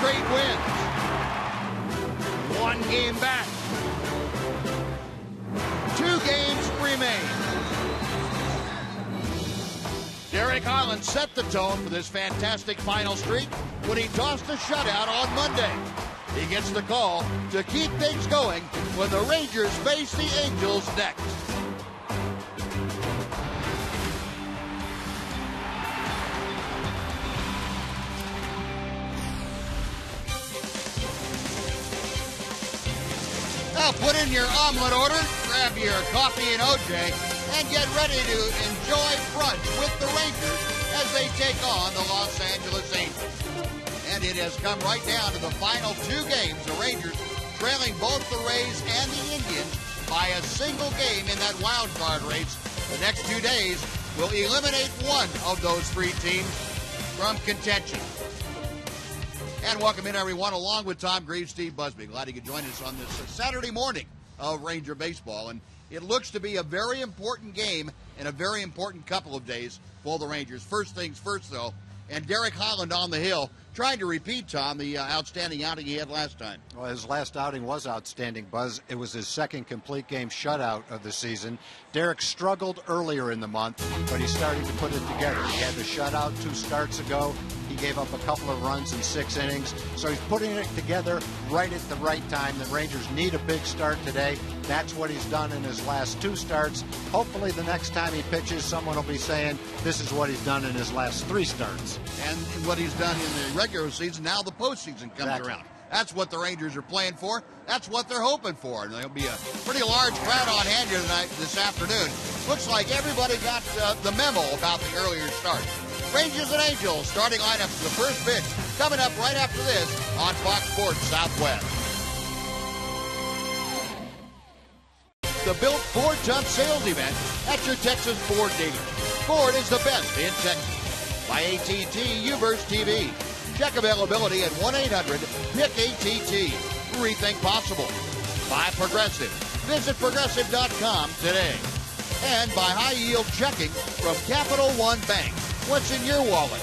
straight wins. One game back. 2 games remain. Derek Holland set the tone for this fantastic final streak when he tossed a shutout on Monday. He gets the call to keep things going when the Rangers face the Angels next. Now put in your omelet order, grab your coffee and OJ, and get ready to enjoy brunch with the Rangers as they take on the Los Angeles Angels. And it has come right down to the final 2 games. The Rangers trailing both the Rays and the Indians by a single game in that wild card race. The next 2 days will eliminate one of those 3 teams from contention. And welcome in, everyone, along with Tom Greaves, Steve Busby. Glad you could join us on this Saturday morning of Ranger baseball. And it looks to be a very important game and a very important couple of days for the Rangers. First things first, though, and Derek Holland on the hill, trying to repeat, Tom, the outstanding outing he had last time. Well, his last outing was outstanding, Buzz. It was his second complete game shutout of the season. Derek struggled earlier in the month, but he's starting to put it together. He had the shutout 2 starts ago. He gave up a couple of runs in 6 innings, so he's putting it together right at the right time. The Rangers need a big start today. That's what he's done in his last 2 starts. Hopefully the next time he pitches, someone will be saying this is what he's done in his last 3 starts. And what he's done in the regular season, now the postseason comes around. That's what the Rangers are playing for. That's what they're hoping for. And there'll be a pretty large crowd on hand here tonight, this afternoon. Looks like everybody got the memo about the earlier start. Rangers and Angels starting lineup for the first pitch coming up right after this on Fox Sports Southwest. The Built Ford Tough Sales Event at your Texas Ford dealer. Ford is the best in Texas. By AT U-verse TV. Check availability at 1-800-PICK-ATT. Rethink possible. By Progressive. Visit Progressive.com today. And by High Yield Checking from Capital One Bank. What's in your wallet?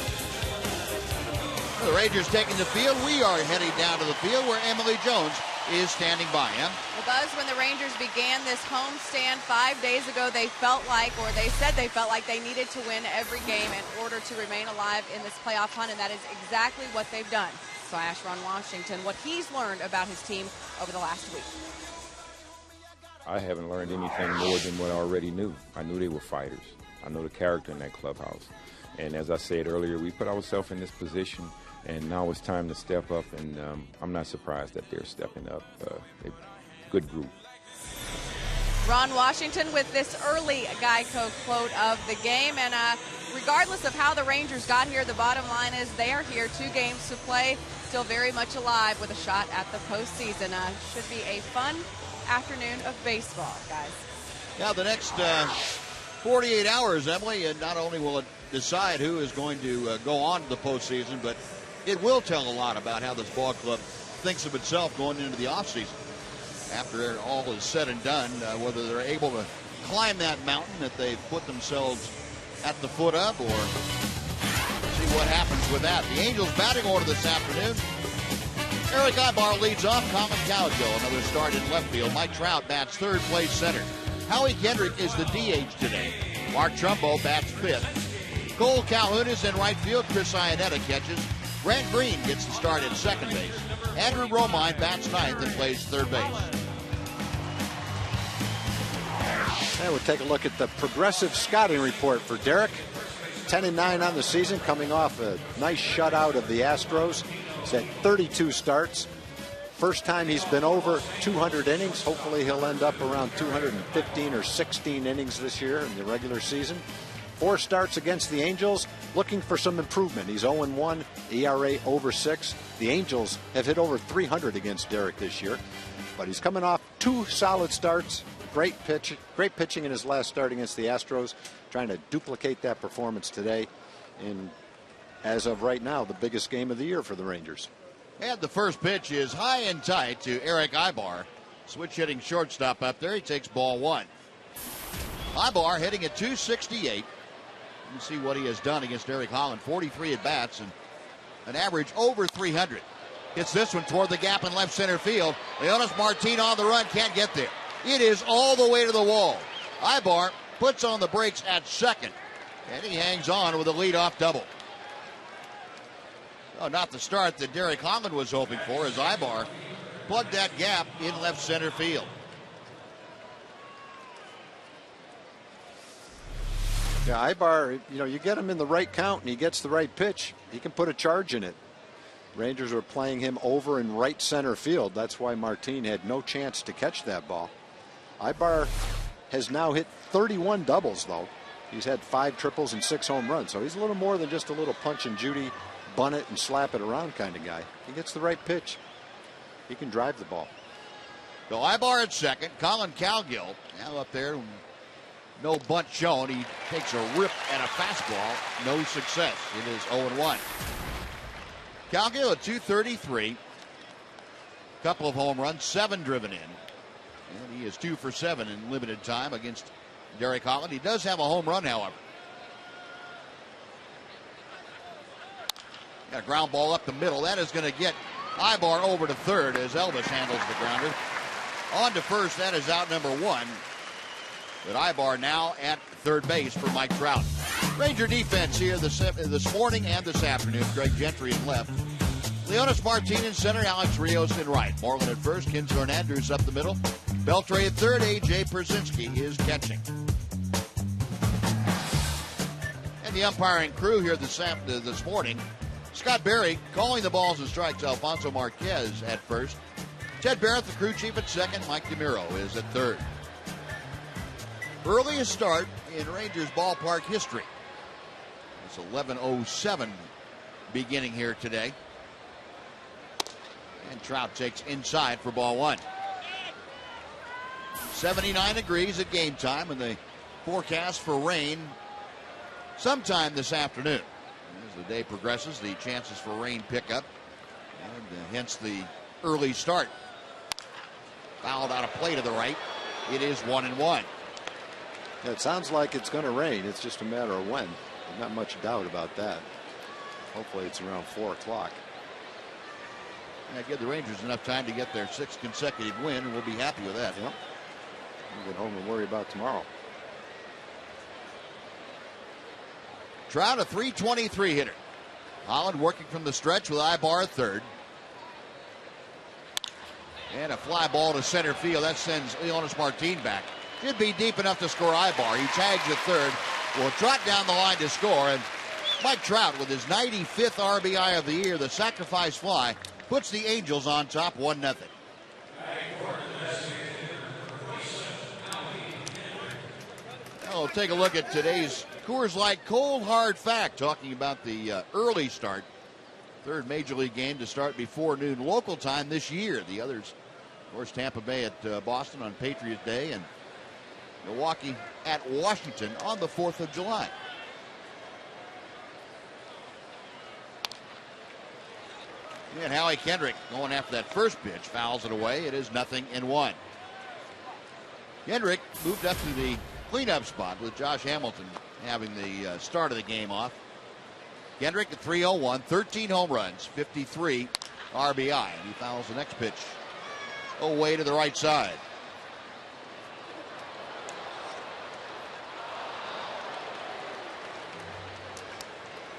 The Rangers taking the field. We are heading down to the field where Emily Jones is standing by him. Well, Buzz, when the Rangers began this homestand 5 days ago, they felt like, or they said they felt like they needed to win every game in order to remain alive in this playoff hunt, and that is exactly what they've done. So I asked Ron Washington what he's learned about his team over the last week. I haven't learned anything more than what I already knew. I knew they were fighters. I know the character in that clubhouse. And as I said earlier, we put ourselves in this position, and now it's time to step up, and I'm not surprised that they're stepping up. A good group. Ron Washington with this early Geico quote of the game. And regardless of how the Rangers got here, the bottom line is they are here, 2 games to play, still very much alive with a shot at the postseason. Should be a fun afternoon of baseball, guys. Now the next 48 hours, Emily, and not only will it decide who is going to go on to the postseason, but it will tell a lot about how this ball club thinks of itself going into the offseason. After all is said and done, whether they're able to climb that mountain that they've put themselves at the foot of, or see what happens with that. The Angels batting order this afternoon. Eric Ibar leads off. Colin Cowgill, another start in left field. Mike Trout bats third place center. Howie Kendrick is the DH today. Mark Trumbo bats fifth. Cole Calhoun is in right field. Chris Iannetta catches. Grant Green gets the start at second base. Andrew Romine bats ninth and plays third base. And we'll take a look at the progressive scouting report for Derek. 10-9 on the season, coming off a nice shutout of the Astros. He's had 32 starts. First time he's been over 200 innings. Hopefully he'll end up around 215 or 16 innings this year in the regular season. 4 starts against the Angels, looking for some improvement. He's 0-1, ERA over 6. The Angels have hit over 300 against Derek this year, but he's coming off 2 solid starts. Great pitching in his last start against the Astros, trying to duplicate that performance today in, as of right now, the biggest game of the year for the Rangers. And the first pitch is high and tight to Eric Ibar. Switch hitting shortstop up there. He takes ball 1. Ibar hitting at 268. You can see what he has done against Derek Holland. 43 at bats and an average over 300. Hits this one toward the gap in left center field. Leonis Martin on the run, can't get there. It is all the way to the wall. Ibar puts on the brakes at second, and he hangs on with a leadoff double. Oh, not the start that Derek Holland was hoping for, as Ibar plugged that gap in left center field. Yeah, Ibar, you get him in the right count and he gets the right pitch, he can put a charge in it. Rangers were playing him over in right center field. That's why Martin had no chance to catch that ball. Ibar has now hit 31 doubles, though. He's had 5 triples and 6 home runs. So he's a little more than just a little punch and Judy, bunt it and slap it around kind of guy. He gets the right pitch. He can drive the ball. So Ibar at second. Colin Cowgill now up there. No bunt shown. He takes a rip at a fastball. No success. It is 0-1. Cowgill at 233. Couple of home runs, 7 driven in. And he is 2 for 7 in limited time against Derek Holland. He does have a home run, however. Got a ground ball up the middle. That is going to get Ibar over to third as Elvis handles the grounder. On to first. That is out number 1. But Ibar now at third base for Mike Trout. Ranger defense here this morning and this afternoon. Greg Gentry in left. Leonis Martin in center. Alex Rios in right. Moreland at first. Kinsler and Andrews up the middle. Beltre at third. A.J. Przynski is catching. And the umpiring crew here this morning. Scott Berry calling the balls and strikes. Alfonso Marquez at first. Ted Barrett, the crew chief, at second. Mike DeMuro is at third. Earliest start in Rangers ballpark history. It's 11:07 beginning here today. And Trout takes inside for ball 1. 79 degrees at game time, and the forecast for rain sometime this afternoon. As the day progresses, the chances for rain pick up, and hence the early start. Fouled out of play to the right. It is 1-1. Yeah, it sounds like it's going to rain. It's just a matter of when. There's not much doubt about that. Hopefully it's around 4 o'clock. Yeah, give the Rangers enough time to get their 6th consecutive win, and we'll be happy with that. Yep. We'll get home and worry about tomorrow. Trout, a .323 hitter. Holland working from the stretch with Ibar at third. And a fly ball to center field. That sends Leonis Martin back. Should be deep enough to score Ibar. He tags at third. Will trot down the line to score. And Mike Trout with his 95th RBI of the year, the sacrifice fly, puts the Angels on top 1-0. We'll take a look at today's Coors Light Cold Hard Fact, talking about the early start. Third Major League game to start before noon local time this year. The others, of course, Tampa Bay at Boston on Patriot Day, and Milwaukee at Washington on the 4th of July. And Howie Kendrick going after that first pitch, fouls it away. It is 0-1. Kendrick moved up to the cleanup spot with Josh Hamilton having the start of the game off. Kendrick at 301, 13 home runs, 53 RBI. And he fouls the next pitch away to the right side.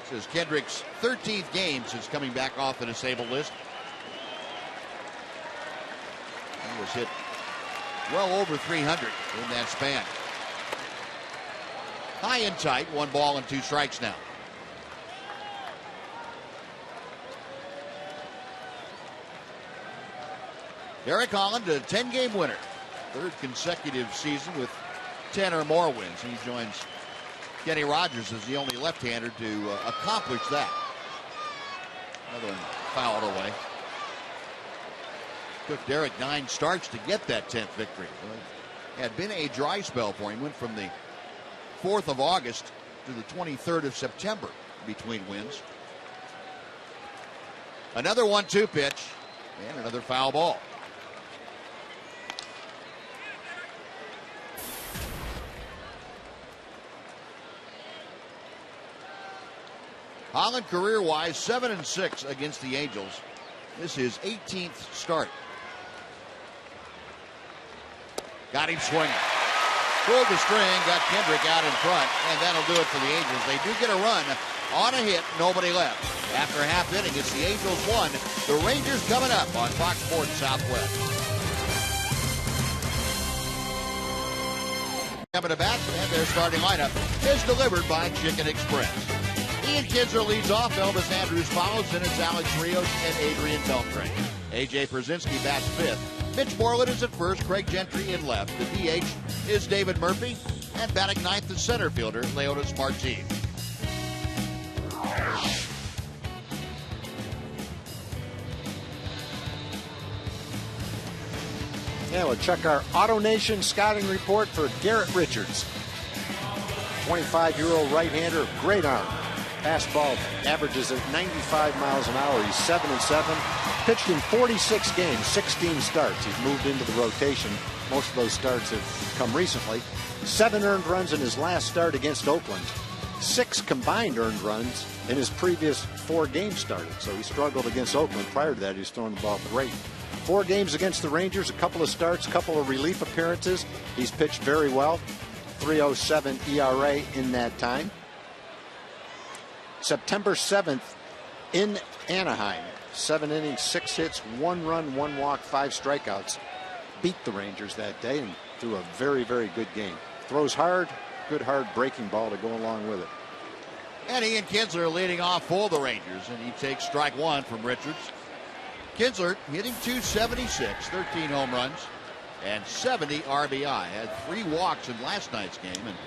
This is Kendrick's 13th game since coming back off the disabled list. He was hit well over 300 in that span. High and tight, 1 ball and 2 strikes now. Derek Holland, a 10-game winner. 3rd consecutive season with 10 or more wins. He joins Kenny Rogers as the only left-hander to accomplish that. Another one fouled away. Took Derek 9 starts to get that 10th victory. It had been a dry spell for him. Went from the 4th of August to the 23rd of September between wins. Another 1-2 pitch and another foul ball. Holland career-wise 7-6 against the Angels. This is 18th start. Got him swinging. Pulled the string, got Kendrick out in front, and that'll do it for the Angels. They do get a run on a hit, nobody left. After a half inning, it's the Angels 1. The Rangers coming up on Fox Sports Southwest. Coming to bat, and their starting lineup is delivered by Chicken Express. Ian Kinsler leads off, Elvis Andrews follows, then it's Alex Rios and Adrian Beltre. A.J. Przinsky bats fifth. Mitch Moreland is at first, Craig Gentry in left. The DH is David Murphy, and batting ninth the center fielder, Leotis Martin. Yeah, we'll check our AutoNation scouting report for Garrett Richards. 25-year-old right-hander, great arm. Fastball averages at 95 miles an hour. He's 7-7. Pitched in 46 games, 16 starts. He's moved into the rotation. Most of those starts have come recently. 7 earned runs in his last start against Oakland. 6 combined earned runs in his previous 4 games started. So he struggled against Oakland. Prior to that, he was throwing the ball great. 4 games against the Rangers, a couple of starts, a couple of relief appearances. He's pitched very well. 3.07 ERA in that time. September 7th in Anaheim. 7 innings, 6 hits, 1 run, 1 walk, 5 strikeouts. Beat the Rangers that day and threw a very, very good game. Throws hard, good hard breaking ball to go along with it. And Ian Kinsler leading off for the Rangers, and he takes strike one from Richards. Kinsler hitting .276, 13 home runs, and 70 RBI. Had 3 walks in last night's game, and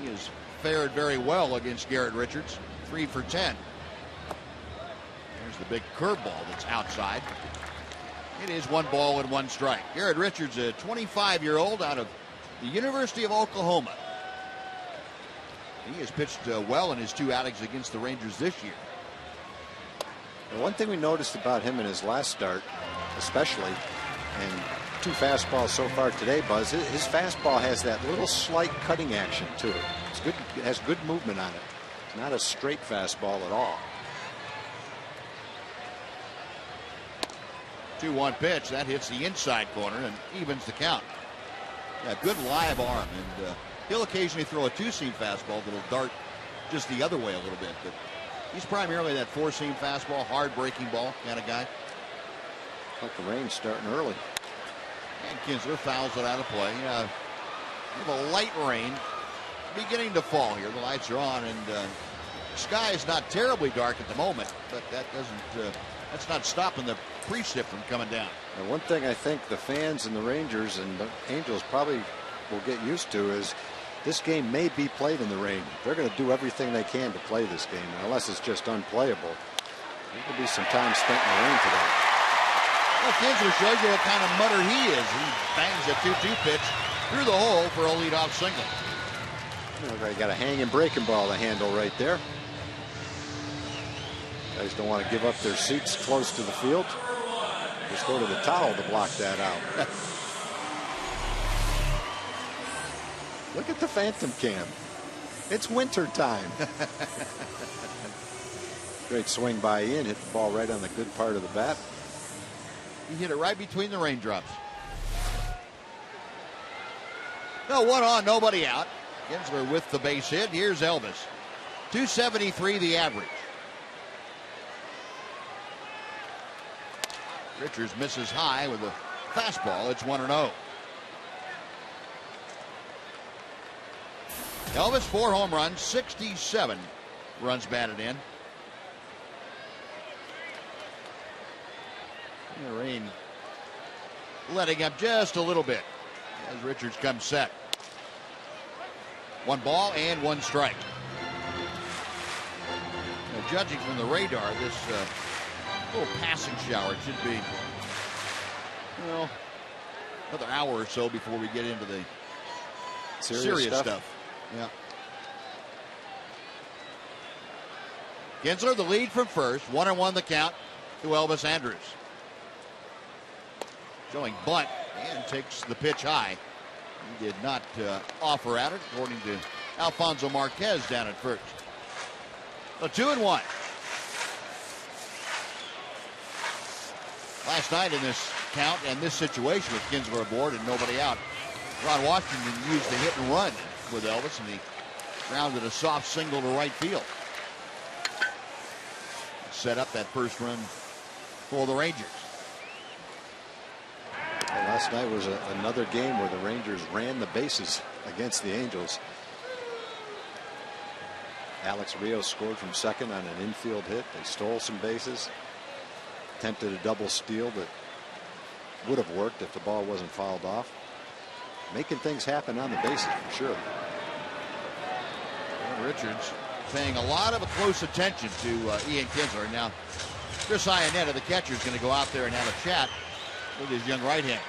he has fared very well against Garrett Richards. 3 for 10. There's the big curveball that's outside. It is 1 ball and 1 strike. Garrett Richards, a 25-year-old out of the University of Oklahoma. He has pitched well in his 2 outings against the Rangers this year. The one thing we noticed about him in his last start, especially, and 2 fastballs so far today, Buzz, his fastball has that little slight cutting action to it. It's good. It has good movement on it. It's not a straight fastball at all. 2-1 pitch. That hits the inside corner and evens the count. Yeah, good live arm, and he'll occasionally throw a 2-seam fastball that'll dart just the other way a little bit. But he's primarily that 4-seam fastball, hard breaking ball kind of guy. Like the rain starting early. And Kinsler fouls it out of play. We have a light rain beginning to fall here. The lights are on, and the sky is not terribly dark at the moment, but that doesn't. That's not stopping the precip from coming down. And one thing I think the fans and the Rangers and the Angels probably will get used to is this game may be played in the rain. They're going to do everything they can to play this game, unless it's just unplayable. There could be some time spent in the rain today. Well, Kinsler shows you what kind of mutter he is. He bangs a 2-2 pitch through the hole for a leadoff single. They got a hanging breaking ball to handle right there. Guys don't want to give up their seats close to the field. Just go to the towel to block that out. Look at the phantom cam. It's winter time. Great swing by Ian. Hit the ball right on the good part of the bat. He hit it right between the raindrops. No, 1 on, nobody out. Kinsler with the base hit. Here's Elvis. .273 the average. Richards misses high with a fastball. It's 1-0. Elvis, 4 home runs, 67 runs batted in. The rain letting up just a little bit as Richards comes set. 1 ball and 1 strike. Now, judging from the radar, this little passing shower should be, well, another hour or so before we get into the serious stuff. Yeah. Kinsler the lead from first. 1-1 the count to Elvis Andrews. Showing bunt and takes the pitch high. He did not offer at it, according to Alfonso Marquez down at first. So 2-1. last night in this count and this situation with Kinsler aboard and nobody out. Ron Washington used the hit and run with Elvis, and he grounded a soft single to right field. Set up that first run for the Rangers. Well, last night was another game where the Rangers ran the bases against the Angels. Alex Rios scored from second on an infield hit. They stole some bases, attempted a double steal that would have worked if the ball wasn't fouled off. Making things happen on the bases for sure. And Richards paying a lot of close attention to Ian Kinsler. Now, Chris Iannetta, the catcher, is going to go out there and have a chat with his young right hand.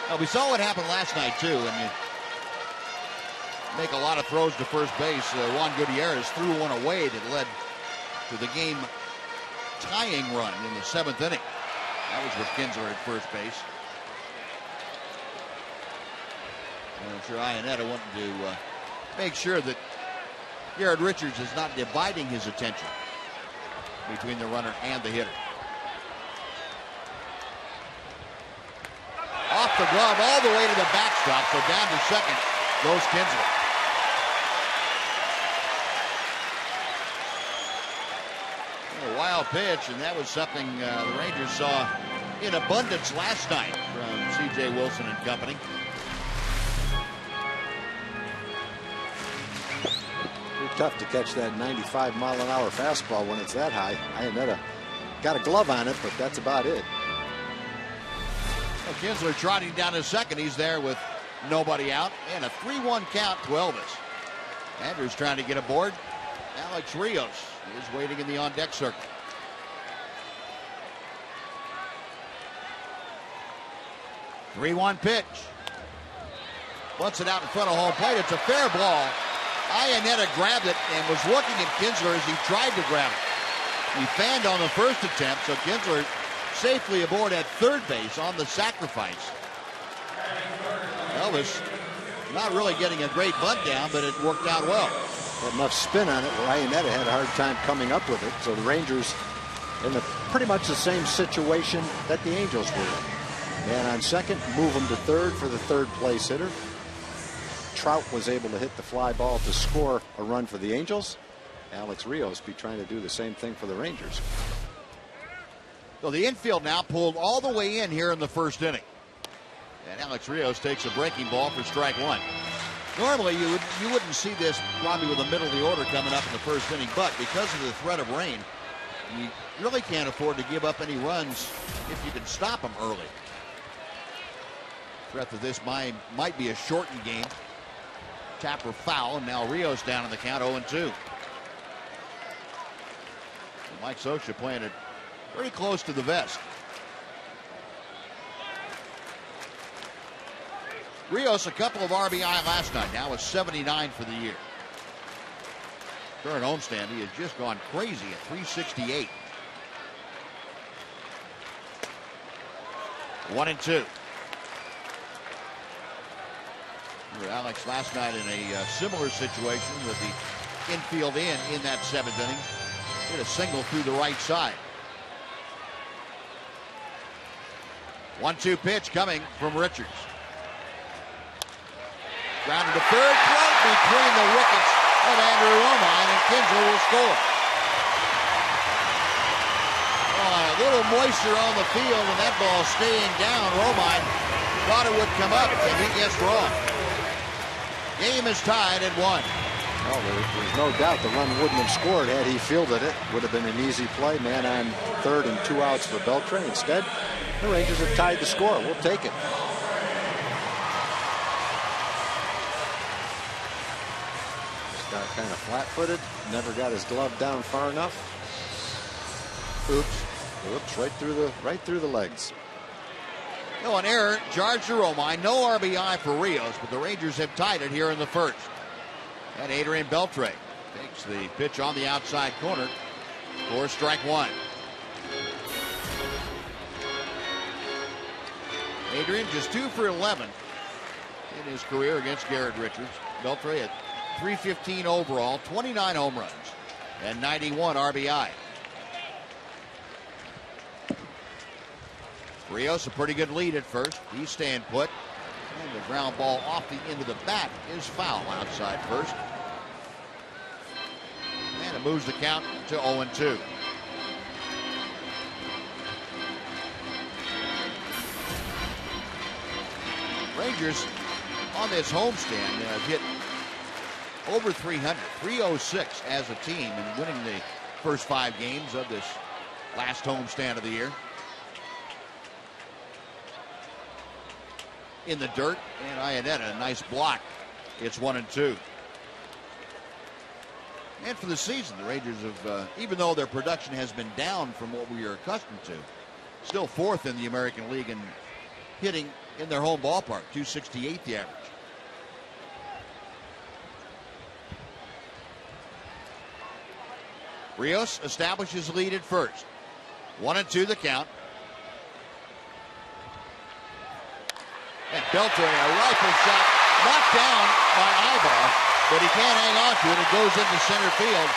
Now, we saw what happened last night, too, and you make a lot of throws to first base. Juan Gutierrez threw one away that led to the game tying run in the 7th inning. That was with Kinsler at first base. And I'm sure Iannetta wanted to make sure that Garrett Richards is not dividing his attention between the runner and the hitter. Off the glove all the way to the backstop, so down to second goes Kinsler. A wild pitch, and that was something the Rangers saw in abundance last night from C.J. Wilson and company. Pretty tough to catch that 95-mile-an-hour fastball when it's that high. Iannetta got a glove on it, but that's about it. Well, Kinsler trotting down to second. He's there with nobody out, and a 3-1 count to Elvis. Andrews trying to get aboard. Alex Rios is waiting in the on-deck circle. Three-1 pitch. Bunts it out in front of home plate. It's a fair ball. Iannetta grabbed it and was looking at Kinsler as he tried to grab it. He fanned on the first attempt, so Kinsler safely aboard at third base on the sacrifice. Elvis not really getting a great bunt down, but it worked out well. Had enough spin on it where Iannetta had a hard time coming up with it. So the Rangers in pretty much the same situation that the Angels were in. Man on second, move him to third for the third place hitter. Trout was able to hit the fly ball to score a run for the Angels. Alex Rios be trying to do the same thing for the Rangers. So the infield now pulled all the way in here in the first inning. And Alex Rios takes a breaking ball for strike one. Normally you wouldn't see this probably with the middle of the order coming up in the first inning, but because of the threat of rain, you really can't afford to give up any runs if you can stop them early. Threat that this might be a shortened game. Tapper foul, and now Rios down in the count, 0-2. Mike Scioscia playing it pretty close to the vest. Rios a couple of RBI last night, now with 79 for the year. Current homestand, he has just gone crazy at 368. 1-2. Alex last night in a similar situation with the infield in that 7th inning. Hit a single through the right side. 1-2 pitch coming from Richards. Grounded to third, right between the wickets of Andrew Romine, and Kinsler will score. Oh, a little moisture on the field, and that ball staying down. Romine thought it would come up, and he guessed wrong. Game is tied at 1. Well, there's no doubt the run wouldn't have scored had he fielded it. Would have been an easy play. Man on third and 2 outs for Beltre. Instead, the Rangers have tied the score. We'll take it. Got kind of flat-footed. Never got his glove down far enough. Oops, right through the legs. No, an error charged to Romine. No RBI for Rios, but the Rangers have tied it here in the first. And Adrian Beltre takes the pitch on the outside corner for strike one. Adrian just 2 for 11 in his career against Garrett Richards. Beltre at 315 overall, 29 home runs, and 91 RBI. Rios a pretty good lead at first. He's staying put. And the ground ball off the end of the bat is foul outside first. And it moves the count to 0-2. Rangers on this homestand have hit over 300, 306 as a team, and winning the first 5 games of this last homestand of the year. In the dirt, and Iannetta, a nice block. It's 1-2. And for the season, the Rangers have, even though their production has been down from what we are accustomed to, still 4th in the American League in hitting in their home ballpark, 268 the average. Rios establishes lead at first. 1-2 the count. And Beltre, a rifle shot, knocked down by Ibar, but he can't hang on to it. It goes into center field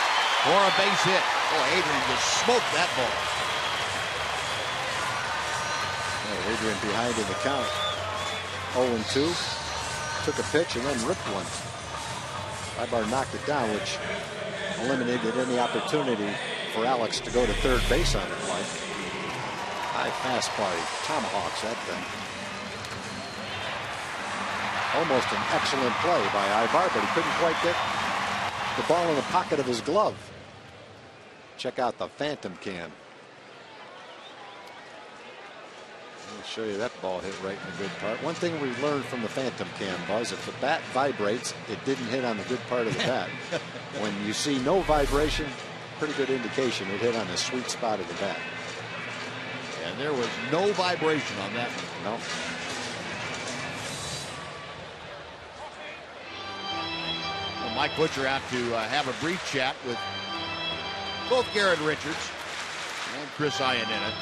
for a base hit. Boy, Adrian just smoked that ball. Well, Adrian behind in the count. 0-2. Took a pitch and then ripped one. Ibar knocked it down, which eliminated any opportunity for Alex to go to third base on the play. High fastball, tomahawks that thing. Almost an excellent play by Ibar, but he couldn't quite get the ball in the pocket of his glove. Check out the phantom cam. I'll show you that ball hit right in the good part. One thing we learned from the phantom cam, Buzz, if the bat vibrates, it didn't hit on the good part of the bat. When you see no vibration, pretty good indication it hit on the sweet spot of the bat. And there was no vibration on that one. No. Well, Mike Butcher out to have a brief chat with both Garrett Richards and Chris Iannetta.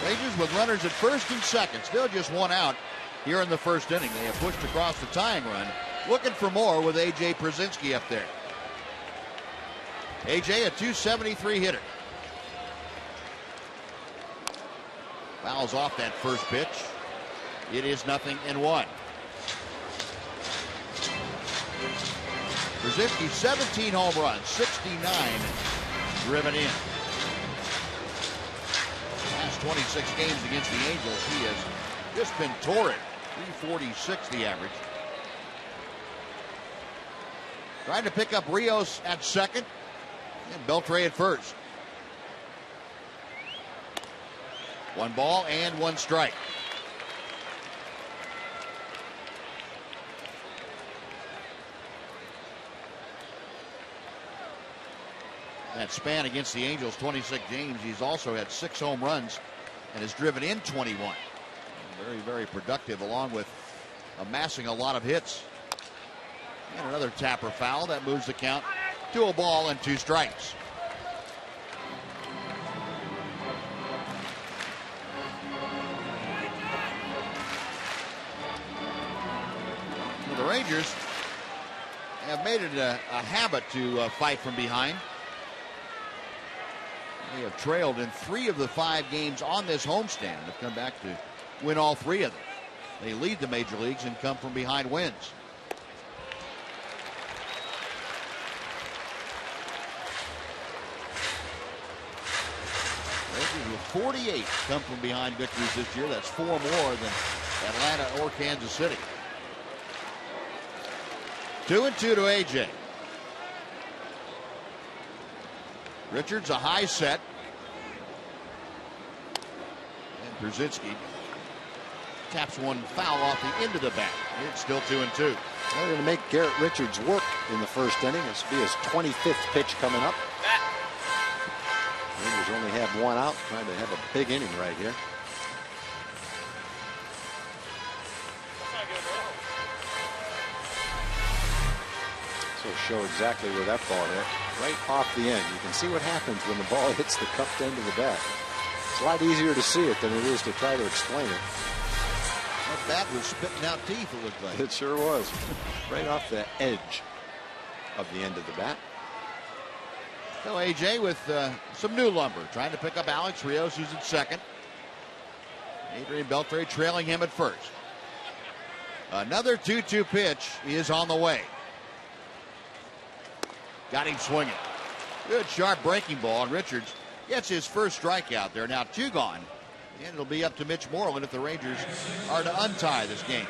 Rangers with runners at first and second, still just 1 out here in the first inning. They have pushed across the tying run, looking for more with A.J. Przinsky up there. A.J. a 273 hitter. Fouls off that first pitch. It is 0-1. Przinsky 17 home runs, 69 driven in. 26 games against the Angels, he has just been torrid. 346 the average. Trying to pick up Rios at second and Beltre at first. 1 ball and 1 strike. That span against the Angels, 26 games. He's also had 6 home runs and has driven in 21. Very, very productive, along with amassing a lot of hits. And another tapper foul that moves the count to a ball and 2 strikes. Well, the Rangers have made it a habit to fight from behind. They have trailed in 3 of the 5 games on this homestand. They've come back to win all 3 of them. They lead the major leagues and come from behind wins. Rangers with 48 come from behind victories this year. That's 4 more than Atlanta or Kansas City. 2-2 to A.J. Richards a high set. And Przinsky taps one foul off the end of the bat. It's still 2-2. They're going to make Garrett Richards work in the first inning. This will be his 25th pitch coming up. Rangers only have 1 out, trying to have a big inning right here. So show exactly where that ball hit. Right off the end. You can see what happens when the ball hits the cupped end of the bat. It's a lot easier to see it than it is to try to explain it. That bat was spitting out teeth, it looked like. It sure was. Right off the edge of the end of the bat. So A.J. with some new lumber, trying to pick up Alex Rios, who's at second. Adrian Beltre trailing him at first. Another 2-2 pitch is on the way. Got him swinging. Good sharp breaking ball, and Richards gets his first strikeout there. Now 2 gone, and it'll be up to Mitch Moreland if the Rangers are to untie this game.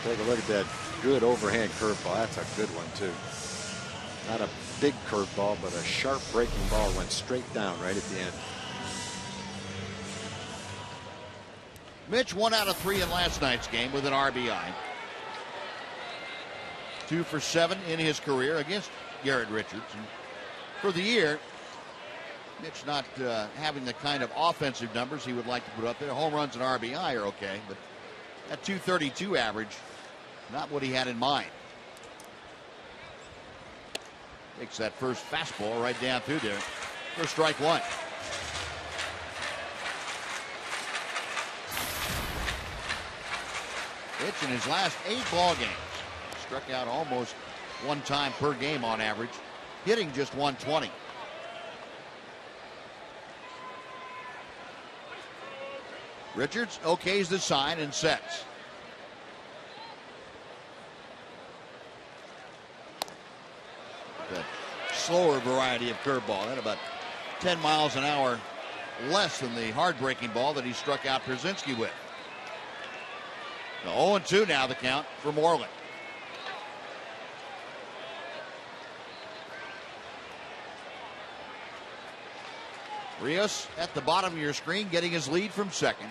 Take a look at that good overhand curveball. That's a good one, too. Not a big curveball, but a sharp breaking ball went straight down right at the end. Mitch 1 out of 3 in last night's game with an RBI. 2 for 7 in his career against Garrett Richards. And for the year, Mitch not having the kind of offensive numbers he would like to put up there. Home runs and RBI are okay, but that 232 average, not what he had in mind. Takes that first fastball right down through there for strike 1. Mitch in his last 8 ball games struck out almost 1 time per game on average, hitting just 120. Richards okays the sign and sets. The slower variety of curveball, at about 10 miles an hour less than the hard breaking ball that he struck out Przinsky with. 0-2 now the count for Moreland. Rios at the bottom of your screen getting his lead from second.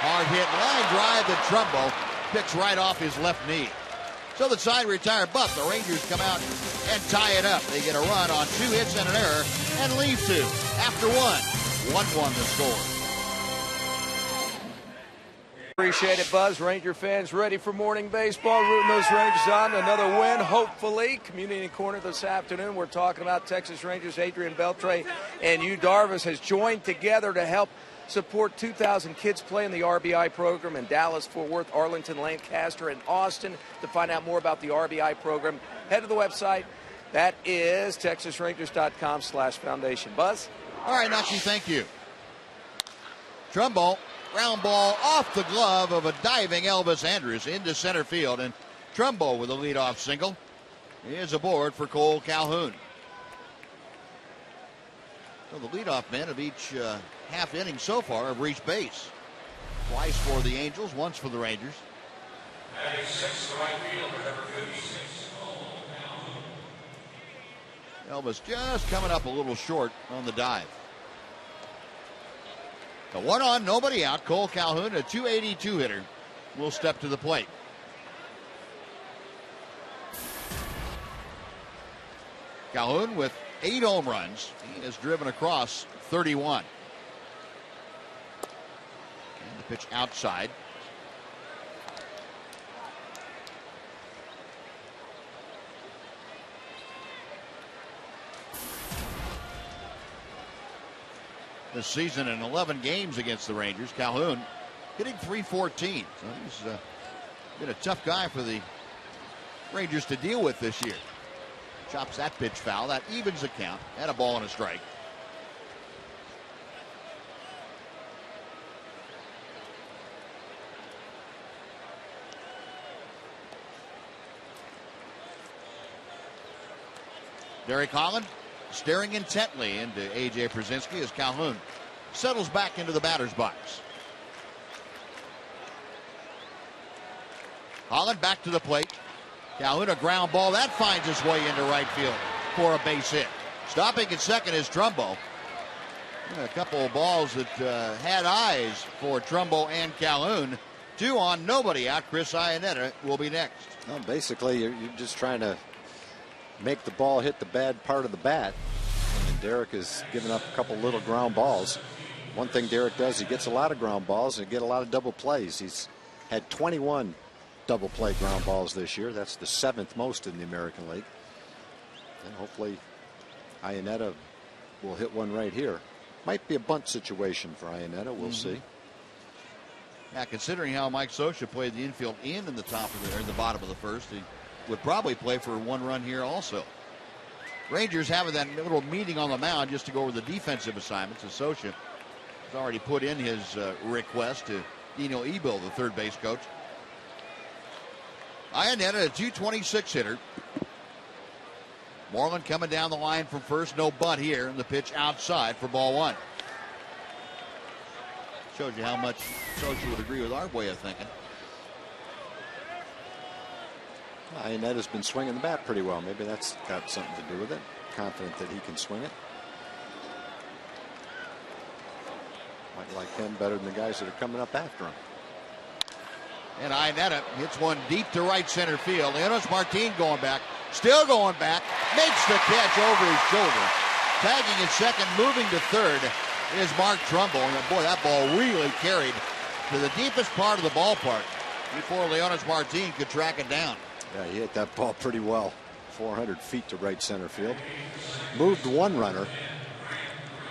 Hard hit line drive that Trumbo picks right off his left knee. So the side retired, but the Rangers come out and tie it up. They get a run on 2 hits and an error and leave 2 after 1. 1-1 the score. Appreciate it, Buzz. Ranger fans ready for morning baseball, rooting those Rangers on. Another win, hopefully. Community Corner this afternoon. We're talking about Texas Rangers. Adrian Beltre and Yu Darvish has joined together to help support 2,000 kids play in the RBI program in Dallas, Fort Worth, Arlington, Lancaster, and Austin. To find out more about the RBI program, head to the website. That is TexasRangers.com/foundation. Buzz? All right, Nachi, thank you. Trumbo. Ground ball off the glove of a diving Elvis Andrus into center field, and Trumbo with a leadoff single is aboard for Cole Calhoun. So the leadoff men of each half inning so far have reached base. Twice for the Angels, once for the Rangers. Elvis just coming up a little short on the dive. The 1 on, nobody out. Cole Calhoun, a .282 hitter, will step to the plate. Calhoun with 8 home runs. He has driven across 31. And the pitch outside. This season in 11 games against the Rangers. Calhoun hitting .314. So he's been a tough guy for the Rangers to deal with this year. Chops that pitch foul. That evens the count. And a ball and a strike. Derek Holland staring intently into A.J. Przinsky as Calhoun settles back into the batter's box. Holland back to the plate. Calhoun, a ground ball. That finds its way into right field for a base hit. Stopping at second is Trumbo. A couple of balls that had eyes for Trumbo and Calhoun. 2 on, nobody out. Chris Iannetta will be next. Well, basically, you're just trying to make the ball hit the bad part of the bat. And Derek has given up a couple little ground balls. One thing Derek does, he gets a lot of ground balls and get a lot of double plays. He's had 21 double play ground balls this year. That's the 7th most in the American League. And hopefully Iannetta will hit one right here. Might be a bunt situation for Iannetta. We'll see. Yeah, considering how Mike Scioscia played the infield in the top of the bottom of the first, he would probably play for 1 run here also. Rangers having that little meeting on the mound just to go over the defensive assignments. Associate has already put in his request to Dino Ebel, the third base coach. Iannetta, a 226 hitter. Moreland coming down the line from first. No bunt here. And the pitch outside for ball one. Shows you how much Sochi would agree with our way of thinking. Iannetta's been swinging the bat pretty well. Maybe that's got something to do with it. Confident that he can swing it. Might like him better than the guys that are coming up after him. And Iannetta hits one deep to right center field. Leonis Martin going back. Still going back. Makes the catch over his shoulder. Tagging at second, moving to third is Mark Trumbull. And boy, that ball really carried to the deepest part of the ballpark before Leonis Martin could track it down. Yeah, he hit that ball pretty well. 400 feet to right center field. Moved one runner.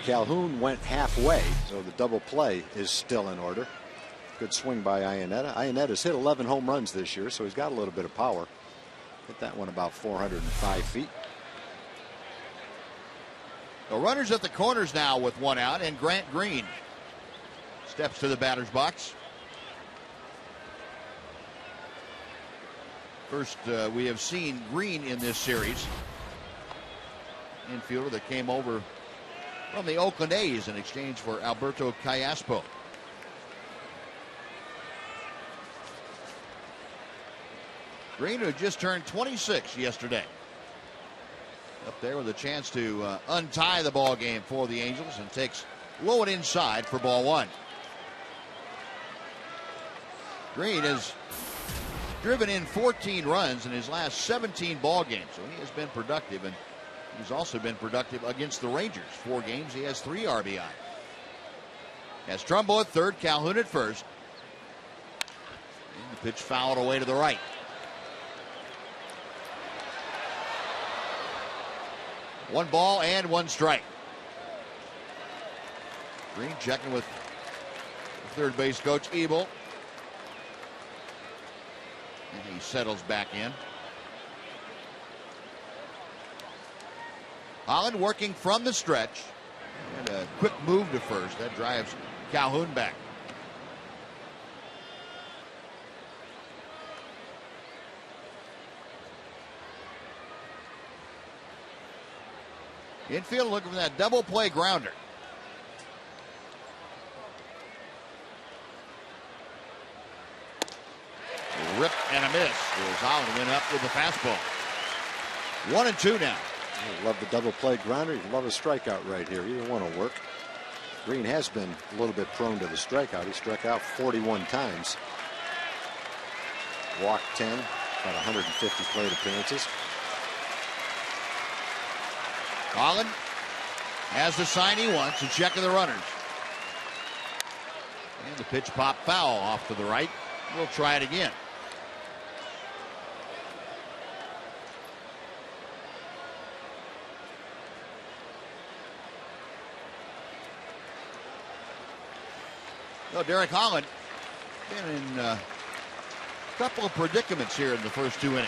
Calhoun went halfway, so the double play is still in order. Good swing by Iannetta. Iannetta's hit 11 home runs this year, so he's got a little bit of power. Hit that one about 405 feet. The runners at the corners now with one out, and Grant Green steps to the batter's box. First, we have seen Green in this series. Infielder that came over from the Oakland A's in exchange for Alberto Callaspo. Green, who had just turned 26 yesterday. Up there with a chance to untie the ball game for the Angels, and takes low and inside for ball one. Green has driven in 14 runs in his last 17 ball games, so he has been productive, and he's also been productive against the Rangers. 4 games, he has 3 RBI. Has Trumbo at third, Calhoun at first. And the pitch fouled away to the right. One ball and one strike. Green checking with third base coach Ebel. And he settles back in. Holland working from the stretch. And a quick move to first. That drives Calhoun back. Infield looking for that double play grounder. A rip and a miss as Holland went up with the fastball. 1-2 now. You love the double play grounder. You love a strikeout right here. Either one will work. Green has been a little bit prone to the strikeout. He struck out 41 times. Walked 10, about 150 plate appearances. Holland has the sign he wants, and checking the runners. And the pitch popped foul off to the right. We'll try it again. No, Derek Holland been in a couple of predicaments here in the first 2 innings.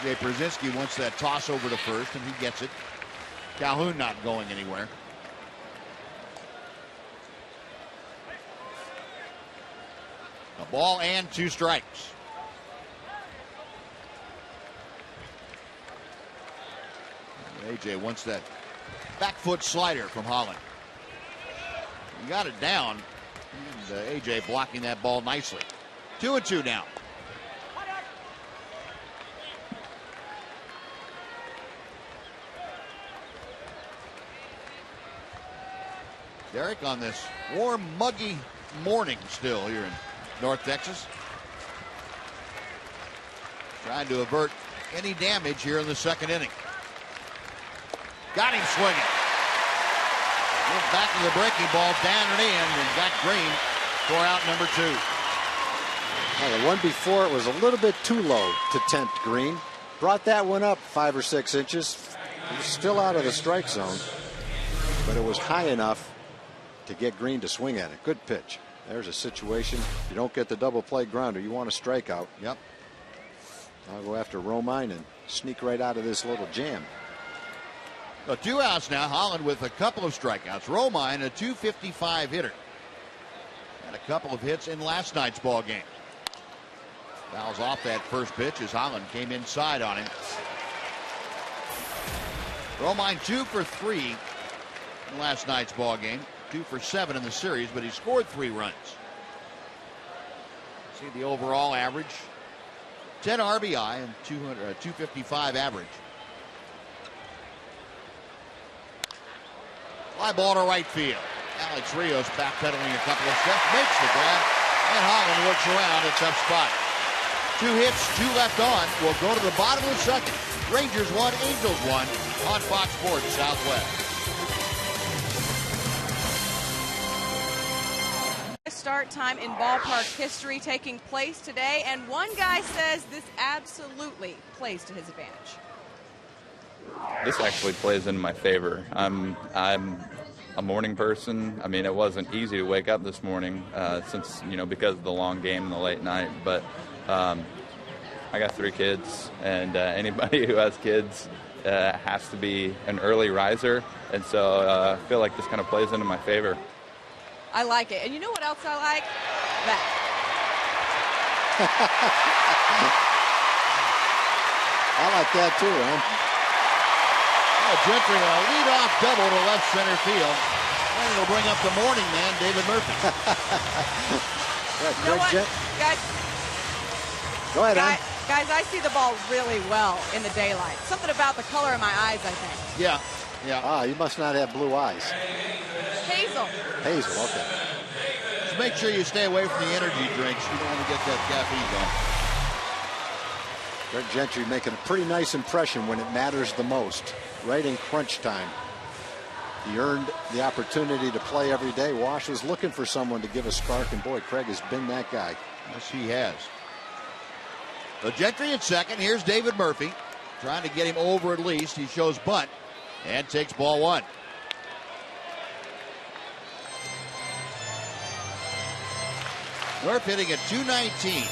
A.J. Brzezinski wants that toss over to first, and he gets it. Calhoun not going anywhere. A ball and 2 strikes. A.J. wants that back foot slider from Holland. He got it down, and A.J. blocking that ball nicely. 2-2 now. Derek on this warm, muggy morning still here in North Texas. Trying to avert any damage here in the second inning. Got him swinging. Went back to the breaking ball, down and in, and got Green for out number 2. Well, the one before it was a little bit too low to tempt Green. Brought that one up 5 or 6 inches. It was still out of the strike zone, but it was high enough to get Green to swing at it. Good pitch. There's a situation. You don't get the double play grounder. You want a strikeout. Yep. I'll go after Romine and sneak right out of this little jam. So 2 outs now. Holland with a couple of strikeouts. Romine, a .255 hitter. Had a couple of hits in last night's ball game. Fouls off that first pitch as Holland came inside on him. Romine 2 for 3 in last night's ball game. 2 for 7 in the series, but he scored 3 runs. See the overall average. 10 RBI and 255 average. Fly ball to right field. Alex Rios backpedaling a couple of steps, makes the grab, and Holland works around a tough spot. 2 hits, 2 left on. We'll go to the bottom of the second. Rangers 1, Angels 1 on Fox Sports Southwest. Start time in ballpark history taking place today, and one guy says this absolutely plays to his advantage. This actually plays in my favor. I'm a morning person. I mean, it wasn't easy to wake up this morning since, because of the long game and the late night. But I got 3 kids, and anybody who has kids has to be an early riser. And so I feel like this kind of plays into my favor. I like it. And you know what else I like? That. I like that too, man. Gentry, a leadoff double to left center field. And it'll bring up the morning man, David Murphy. You know what, guys? Go ahead, Ann. Guys, I see the ball really well in the daylight. Something about the color of my eyes, I think. Yeah. Ah, you must not have blue eyes. Hazel, okay. Just make sure you stay away from the energy drinks. You don't want to get that caffeine going. Greg Gentry making a pretty nice impression when it matters the most, right in crunch time. He earned the opportunity to play every day. Wash was looking for someone to give a spark, and boy, Craig has been that guy. Yes, he has. So Gentry at second. Here's David Murphy trying to get him over at least. He shows bunt and takes ball 1. Murph hitting at .219.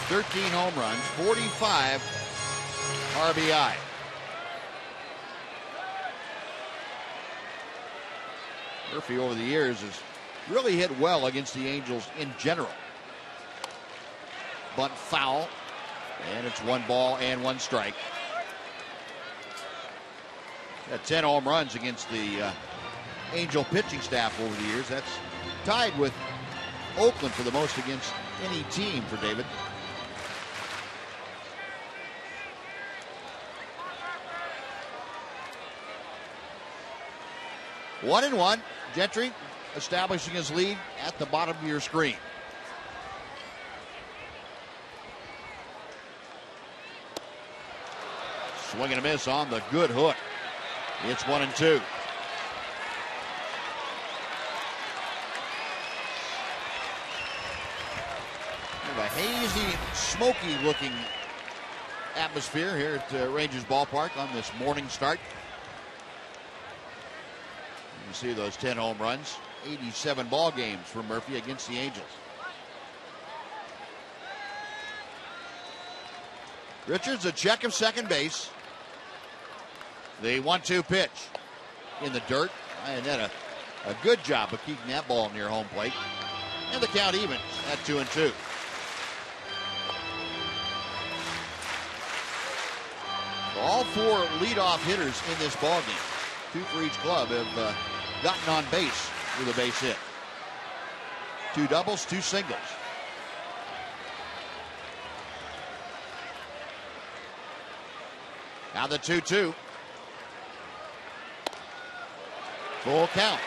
13 home runs, 45 RBI. Murphy over the years has really hit well against the Angels in general. Bunt foul, and it's 1 ball and 1 strike. Got 10 home runs against the Angel pitching staff over the years. That's tied with Oakland for the most against any team for David. One and one. Gentry establishing his lead at the bottom of your screen. Swing and a miss on the good hook. It's 1-2. A hazy, smoky looking atmosphere here at Rangers Ballpark on this morning start. You see those 10 home runs, 87 ball games for Murphy against the Angels. Richards a check of second base. The 1-2 pitch in the dirt. And then a good job of keeping that ball near home plate. And the count evens at 2-2. All 4 leadoff hitters in this ball game, 2 for each club, have gotten on base with a base hit. 2 doubles, 2 singles. Now the 2-2. Full count.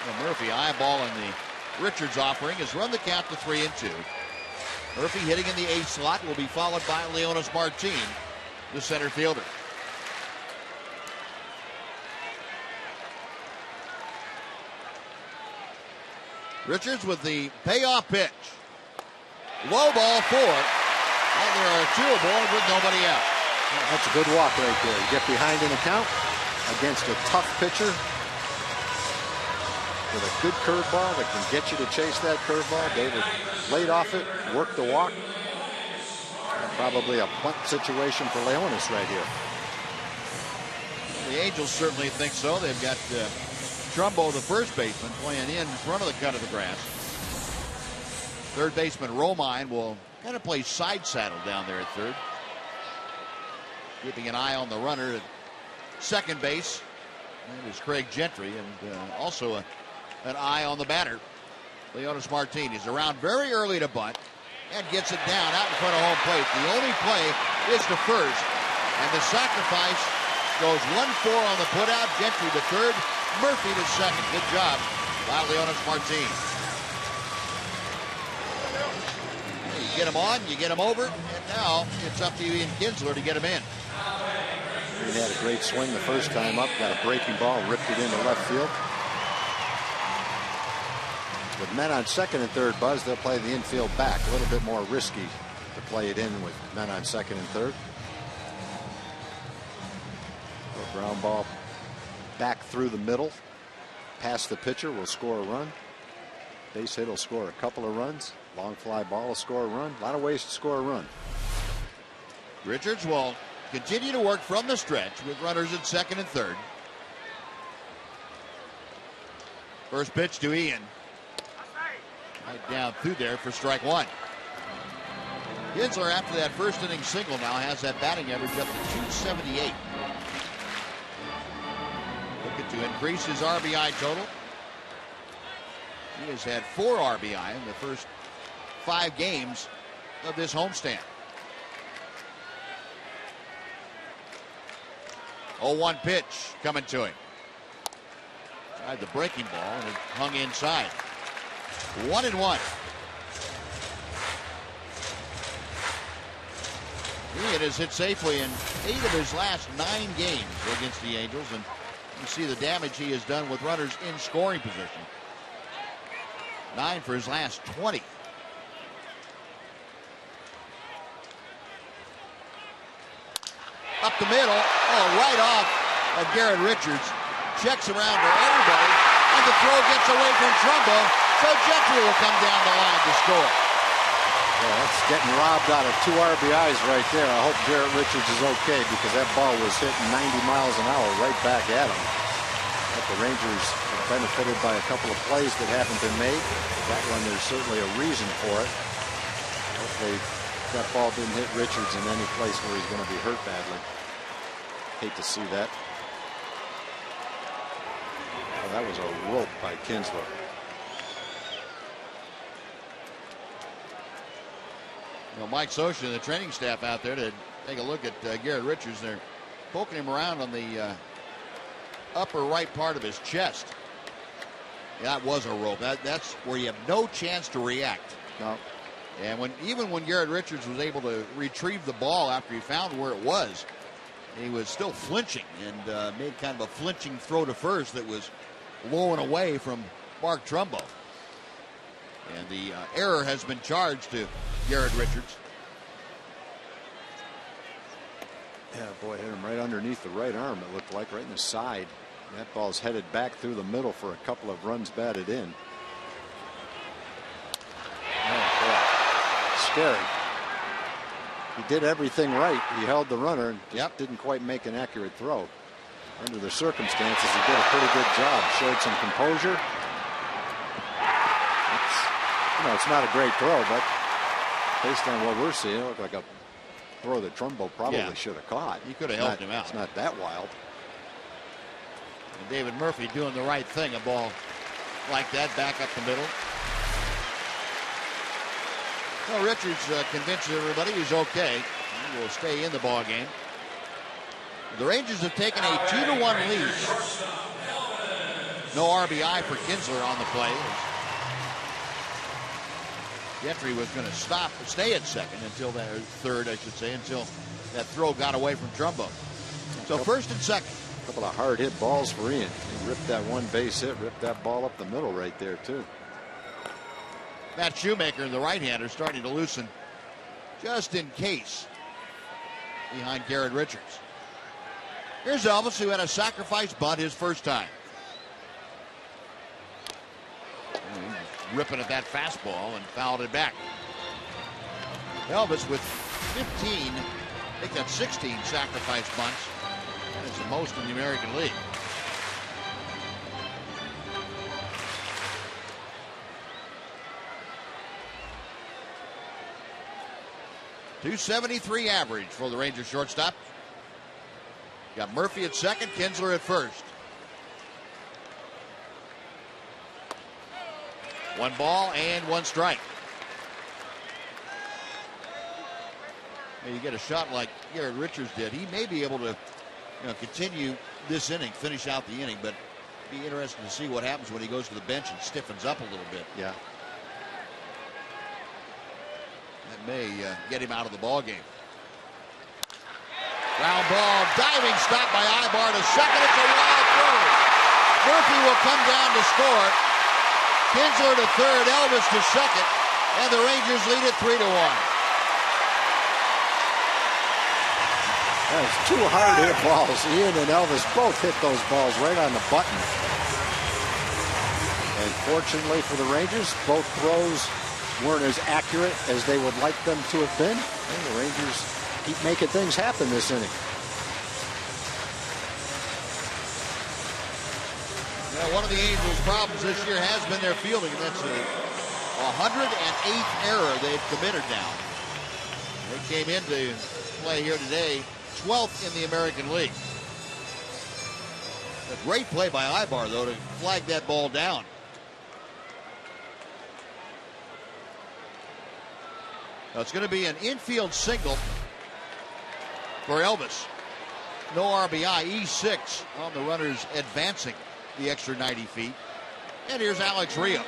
Well, Murphy eyeballing the Richards offering has run the count to 3-2. Murphy hitting in the A slot will be followed by Leonis Martin, the center fielder. Richards with the payoff pitch. Low ball 4. And there are 2 aboard with nobody out. That's a good walk right there. You get behind in the count against a tough pitcher with a good curveball that can get you to chase that curveball. David Laid off it, worked the walk. And probably a punt situation for Leonis right here. The Angels certainly think so. They've got Trumbo, the first baseman, playing in front of the cut of the grass. Third baseman Romine will kind of play side saddle down there at third. Keeping an eye on the runner at second base. That is Craig Gentry, and also an eye on the batter, Leonis Martinez. Around very early to bunt and gets it down out in front of home plate. The only play is to first, and the sacrifice goes 1-4 on the putout. Gentry to third, Murphy to second. Good job by Leonis Martinez. You get him on, you get him over, and now it's up to Ian Kinsler to get him in. He had a great swing the first time up, got a breaking ball, ripped it into left field. With men on second and third, Buzz, they'll play the infield back. A little bit more risky to play it in with men on second and third. A ground ball back through the middle, past the pitcher, will score a run. Base hit will score a couple of runs. Long fly ball will score a run. A lot of ways to score a run. Richards will continue to work from the stretch with runners at second and third. First pitch to Ian. Right down through there for strike one. Kinsler, after that first inning single, now has that batting average up to 278. Looking to increase his RBI total. He has had 4 RBI in the first 5 games of this homestand. 0-1 pitch coming to him. Tried the breaking ball and it hung inside. 1-1. Ian has hit safely in 8 of his last 9 games against the Angels, and you see the damage he has done with runners in scoring position. 9 for his last 20. Up the middle, right off of Garrett Richards. Checks around for everybody, and the throw gets away from Trumbo, so Gentry will come down the line to score. Well, that's getting robbed out of 2 RBIs right there. I hope Garrett Richards is okay, because that ball was hitting 90 miles an hour right back at him. But the Rangers have benefited by a couple of plays that haven't been made. That one, there's certainly a reason for it. Hopefully that ball didn't hit Richards in any place where he's going to be hurt badly. Hate to see that. Well, that was a rope by Kinsler. Well, Mike Sosha and the training staff out there to take a look at Garrett Richards. They're poking him around on the upper right part of his chest. Yeah, that was a rope. That's where you have no chance to react. No. And even when Garrett Richards was able to retrieve the ball after he found where it was, he was still flinching and made kind of a flinching throw to first that was low and away from Mark Trumbo. And the error has been charged to Garrett Richards. Yeah, boy, hit him right underneath the right arm, it looked like, right in the side. That ball's headed back through the middle for a couple of runs batted in. Oh, boy. Scary. He did everything right. He held the runner and just didn't quite make an accurate throw. Under the circumstances, he did a pretty good job. Showed some composure. It's not a great throw, but based on what we're seeing, it looked like a throw that Trumbo probably should have caught. He could have helped him out. It's not that wild. And David Murphy doing the right thing. A ball like that back up the middle. Well, Richards convinces everybody he's okay. He will stay in the ball game. The Rangers have taken a 2-1 lead. No RBI for Kinsler on the play. Gentry was going to stay at second until that, or third, I should say, until that throw got away from Trumbo. So first and second. A couple of hard hit balls for Ian. He ripped that one base hit, ripped that ball up the middle right there, too. Matt Shoemaker, the right-hander, starting to loosen just in case behind Garrett Richards. Here's Elvis, who had a sacrifice bunt his first time. ripping at that fastball and fouled it back. Elvis with 15, I think that's 16 sacrifice bunts. That's the most in the American League. .273 average for the Rangers shortstop. Got Murphy at second, Kinsler at first. 1 ball and 1 strike. You get a shot like Garrett Richards did, he may be able to continue this inning, finish out the inning, but be interesting to see what happens when he goes to the bench and stiffens up a little bit. Yeah. That may get him out of the ball game. Ground ball, diving stop by Ibar to second. It's a wild throw. Murphy will come down to score. Kinsler to third, Elvis to second, and the Rangers lead it 3-1. That's 2 hard hit balls. Ian and Elvis both hit those balls right on the button. And fortunately for the Rangers, both throws weren't as accurate as they would like them to have been. And the Rangers keep making things happen this inning. Well, one of the Angels' problems this year has been their fielding, and that's a 108th error they've committed now. They came into play here today 12th in the American League. A great play by Ibar, though, to flag that ball down. Now it's going to be an infield single for Elvis. No RBI, E6 on the runners advancing the extra 90 feet. And here's Alex Rios.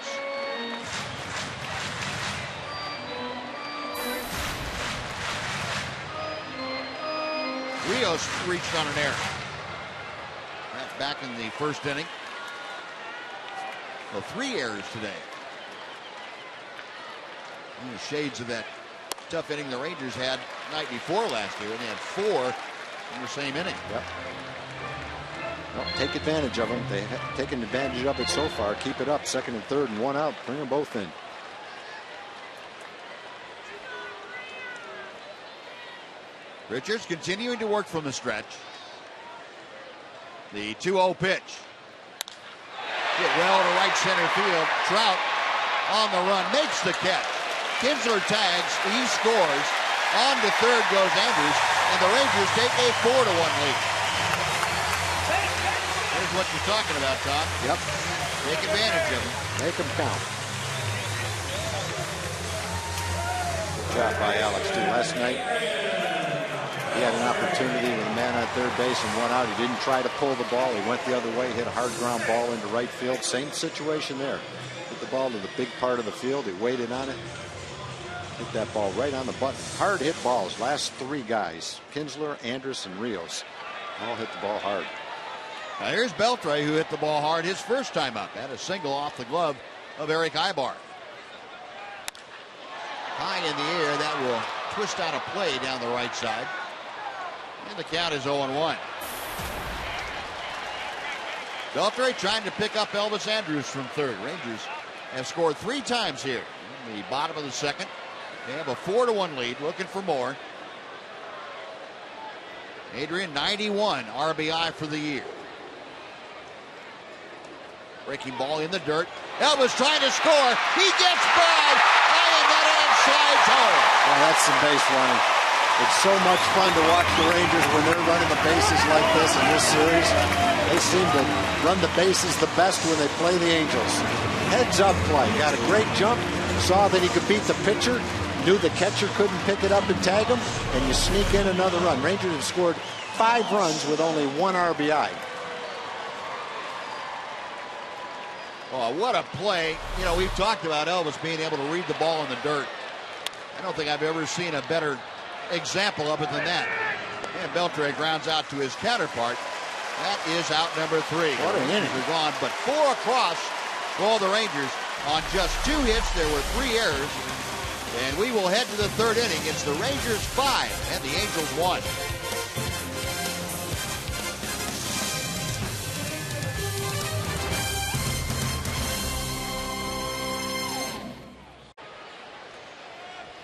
Rios reached on an error. That's back in the first inning. So 3 errors today. In the shades of that tough inning the Rangers had the night before last year, and they had 4 in the same inning. Yep. Well, take advantage of them. They've taken advantage of it so far. Keep it up. Second and third and 1 out. Bring them both in. Richards continuing to work from the stretch. The 2-0 pitch. Hit well to right center field. Trout on the run, makes the catch. Kinsler tags, he scores. On to third goes Andrews, and the Rangers take a 4-1 lead. There's what you're talking about, Tom. Yep. Take advantage of them. Make them count. Good job by Alex, too. Last night, he had an opportunity with a man on third base and 1 out. He didn't try to pull the ball. He went the other way, hit a hard ground ball into right field. Same situation there. Hit the ball to the big part of the field. He waited on it. Hit that ball right on the button. Hard hit balls. Last 3 guys, Kinsler, Andrus, and Rios, all hit the ball hard. Now here's Beltre, who hit the ball hard his first time up. Had a single off the glove of Eric Ibar. High in the air, that will twist out a play down the right side. And the count is 0-1. Beltre trying to pick up Elvis Andrus from third. Rangers have scored 3 times here in the bottom of the second. They have a 4-1 lead, looking for more. Adrian, 91 RBI for the year. Breaking ball in the dirt. Elvis trying to score. He gets by. And that end slides home. Well, that's some base running. It's so much fun to watch the Rangers when they're running the bases like this in this series. They seem to run the bases the best when they play the Angels. Heads up play. Got a great jump. Saw that he could beat the pitcher. Knew the catcher couldn't pick it up and tag him. And you sneak in another run. Rangers have scored 5 runs with only 1 RBI. Oh, what a play. You know, we've talked about Elvis being able to read the ball in the dirt. I don't think I've ever seen a better example of it than that. And Beltre grounds out to his counterpart. That is out number 3. What an inning. We've gone, but 4 across for the Rangers. On just 2 hits, there were 3 errors. And we will head to the 3rd inning. It's the Rangers 5 and the Angels 1.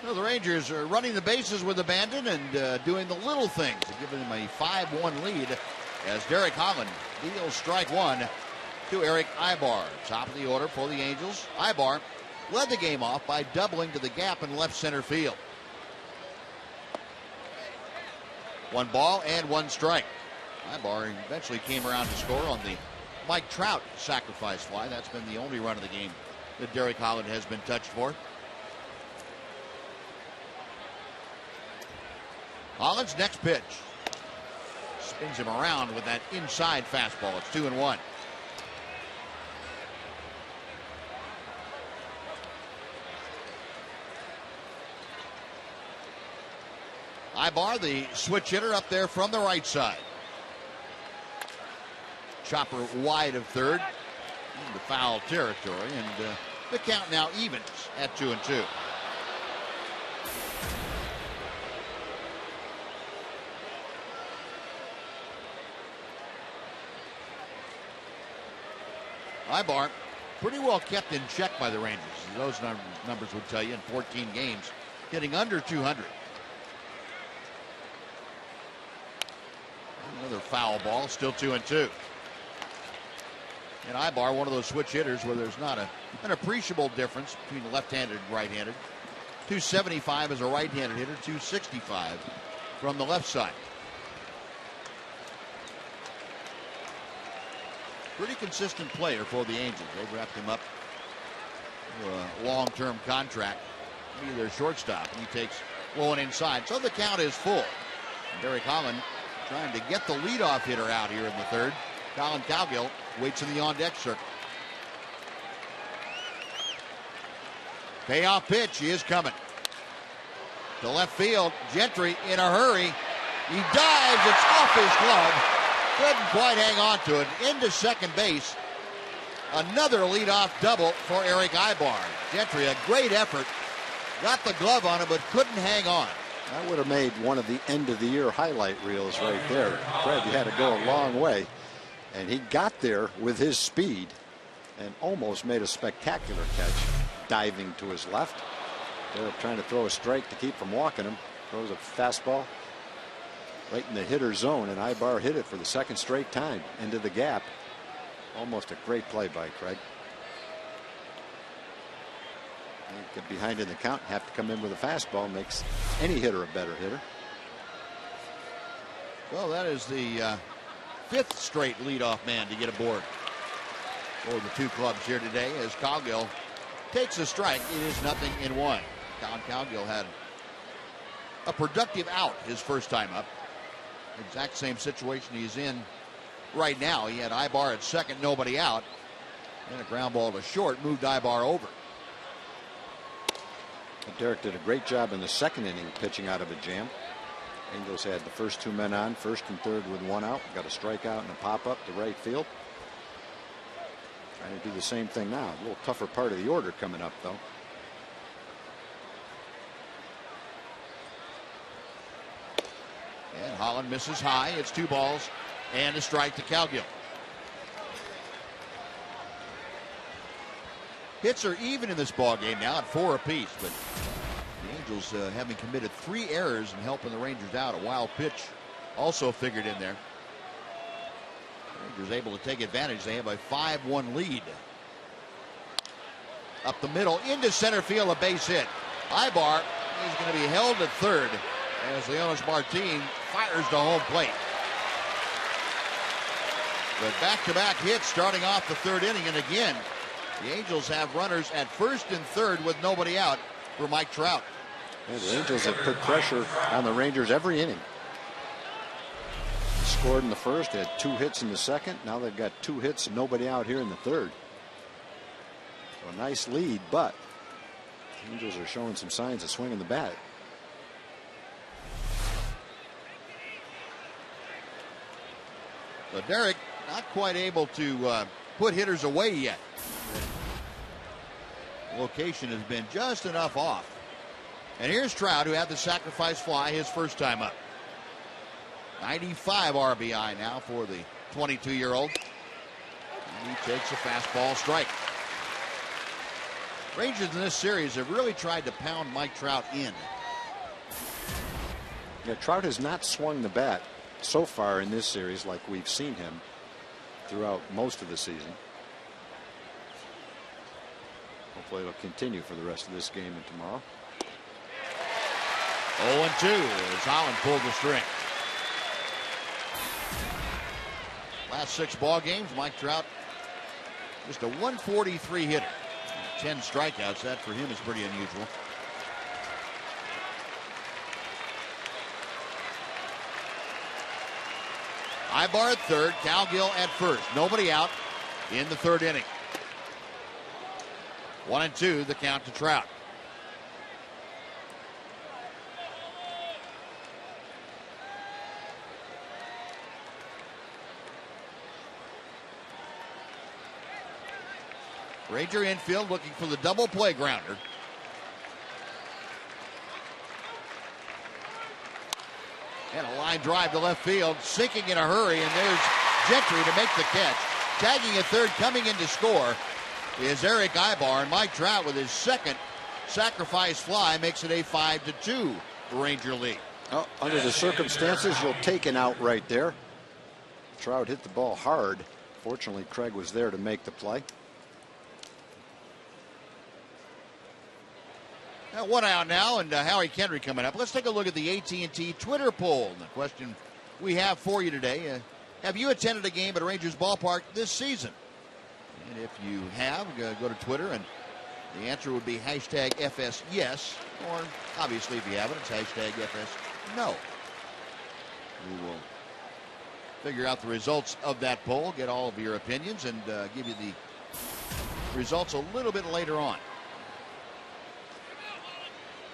Well, the Rangers are running the bases with abandon and doing the little things, giving them a 5-1 lead as Derek Holland deals strike one to Eric Ibar. Top of the order for the Angels. Ibar led the game off by doubling to the gap in left center field. 1 ball and 1 strike. Ibar eventually came around to score on the Mike Trout sacrifice fly. That's been the only run of the game that Derek Holland has been touched for. Holland's next pitch spins him around with that inside fastball. It's 2-1. Ibar, the switch hitter, up there from the right side. Chopper wide of third into foul territory, and the count now evens at 2-2. Ibar pretty well kept in check by the Rangers. Those numbers would tell you in 14 games, hitting under 200. Another foul ball, still 2-2. And Ibar, one of those switch hitters where there's not an appreciable difference between left-handed and right-handed. 275 as a right-handed hitter, 265 from the left side. Pretty consistent player for the Angels. They've wrapped him up for a long-term contract. Be their shortstop, and he takes low and inside. So the count is full. And Derek Holland trying to get the leadoff hitter out here in the third. Colin Cowgill waits in the on-deck circle. Payoff pitch, he is coming. To left field, Gentry in a hurry. He dives, it's off his glove. Couldn't quite hang on to it. Into second base. Another leadoff double for Eric Ibar. Gentry, a great effort. Got the glove on it, but couldn't hang on. That would have made one of the end-of-the-year highlight reels right there. Fred, you had to go a long way. And he got there with his speed and almost made a spectacular catch, diving to his left. They're trying to throw a strike to keep from walking him. Throws a fastball right in the hitter's zone, and Ibar hit it for the second straight time into the gap. Almost a great play by Craig. Get behind in the count, have to come in with a fastball, makes any hitter a better hitter. Well, that is the fifth straight leadoff man to get aboard for the two clubs here today as Cowgill takes a strike. It is 0-1. Colin Cowgill had a productive out his first time up. Exact same situation he's in right now. He had Ibar at second, nobody out, and a ground ball to short moved Ibar over. Derek did a great job in the second inning pitching out of a jam. Angels had the first two men on, first and third with one out. Got a strikeout and a pop-up to right field. Trying to do the same thing now. A little tougher part of the order coming up, though. And Holland misses high. It's 2 balls and a strike to Cowgill. Hits are even in this ball game now at 4 apiece, but the Angels having committed 3 errors and helping the Rangers out. A wild pitch also figured in there. Rangers able to take advantage. They have a 5-1 lead. Up the middle into center field, a base hit. Ibar is going to be held at third as Leonis Martin fires to home plate. But back-to-back hits starting off the third inning, and again the Angels have runners at first and third with nobody out for Mike Trout. Yeah, the Angels have put pressure on the Rangers every inning. Scored in the first, had 2 hits in the second. Now they've got 2 hits and nobody out here in the third. So a nice lead, but the Angels are showing some signs of swinging the bat. But Derek not quite able to put hitters away yet. The location has been just enough off. And here's Trout, who had the sacrifice fly his first time up. 95 RBI now for the 22-year-old. And he takes a fastball strike. Rangers in this series have really tried to pound Mike Trout in. Yeah, Trout has not swung the bat so far in this series like we've seen him throughout most of the season. Hopefully it'll continue for the rest of this game and tomorrow. 0-2 as Holland pulled the string. Last 6 ball games, Mike Trout just a 143 hitter. 10 strikeouts. That for him is pretty unusual. Ibar at third, Cowgill at first. Nobody out in the 3rd inning. 1-2 the count to Trout. Ranger infield looking for the double play grounder. And a line drive to left field, sinking in a hurry, and there's Gentry to make the catch. Tagging at third, coming in to score is Eric Ibar, and Mike Trout with his 2nd sacrifice fly makes it a 5-2 Ranger lead. Oh, under the circumstances, you'll take an out right there. Trout hit the ball hard. Fortunately, Craig was there to make the play. Now 1 out now, and Howie Kendrick coming up. Let's take a look at the AT Twitter poll. The question we have for you today, have you attended a game at a Rangers ballpark this season? And if you have, go to Twitter, and the answer would be hashtag FSYes, or obviously if you haven't, it's hashtag FSNo. We will figure out the results of that poll, get all of your opinions, and give you the results a little bit later on.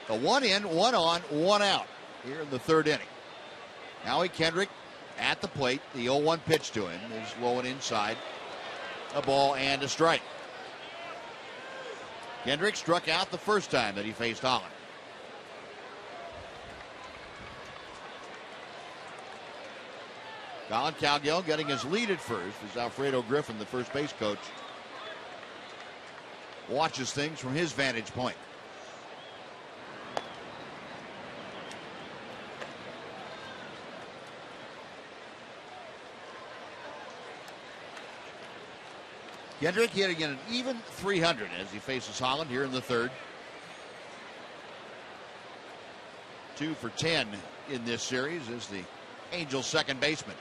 A 1 in, 1 on, 1 out here in the 3rd inning. Howie Kendrick at the plate. The 0-1 pitch to him is low and inside. A ball and a strike. Kendrick struck out the first time that he faced Holland. Colin Cowgill getting his lead at first as Alfredo Griffin, the first base coach, watches things from his vantage point. Kendrick hitting an even 300 as he faces Holland here in the 3rd. 2 for 10 in this series is the Angels' second baseman.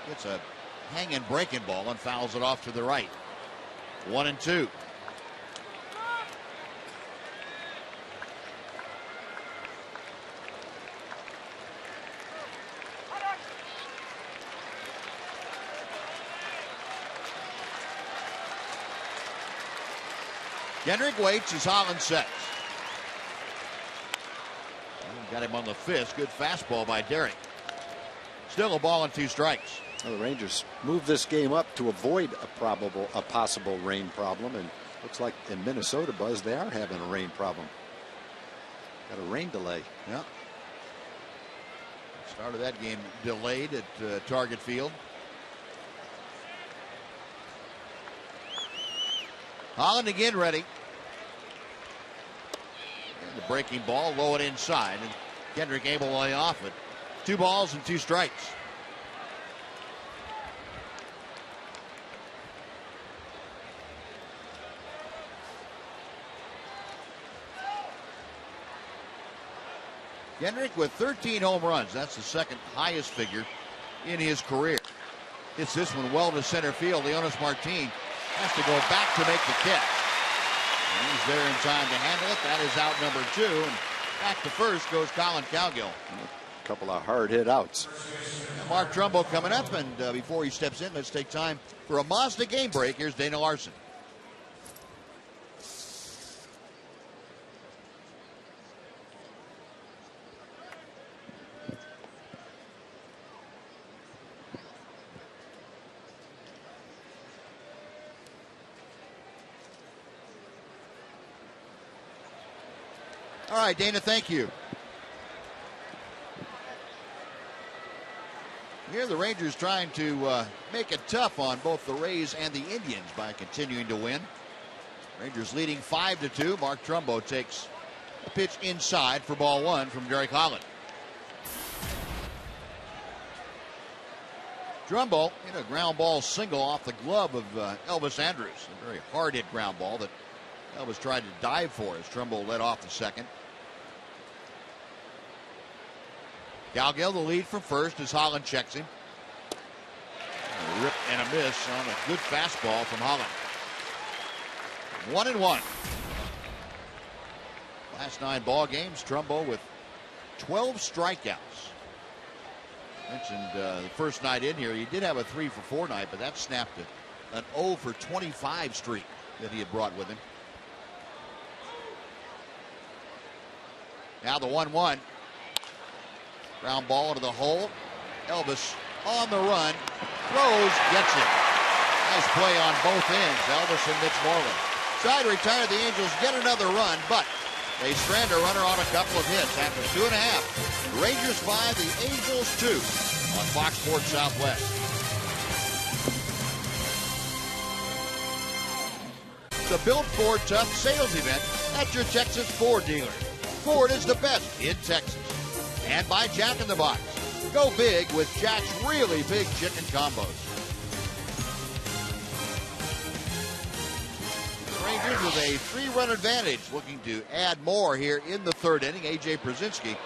Gets a hanging breaking ball and fouls it off to the right. 1-2. Kendrick waits as Holland sets. Got him on the fist. Good fastball by Derek. Still a ball and 2 strikes. Well, the Rangers moved this game up to avoid a possible rain problem, and looks like in Minnesota, Buzz, they are having a rain problem. Got a rain delay. Yeah. Start of that game delayed at Target Field. Holland again ready. And the breaking ball, low and inside, and Kendrick able to lay off it. 2 balls and 2 strikes. Kendrick with 13 home runs. That's the 2nd highest figure in his career. Hits this one well to center field. Leonis Martin has to go back to make the catch. And he's there in time to handle it. That is out number 2. And back to first goes Colin Cowgill. A couple of hard hit outs. And Mark Trumbo coming up. And before he steps in, let's take time for a Mazda game break. Here's Dana Larson. All right, Dana, thank you. Here the Rangers trying to make it tough on both the Rays and the Indians by continuing to win. Rangers leading 5-2. Mark Trumbo takes a pitch inside for ball one from Derek Holland. Trumbo hit a ground ball single off the glove of Elvis Andrus. A very hard hit ground ball that Elvis tried to dive for as Trumbo led off the second. Galgill the lead from first as Holland checks him. A rip and a miss on a good fastball from Holland. 1-1. Last 9 ball games, Trumbo with 12 strikeouts. Mentioned the first night in here, he did have a 3-for-4 night, but that snapped an 0-for-25 streak that he had brought with him. Now the 1-1. Ground ball into the hole. Elvis on the run. Throws, gets it. Nice play on both ends. Elvis and Mitch Moreland. Try to retire the Angels, get another run, but they strand a runner on a couple of hits after 2.5. Rangers 5, the Angels 2 on Fox Sports Southwest. The Built Ford Tough sales event at your Texas Ford dealer. Ford is the best in Texas. And by Jack in the Box. Go big with Jack's really big chicken combos. Rangers with a 3-run advantage, looking to add more here in the third inning. A.J. Brzezinski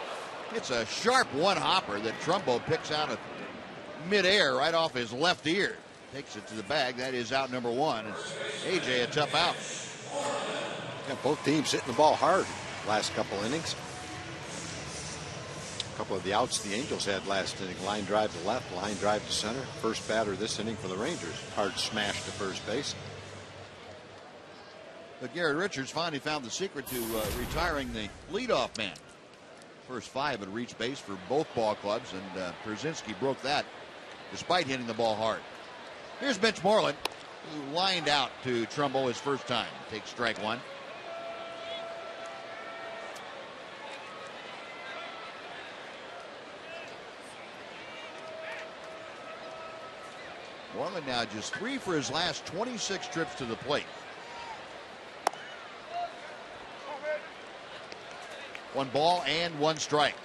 hits a sharp one-hopper that Trumbo picks out of midair right off his left ear. Takes it to the bag. That is out number 1. And A.J. a tough out. Yeah, both teams hitting the ball hard last couple innings. A couple of the outs the Angels had last inning. Line drive to left, line drive to center. First batter this inning for the Rangers. Hard smash to first base. But Garrett Richards finally found the secret to retiring the leadoff man. First 5 had reached base for both ball clubs, and Brzezinski broke that despite hitting the ball hard. Here's Mitch Moreland, who lined out to Trumbo his first time. Takes strike 1. Moreland now just 3 for his last 26 trips to the plate. 1 ball and 1 strike.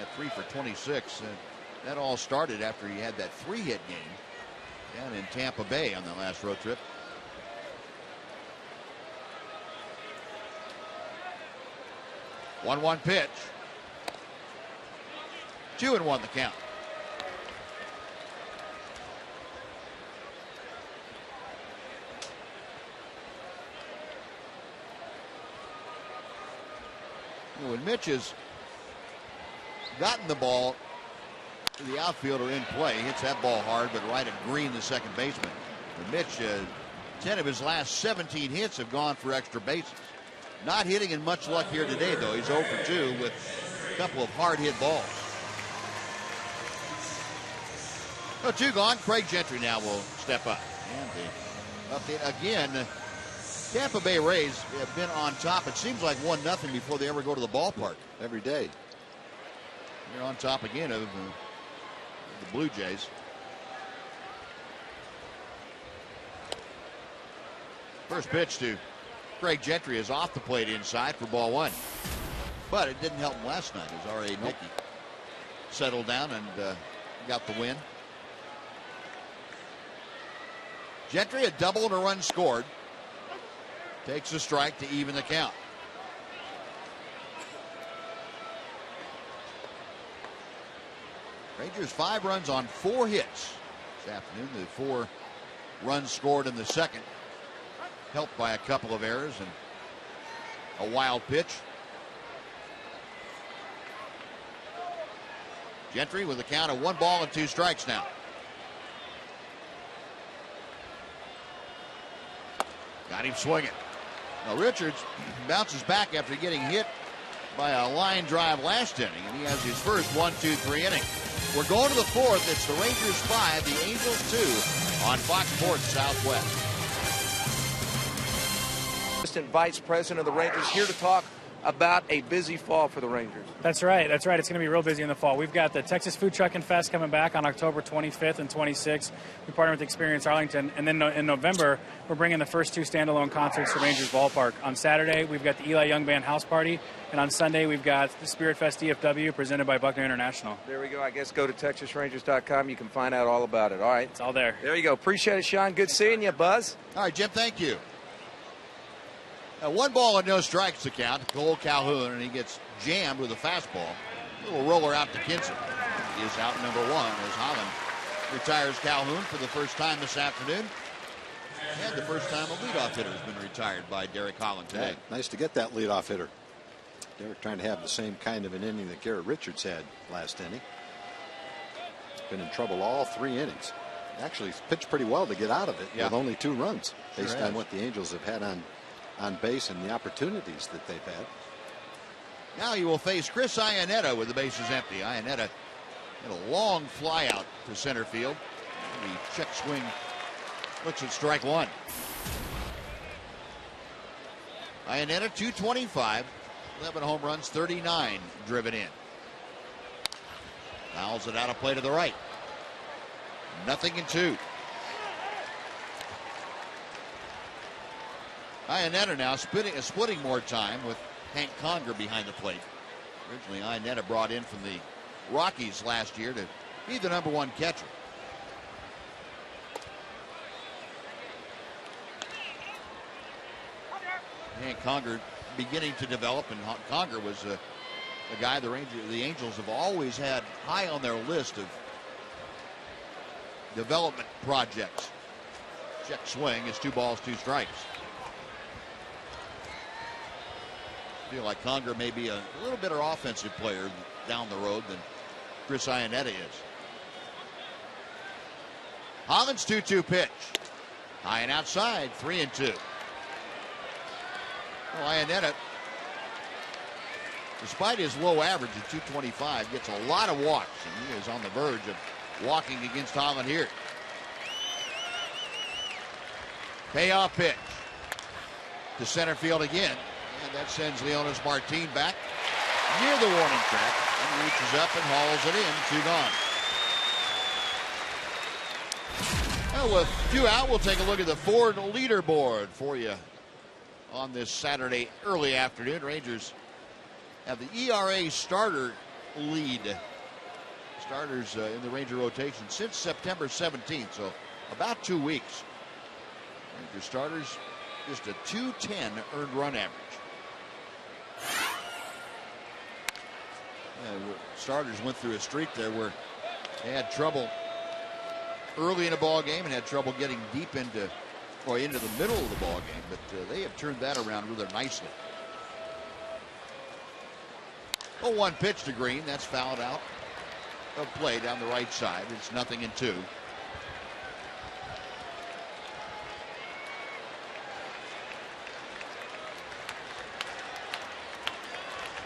At 3 for 26. That all started after he had that 3-hit game down in Tampa Bay on the last road trip. One pitch. 2-1 the count. When Mitch has gotten the ball to the outfielder in play, hits that ball hard, but right at Green, the second baseman. And Mitch, 10 of his last 17 hits have gone for extra bases. Not hitting in much luck here today, though. He's 0 for 2 with a couple of hard hit balls. So 2 gone. Craig Gentry now will step up. And the update again. Tampa Bay Rays have been on top. It seems like 1-0 before they ever go to the ballpark. Every day. They're on top again of the Blue Jays. First pitch to Craig Gentry is off the plate inside for ball 1. But it didn't help him last night as R.A. Dickey settled down and got the win. Gentry, a double and a run scored. Takes a strike to even the count. Rangers 5 runs on 4 hits this afternoon. The 4 runs scored in the second, helped by a couple of errors and a wild pitch. Gentry with a count of 1 ball and 2 strikes now. Got him swinging. Now Richards bounces back after getting hit by a line drive last inning, and he has his first 1-2-3 inning. We're going to the 4th. It's the Rangers 5, the Angels 2 on Fox Sports Southwest. Assistant Vice President of the Rangers here to talk about a busy fall for the Rangers. That's right. It's going to be real busy in the fall. We've got the Texas Food Truck and Fest coming back on October 25th and 26th. We partner with Experience Arlington. And then in November, we're bringing the first 2 standalone concerts to Rangers Ballpark. On Saturday, we've got the Eli Young Band House Party. And on Sunday, we've got the Spirit Fest DFW presented by Buckner International. There we go. I guess go to TexasRangers.com. You can find out all about it. All right. It's all there. There you go. Appreciate it, Sean. Good seeing you, Buzz. All right, Jim, thank you. 1 ball and no strikes to count. Cole Calhoun, and he gets jammed with a fastball. Little roller out to Kinson. He is out number 1 as Holland retires Calhoun for the first time this afternoon. And the first time a leadoff hitter has been retired by Derek Holland today. Yeah, nice to get that leadoff hitter. Derek trying to have the same kind of an inning that Garrett Richards had last inning. Been in trouble all 3 innings. Actually pitched pretty well to get out of it with only 2 runs based on what the Angels have had on base and the opportunities that they've had. Now he will face Chris Iannetta with the bases empty. Iannetta had a long fly out to center field. The check swing looks at strike 1. Iannetta 225, 11 home runs, 39 driven in. Fouls it out of play to the right. 0-2. Iannetta now splitting more time with Hank Conger behind the plate. Originally, Iannetta brought in from the Rockies last year to be the number 1 catcher. Hank Conger beginning to develop, and Conger was a guy the Angels have always had high on their list of development projects. Check swing is 2 balls, 2 strikes. I feel like Conger may be a little better offensive player down the road than Chris Iannetta is. Holland's 2-2 pitch. High and outside, 3-2. Well, Iannetta, despite his low average of 225, gets a lot of walks, and he is on the verge of walking against Holland here. Payoff pitch to center field again. And that sends Leonis Martin back near the warning track and reaches up and hauls it in, 2 gone. Well, with 2 out, we'll take a look at the Ford leaderboard for you on this Saturday early afternoon. Rangers have the ERA starter lead. Starters in the Ranger rotation since September 17th, so about 2 weeks. Ranger starters just a 210 earned run average. Starters went through a streak there where they had trouble early in a ball game and had trouble getting deep into the middle of the ball game, but they have turned that around rather nicely. 0-1 pitch to Green. That's fouled out of play down the right side. It's 0-2.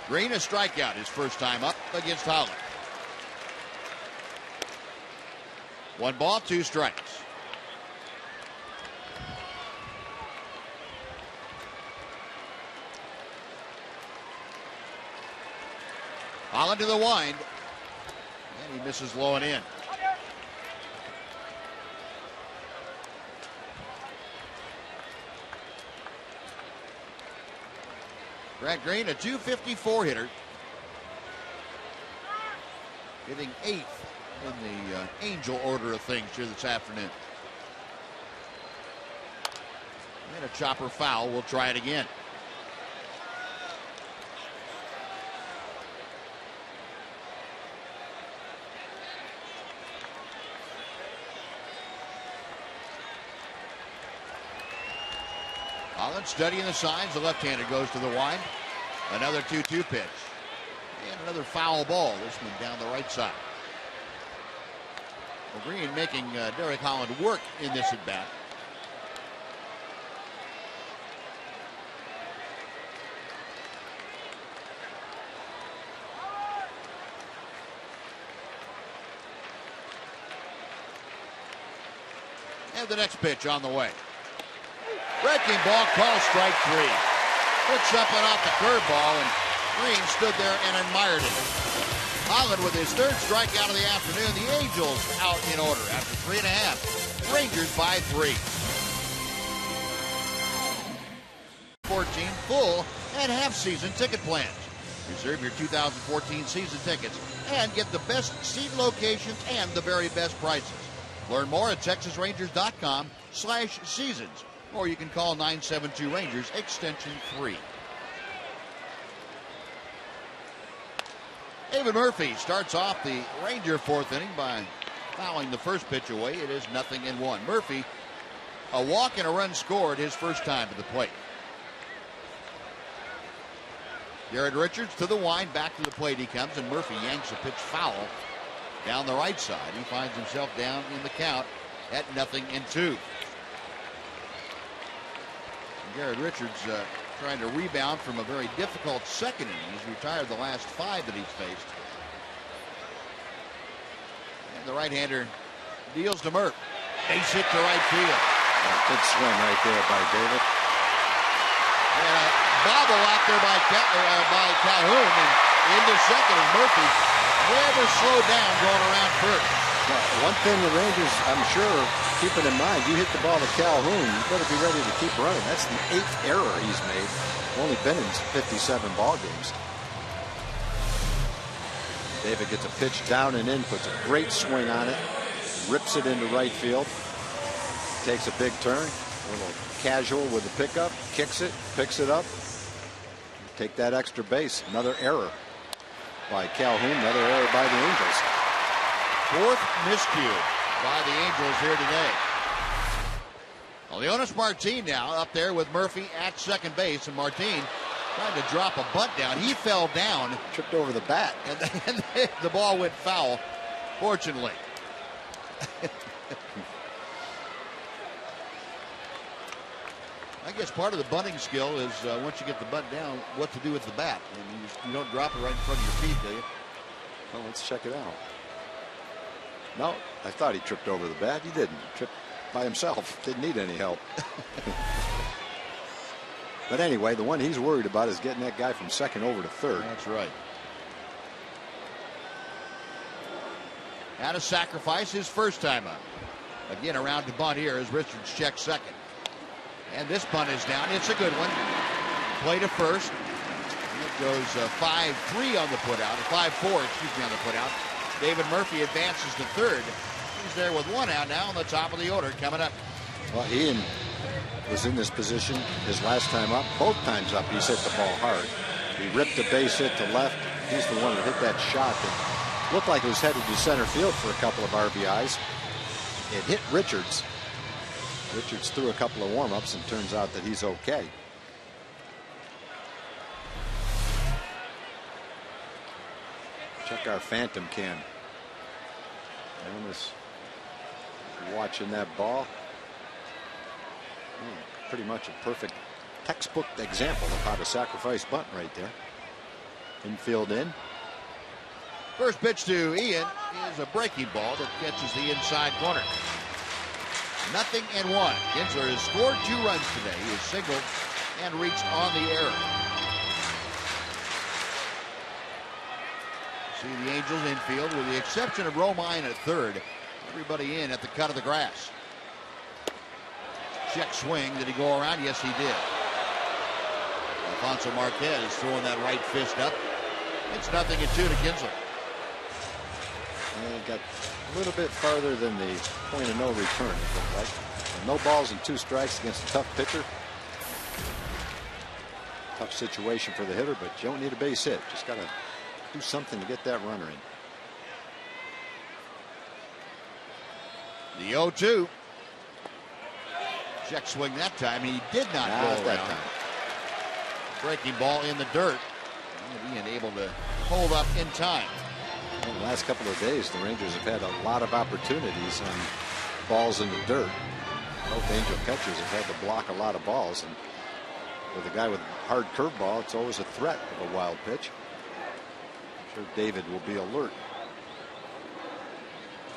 Green a strikeout his first time up against Holland. 1 ball, 2 strikes. Holland to the wind. And he misses low and in. Grant Green, a 254 hitter. Hitting 8th in the Angel order of things here this afternoon. And a chopper foul. We'll try it again. Holland studying the signs. The left-hander goes to the wind. Another 2-2 pitch. And another foul ball. This one down the right side. Well, Green making Derek Holland work in this at-bat. And the next pitch on the way. Breaking ball, call strike 3. Took something off the curveball, and Green stood there and admired it. Holland with his third strikeout of the afternoon. The Angels out in order after 3.5. Rangers by 3. 14 full and half-season ticket plans. Reserve your 2014 season tickets and get the best seat locations and the very best prices. Learn more at TexasRangers.com/seasons, or you can call 972 Rangers extension 3. David Murphy starts off the Ranger fourth inning by fouling the first pitch away. It is 0-1. Murphy, a walk and a run scored his first time to the plate. Garrett Richards to the wind, back to the plate he comes, and Murphy yanks a pitch foul down the right side. He finds himself down in the count at 0-2. Garrett Richards trying to rebound from a very difficult second inning. He's retired the last 5 that he's faced. And the right-hander deals to Murph. Base hit to right field. Good swing right there by David. And a bobble out there by Calhoun, and into second, and Murphy never slowed down going around first. Well, one thing the Rangers, I'm sure, keeping in mind, you hit the ball to Calhoun, you better be ready to keep running. That's the 8th error he's made. Only been in 57 ball games. David gets a pitch down and in, puts a great swing on it, rips it into right field, takes a big turn, a little casual with the pickup, kicks it, picks it up, take that extra base. Another error by Calhoun, another error by the Angels. 4th miscue by the Angels here today. Well, Leonis Martin now up there with Murphy at second base, and Martin trying to drop a bunt down. He fell down. Tripped over the bat. And the ball went foul, fortunately. I guess part of the bunting skill is once you get the bunt down, what to do with the bat. And you don't drop it right in front of your feet, do you? Well, let's check it out. No, I thought he tripped over the bat. He didn't. He tripped by himself. Didn't need any help. But anyway, the one he's worried about is getting that guy from second over to third. That's right. Had to sacrifice his first time up. Again, around to bunt here as Richards checks second. And this bunt is down. It's a good one. Play to first. And it goes 5-3 on the putout. 5-4, excuse me, on the putout. David Murphy advances to third. He's there with one out now on the top of the order coming up. Well, Ian was in this position his last time up. Both times up, he's hit the ball hard. He ripped a base hit to left. He's the one who hit that shot that looked like it was headed to center field for a couple of RBIs. It hit Richards. Richards threw a couple of warm-ups, and turns out that he's okay. Check our phantom cam. Jonas watching that ball. Pretty much a perfect textbook example of how to sacrifice bunt right there. Infield in. First pitch to Ian is a breaking ball that catches the inside corner. 0-1. Kinsler has scored 2 runs today. He has singled and reached on the error. See the Angels infield with the exception of Romine at third. Everybody in at the cut of the grass. Check swing. Did he go around? Yes, he did. Alfonso Marquez throwing that right fist up. It's 0-2 to Kinsler. And got a little bit farther than the point of no return, it looked like. And no balls and 2 strikes against a tough pitcher. Tough situation for the hitter, but you don't need a base hit. Just got to do something to get that runner in. The 0-2. Check swing that time. He did not go around. That time. Breaking ball in the dirt. And Ian able to hold up in time. Well, the last couple of days, the Rangers have had a lot of opportunities on balls in the dirt. Both Angel catchers have had to block a lot of balls. And with a guy with hard curveball, it's always a threat of a wild pitch. I'm sure David will be alert.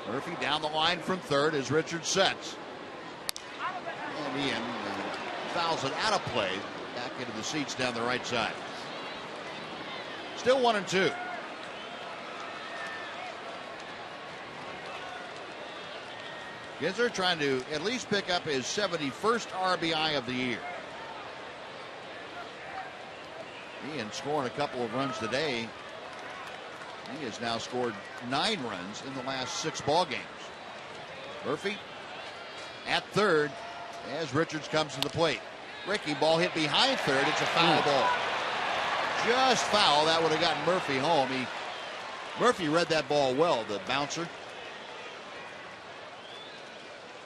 Murphy down the line from third as Richards sets. And Ian fouls it out of play back into the seats down the right side. Still 1-2. Ginzer trying to at least pick up his 71st RBI of the year. Ian scoring a couple of runs today. He has now scored 9 runs in the last 6 ball games. Murphy at third as Richards comes to the plate. Ricky, ball hit behind third. It's a foul ball. Just foul. That would have gotten Murphy home. Murphy read that ball well, the bouncer.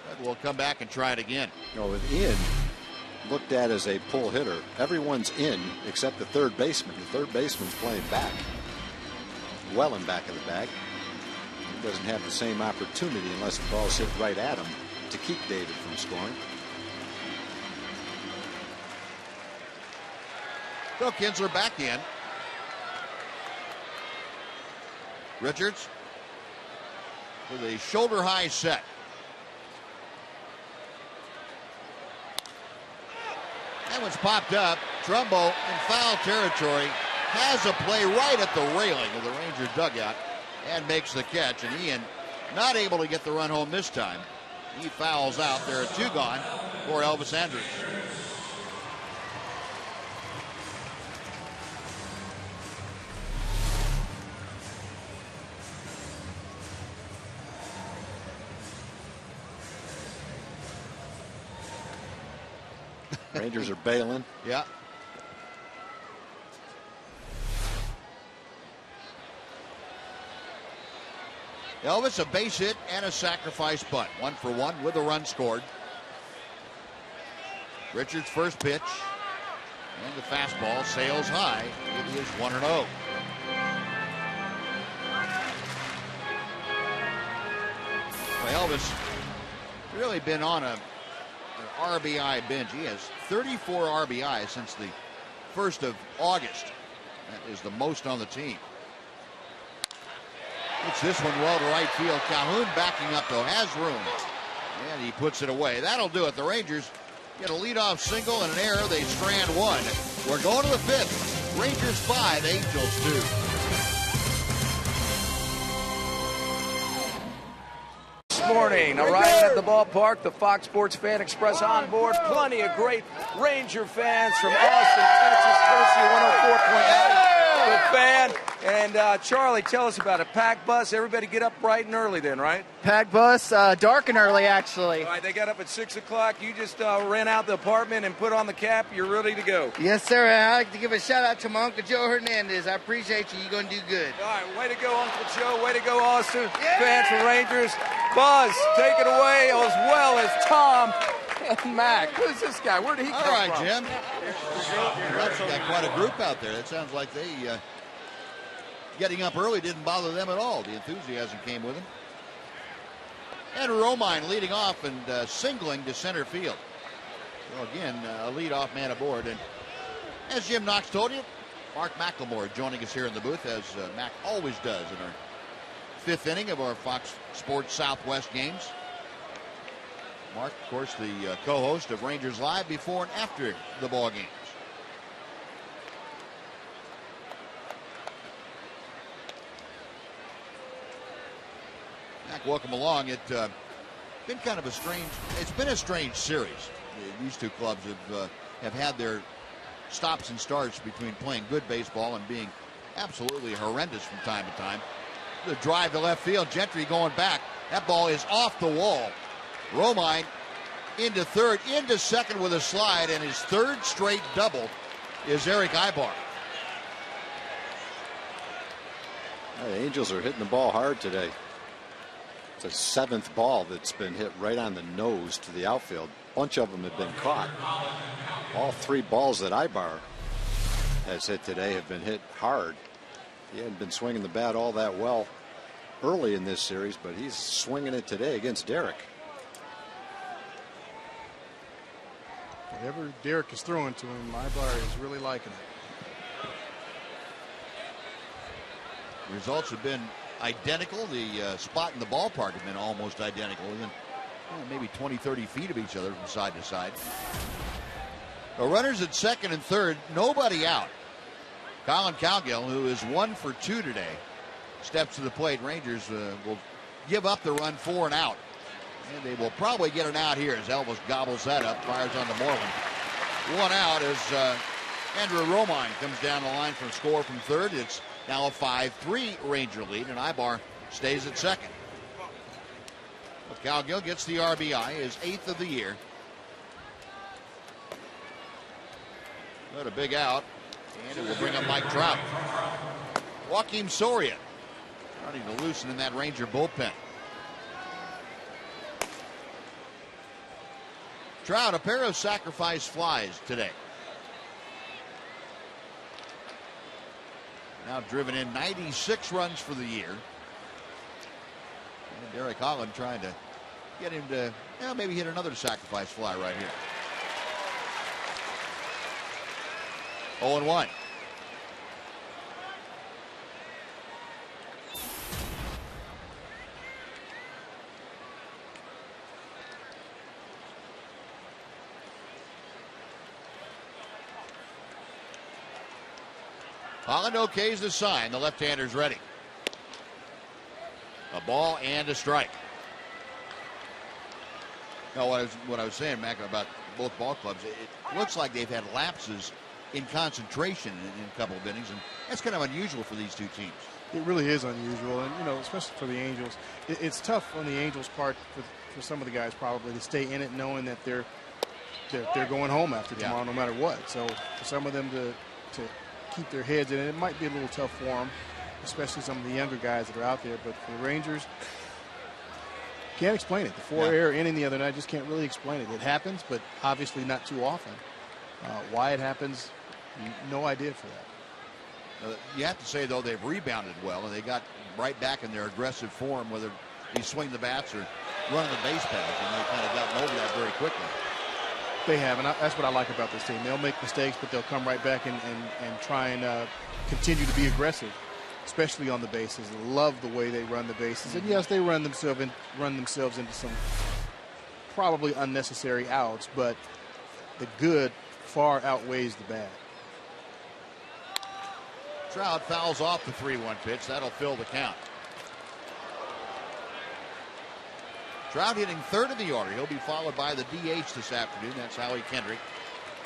But we'll come back and try it again. With Ian looked at as a pull hitter, everyone's in except the third baseman. The third baseman's playing back. Well in back of the bag. He doesn't have the same opportunity unless the ball's hit right at him to keep David from scoring. So Kinsler back in. Richards with a shoulder high set. That one's popped up. Trumbo in foul territory. Has a play right at the railing of the Rangers dugout and makes the catch. And Ian not able to get the run home this time. He fouls out. There are 2 gone for Elvis Andrus. Rangers are bailing. Yeah. Elvis, a base hit and a sacrifice bunt. 1 for 1 with a run scored. Richards' first pitch. And the fastball sails high. It is 1-0. Well, Elvis really been on an RBI binge. He has 34 RBIs since the 1st of August. That is the most on the team. It's this one well to right field. Calhoun backing up, though, has room. And he puts it away. That'll do it. The Rangers get a leadoff single and an error. They strand 1. We're going to the 5th. Rangers 5, Angels 2. This morning, arriving at the ballpark, the Fox Sports Fan Express on board. Plenty of great Ranger fans from Austin, Texas, courtesy 104.9. The Fan. And Charlie, tell us about it. Packed bus, everybody get up bright and early then, right? Packed bus, dark and early, actually. All right, they got up at 6 o'clock. You just ran out the apartment and put on the cap. You're ready to go. Yes, sir. I'd like to give a shout out to my Uncle Joe Hernandez. I appreciate you. You're going to do good. All right, way to go, Uncle Joe. Way to go, Austin. Yeah. Fans for Rangers. Buzz, take it away, as well as Tom and Mac. Who's this guy? Where did he come from? All right, Jim. That's got quite a group out there. It sounds like they getting up early didn't bother them at all. The enthusiasm came with them. And Romine leading off and singling to center field. So again, a leadoff man aboard. And as Jim Knox told you, Mark McLemore joining us here in the booth, as Mac always does in our 5th inning of our Fox Sports Southwest games. Mark, of course, the co-host of Rangers Live before and after the ball games. Mac, welcome along. It's been kind of a strange series. These two clubs have had their stops and starts between playing good baseball and being absolutely horrendous from time to time. The drive to left field, Gentry going back. That ball is off the wall. Romine into third, into second with a slide, and his 3rd straight double is Eric Ibar. The Angels are hitting the ball hard today. It's a 7th ball that's been hit right on the nose to the outfield. A bunch of them have been caught. All 3 balls that Ibar has hit today have been hit hard. He hadn't been swinging the bat all that well early in this series, but he's swinging it today against Derek. Whatever Derek is throwing to him, Ibar is really liking it. Results have been identical. The spot in the ballpark have been almost identical. Within maybe 20, 30 feet of each other from side to side. The runners at second and third, nobody out. Colin Cowgill, who is 1 for 2 today, steps to the plate. Rangers will give up the run 4 and out. And they will probably get an out here as Elvis gobbles that up, fires on the Moreland. 1 out as Andrew Romine comes down the line for a score from third. It's now a 5-3 Ranger lead, and Ibar stays at second. Well, Cowgill gets the RBI, his 8th of the year. Got a big out, and it will bring up Mike Trout. Joakim Soria starting to loosen in that Ranger bullpen. Trout, a pair of sacrifice flies today. Now driven in 96 runs for the year. And Derek Holland trying to get him to maybe hit another sacrifice fly right here. 0-1. Holland okays the sign. The left-hander's ready. A ball and a strike. No, what I was saying, Mac, about both ball clubs, it looks like they've had lapses in concentration in a couple of innings, and that's kind of unusual for these two teams. It really is unusual, and especially for the Angels, it's tough on the Angels' part for some of the guys probably to stay in it, knowing that they're going home after tomorrow, no matter what. So for some of them to keep their heads in it, it might be a little tough for them, especially some of the younger guys that are out there. But for the Rangers, can't explain it. The 4-error inning the other night, just can't really explain it. It happens, but obviously not too often. Why it happens, no idea for that. You have to say, though, they've rebounded well, and they got right back in their aggressive form, whether you swing the bats or run the base paths, and they kind of gotten over that very quickly. They have, and that's what I like about this team. They'll make mistakes, but they'll come right back and try and continue to be aggressive, especially on the bases. I love the way they run the bases. And yes, they run themselves into some probably unnecessary outs, but the good far outweighs the bad. Trout fouls off the 3-1 pitch. That'll fill the count. Trout hitting third in the order. He'll be followed by the DH this afternoon. That's Howie Kendrick,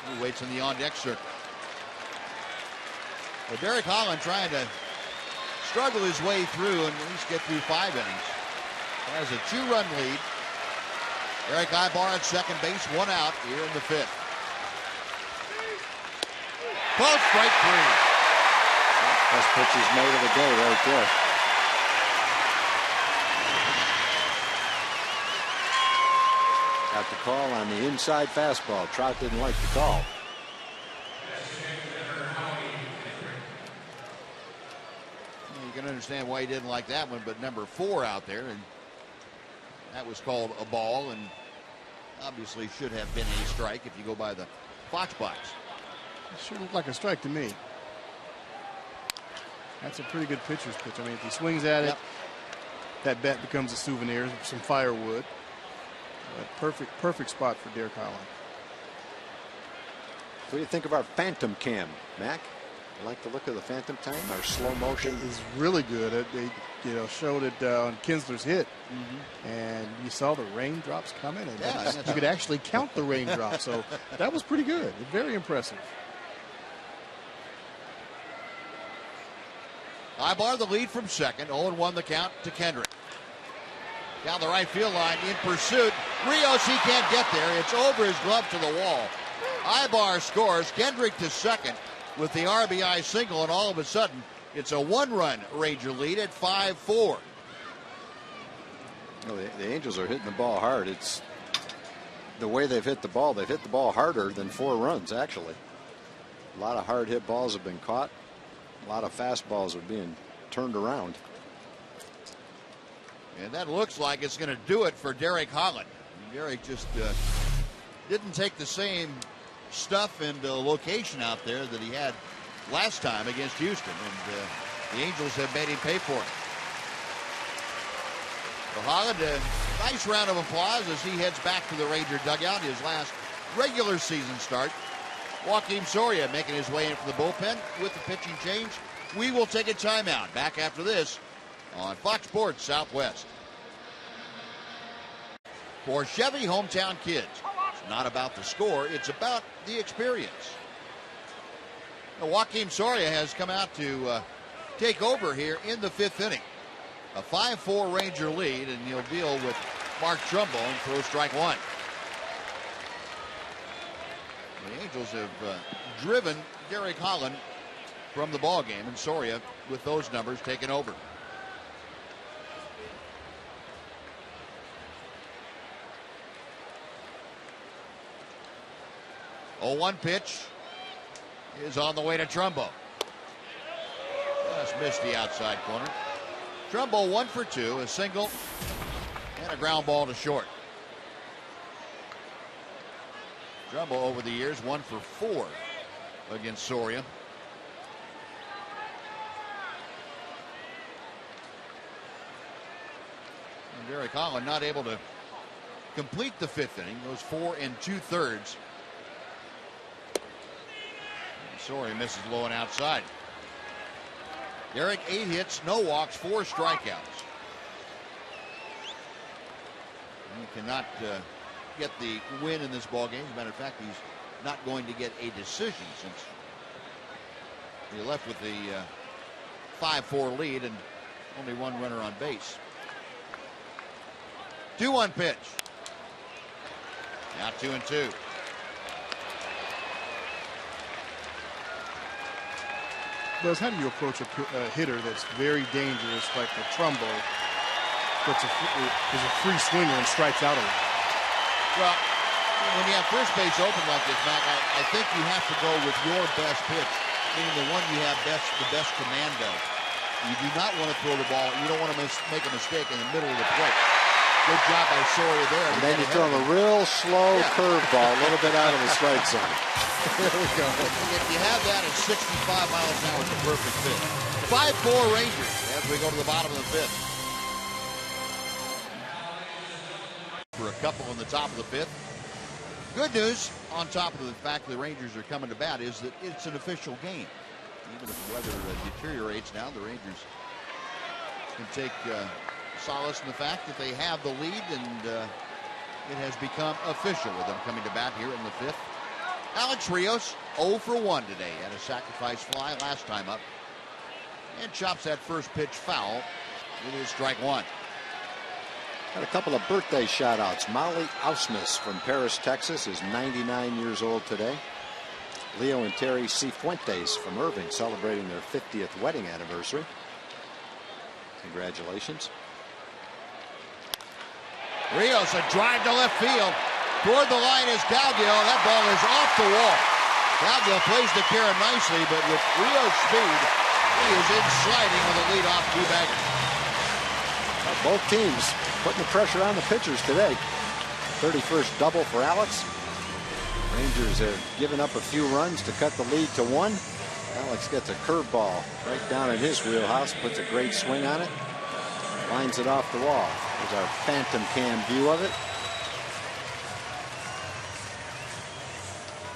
who waits in the on-deck circle. Well, Derek Holland trying to struggle his way through and at least get through 5 innings. Has a 2-run lead. Eric Ibar at second base, 1 out here in the 5th. Close, strike 3. Best pitches made of the day right there. Got the call on the inside fastball. Trout didn't like the call. You can understand why he didn't like that one, but number 4 out there, and that was called a ball, and obviously should have been a strike if you go by the Fox box. It sure looked like a strike to me. That's a pretty good pitcher's pitch. I mean, if he swings at it, that bat becomes a souvenir, some firewood. Perfect spot for Derek Holland. What do you think of our Phantom Cam, Mac? You like the look of the Phantom Cam? Our slow motion is really good. They showed it on Kinsler's hit, and you saw the raindrops coming, and you could actually count the raindrops. So that was pretty good. Very impressive. Ibar the lead from second. 0-1 the count to Kendrick. Down the right field line in pursuit. Rios, he can't get there. It's over his glove to the wall. Ibar scores. Kendrick to second with the RBI single, and all of a sudden it's a 1-run Ranger lead at 5-4. The Angels are hitting the ball hard. It's the way they've hit the ball. They've hit the ball harder than 4 runs, actually. A lot of hard hit balls have been caught. A lot of fastballs are being turned around. And that looks like it's going to do it for Derek Holland. Derek just didn't take the same stuff and location out there that he had last time against Houston, and the Angels have made him pay for it. So Holland, a nice round of applause as he heads back to the Ranger dugout, his last regular season start Joaquin Soria making his way in from the bullpen with the pitching change. We will take a timeout. Back after this on Fox Sports Southwest. For Chevy Hometown Kids, it's not about the score, it's about the experience. Now, Joaquin Soria has come out to take over here in the 5th inning. A 5-4 Ranger lead, and he'll deal with Mark Trumbo and throw strike one. The Angels have driven Derek Holland from the ballgame, and Soria, with those numbers, taken over. Oh, 1 pitch is on the way to Trumbo. Just missed the outside corner. Trumbo 1 for 2, a single and a ground ball to short. Trumbo over the years 1 for 4 against Soria. And Derek Holland not able to complete the 5th inning. Goes 4 2/3. Soria misses low and outside. Derek 8 hits, no walks, 4 strikeouts. He cannot get the win in this ballgame. As a matter of fact, he's not going to get a decision since he left with the 5-4 lead and only 1 runner on base. 2-1 pitch. Now 2-2. Buzz, how do you approach a hitter that's very dangerous like a Trumbo, that's is a free swinger and strikes out a lot? Well, when you have first base open like this, Mac, I think you have to go with your best pitch, meaning the one you have the best command of. You do not want to throw the ball. You don't want to make a mistake in the middle of the plate. Good job by Soria there. And then you throw him a real slow curveball, a little bit out of the strike zone. There we go. If you have that at 65 miles an hour, it's a perfect fit. 5-4 Rangers as we go to the bottom of the 5th. For a couple in the top of the 5th. Good news, on top of the fact that the Rangers are coming to bat, is that it's an official game. Even if the weather deteriorates now, the Rangers can take solace in the fact that they have the lead, and it has become official with them coming to bat here in the 5th. Alex Rios 0 for 1 today. Had a sacrifice fly last time up. And chops that first pitch foul. It is strike 1. Got a couple of birthday shout-outs. Molly Ausmus from Paris, Texas is 99 years old today. Leo and Terry Cifuentes from Irving celebrating their 50th wedding anniversary. Congratulations. Rios a drive to left field. Toward the line is Cowgill. That ball is off the wall. Cowgill plays the Karen nicely, but with Rios' speed, he is in sliding with a leadoff two-bagger. Both teams putting the pressure on the pitchers today. 31st double for Alex. Rangers have given up a few runs to cut the lead to 1. Alex gets a curveball right down in his wheelhouse, puts a great swing on it, lines it off the wall. There's our phantom cam view of it.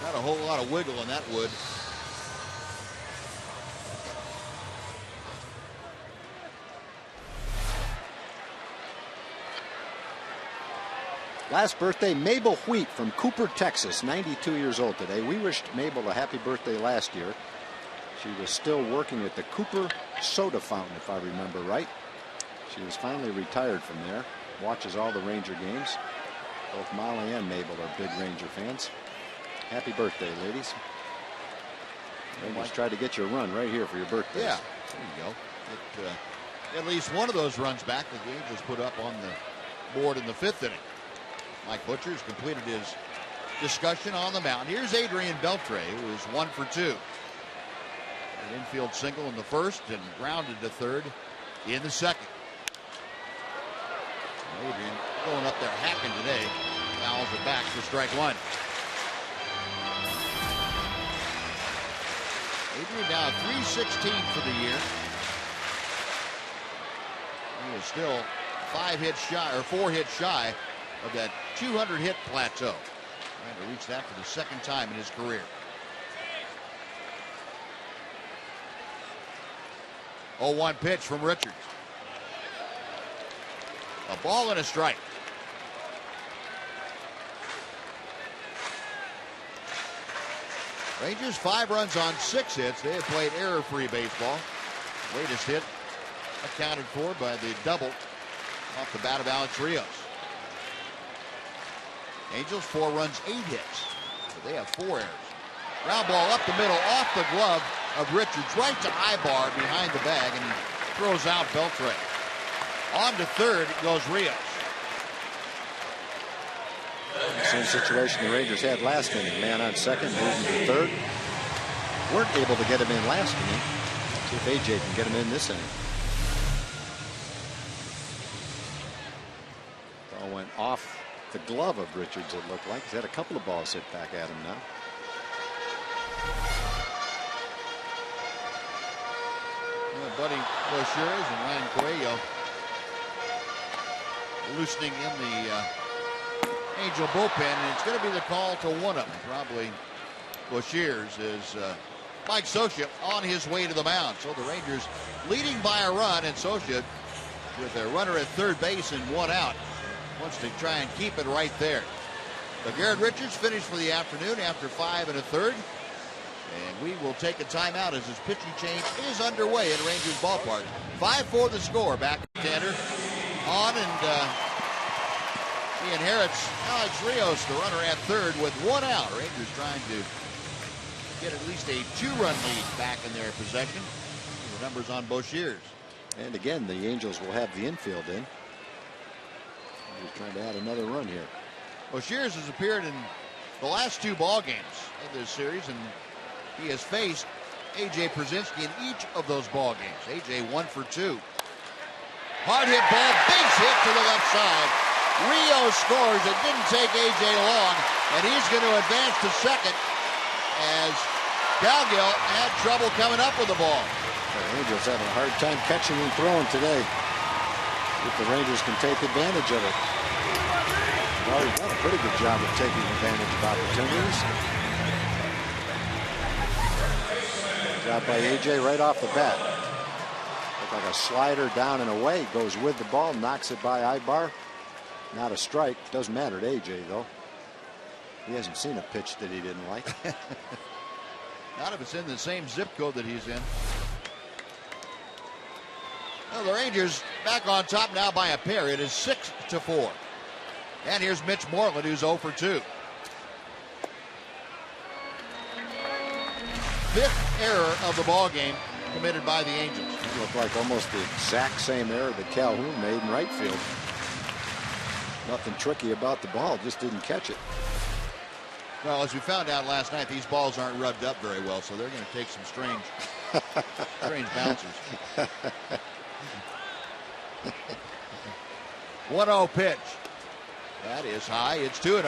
Not a whole lot of wiggle in that wood. Last birthday, Mabel Wheat from Cooper, Texas, 92 years old today. We wished Mabel a happy birthday last year. She was still working at the Cooper soda fountain, if I remember right. She was finally retired from there. Watches all the Ranger games. Both Molly and Mabel are big Ranger fans. Happy birthday, ladies. Rangers tried to get you a run right here for your birthday. Yeah, there you go. At least one of those runs back that the Angels put up on the board in the 5th inning. Mike Butcher's completed his discussion on the mound. Here's Adrian Beltre, who is 1 for 2. An infield single in the 1st and grounded to 3rd in the 2nd. Adrian going up there hacking today. Fouls it back for strike 1. Adrian now 316 for the year. He is still 4 hits shy of that 200 hit plateau. Trying to reach that for the 2nd time in his career. 0-1 pitch from Richards. A ball and a strike. Rangers 5 runs on 6 hits. They have played error-free baseball. Latest hit accounted for by the double off the bat of Alex Rios. Angels 4 runs, 8 hits. But they have 4 errors. Ground ball up the middle, off the glove of Richards, right to Ibar behind the bag, and he throws out Beltre. On to third goes Rios. Same situation the Rangers had last inning. Man on second, moving to third. Weren't able to get him in last inning. See if AJ can get him in this inning. Ball went off the glove of Richards, it looked like. He's had a couple of balls hit back at him now. Buddy Bouchers and Ryan Coelho loosening in the Angel bullpen, and it's going to be the call to one of them. Probably Bouchers is Mike Socha on his way to the mound. So the Rangers leading by a run, and Socha with a runner at third base and 1 out wants to try and keep it right there. So Garrett Richards finished for the afternoon after 5 1/3. And we will take a timeout as this pitching change is underway at Rangers Ballpark. 5-4 the score. Back to Tanner on, and he inherits Alex Rios, the runner at third, with 1 out. Rangers trying to get at least a 2-run lead back in their possession. The numbers on Bouchers. And again, the Angels will have the infield in. He's trying to add another run here. Bouchers has appeared in the last 2 ball games of this series, and he has faced A.J. Przinsky in each of those ball games. A.J. 1 for 2. Hard hit ball, base hit to the left side. Rios scores. It didn't take A.J. long, and he's going to advance to second as Calgill had trouble coming up with the ball. The Rangers having a hard time catching and throwing today. If the Rangers can take advantage of it. They've already done a pretty good job of taking advantage of opportunities. Job by AJ right off the bat. Looked like a slider down and away. Goes with the ball, knocks it by Ibar. Not a strike. Doesn't matter to AJ though. He hasn't seen a pitch that he didn't like. Not if it's in the same zip code that he's in. Well, the Rangers back on top now by a pair. It is 6-4. And here's Mitch Moreland, who's 0 for 2. 5th error of the ball game committed by the Angels. It looked like almost the exact same error that Calhoun made in right field. Nothing tricky about the ball, just didn't catch it. Well, as we found out last night, these balls aren't rubbed up very well, so they're going to take some strange bounces. 1-0 pitch. That is high. It's 2-0.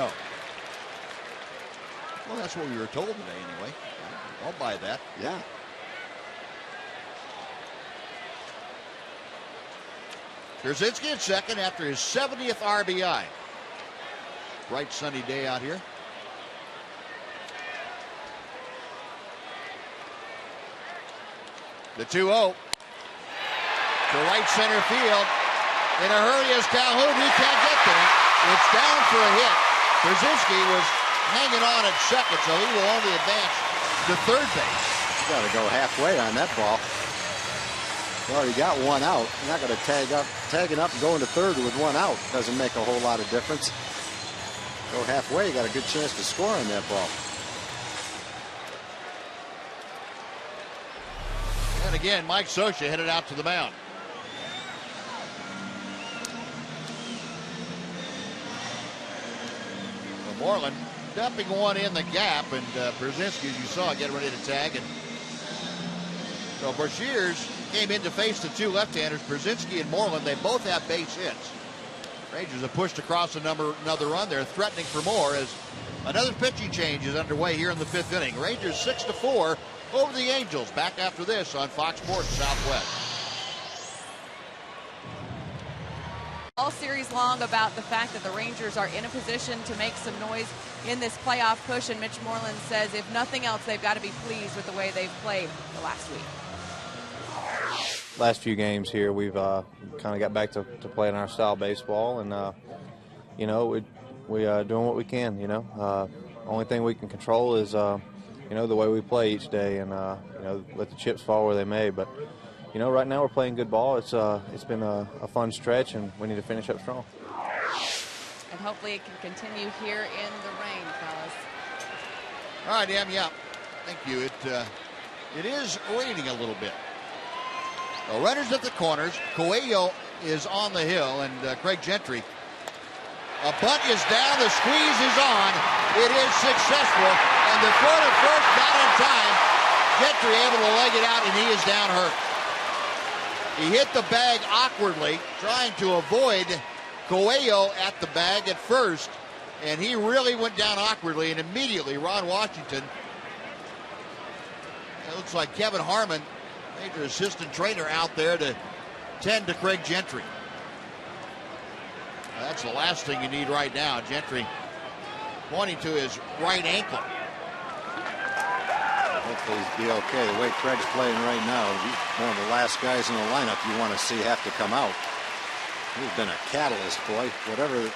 Well, that's what we were told today anyway. I'll buy that. Yeah. Krzyzewski at second after his 70th RBI. Bright sunny day out here. The 2-0 to right center field. In a hurry is Calhoun. He can't get there. It's down for a hit. Krzyzewski was hanging on at second, so he will only advance to third base. You got to go halfway on that ball. You already got 1 out. You're not going to tagging up and going to third with 1 out. Doesn't make a whole lot of difference. Go halfway, you got a good chance to score on that ball. And again, Mike Socha headed out to the mound. Moreland dumping one in the gap, and Brzezinski, as you saw, getting ready to tag. And so Bouchers came in to face the 2 left-handers, Brzezinski and Moreland. They both have base hits. Rangers have pushed across another run. They're threatening for more as another pitching change is underway here in the 5th inning. Rangers 6-4 over the Angels. Back after this on Fox Sports Southwest. All series long about the fact that the Rangers are in a position to make some noise in this playoff push, and Mitch Moreland says if nothing else, they've got to be pleased with the way they've played the last week. last few games here, we've kind of got back to playing our style baseball, and you know, we doing what we can. You know, only thing we can control is you know, the way we play each day, and you know, let the chips fall where they may. But you know, right now we're playing good ball. It's been a fun stretch, and we need to finish up strong. And hopefully it can continue here in the rain, fellas. All right, Em, yeah, thank you. It is raining a little bit. The runners at the corners. Coelho is on the hill, and Craig Gentry. A bunt is down. The squeeze is on. It is successful, and the throw to first not in time. Gentry able to leg it out, and he is down hurt. He hit the bag awkwardly, trying to avoid Coelho at the bag at first, and he really went down awkwardly, and immediately Ron Washington, it looks like Kevin Harmon, major assistant trainer, out there to tend to Craig Gentry. That's the last thing you need right now. Gentry pointing to his right ankle. Hopefully he'll be okay. The way Craig's playing right now, he's one of the last guys in the lineup you want to see have to come out. He's been a catalyst, boy.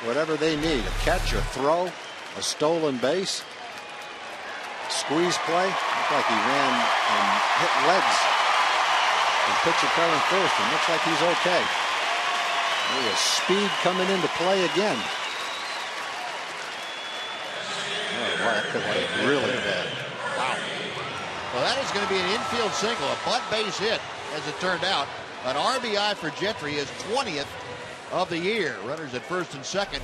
Whatever they need, a catch, a throw, a stolen base, squeeze play. Looked like he ran and hit legs. And pitcher coming first, and looks like he's okay. There's a speed coming into play again. Oh, boy, that could be really bad. Wow. Well, that is going to be an infield single, a bunt base hit, as it turned out. An RBI for Gentry, his 20th of the year. Runners at first and second.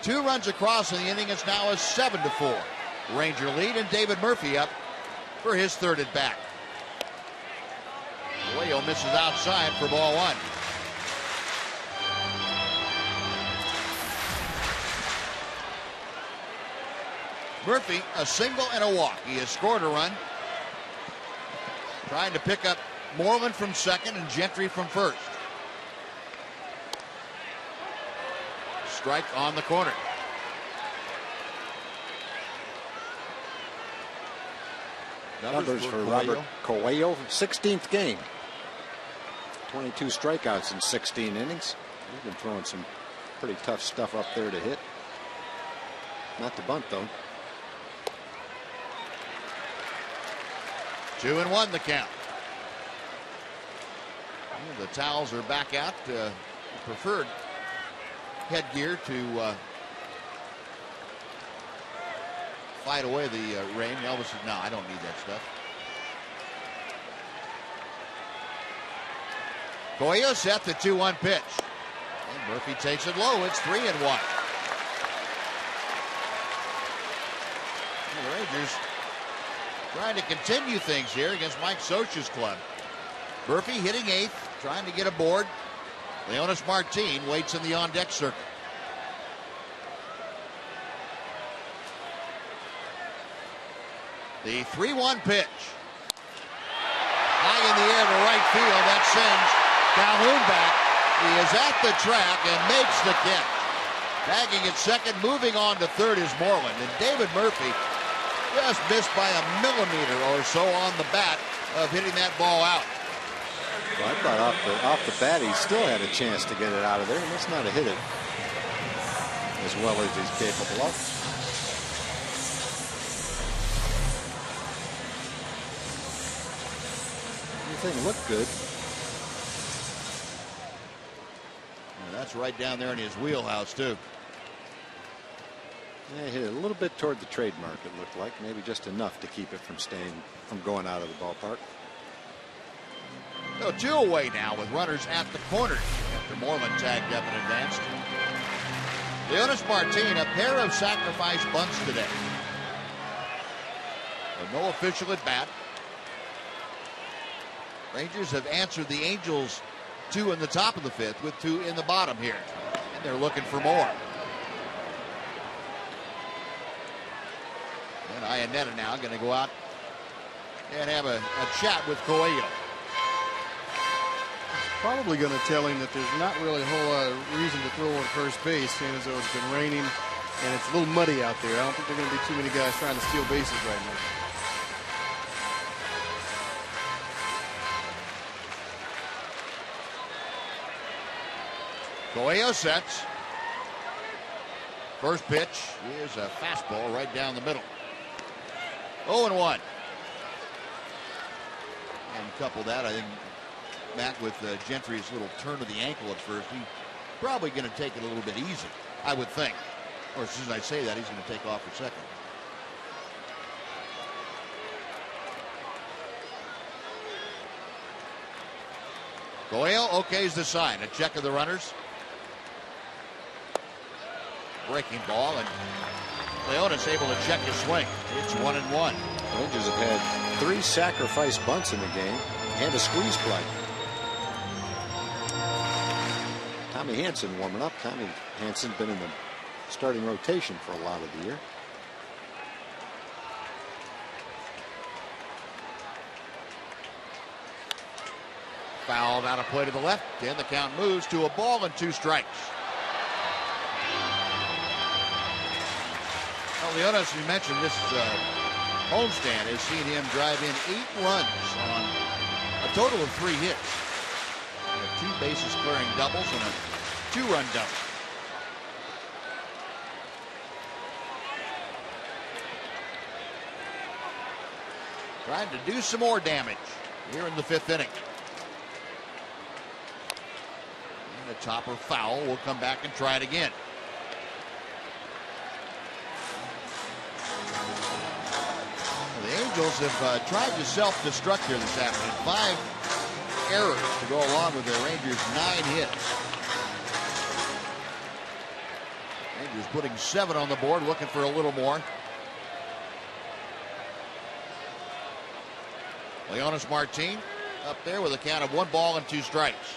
2 runs across in the inning. It's now a 7-4 Ranger lead, and David Murphy up for his third at bat. Coelho misses outside for ball 1. Murphy, a single and a walk. He has scored a run. Trying to pick up Moreland from second and Gentry from first. Strike on the corner. Numbers for Robert Coelho, 16th game. 22 strikeouts in 16 innings. He's been throwing some pretty tough stuff up there to hit. Not to bunt, though. 2-1 the count. The towels are back out. Preferred headgear to fight away the rain. Elvis said, no, I don't need that stuff. Coelho set the 2-1 pitch. And Murphy takes it low. It's 3-1. The Rangers trying to continue things here against Mike Socha's club. Murphy hitting 8th, trying to get aboard. Leonis Martin waits in the on-deck circle. The 3-1 pitch. High in the air to right field. That sends Calhoun back. He is at the track and makes the catch. Tagging at second, moving on to third is Moreland. And David Murphy just missed by a millimeter or so on the bat of hitting that ball out. Well, I thought off the bat he still had a chance to get it out of there. He must not have hit it as well as he's capable of. Everything looked good. Yeah, that's right down there in his wheelhouse, too. Yeah, he hit it a little bit toward the trademark, it looked like. Maybe just enough to keep it from going out of the ballpark. So 2 away now with runners at the corners after Moreland tagged up and advanced. Leonis Martin, a pair of sacrifice bunts today. But no official at bat. Rangers have answered the Angels 2 in the top of the 5th with 2 in the bottom here. And they're looking for more. And Iannetta now going to go out and have a chat with Coelho. Probably going to tell him that there's not really a whole lot of reason to throw on first base, seeing as though it's been raining and it's a little muddy out there. I don't think there are going to be too many guys trying to steal bases right now. Coelho sets. First pitch is a fastball right down the middle. 0-1. And couple that, I think, Matt, with Gentry's little turn of the ankle at first, he's probably going to take it a little bit easy, I would think. Or as soon as I say that, he's going to take off for second. Coelho okays the sign. A check of the runners. Breaking ball, and Leonis able to check his swing. It's 1-1. Rangers have had 3 sacrifice bunts in the game and a squeeze play. Tommy Hanson warming up. Tommy Hanson been in the starting rotation for a lot of the year. Fouled out of play to the left, and the count moves to a ball and 2 strikes. Well, Leonis, you mentioned this homestand has seen him drive in 8 runs on a total of 3 hits. 2 bases clearing doubles and a 2-run double. Trying to do some more damage here in the 5th inning. And a topper foul. We'll come back and try it again. The Angels have tried to self-destruct here this afternoon. 5 errors to go along with the Rangers' 9 hits. Rangers putting 7 on the board, looking for a little more. Leonis Martin up there with a count of 1 ball and 2 strikes.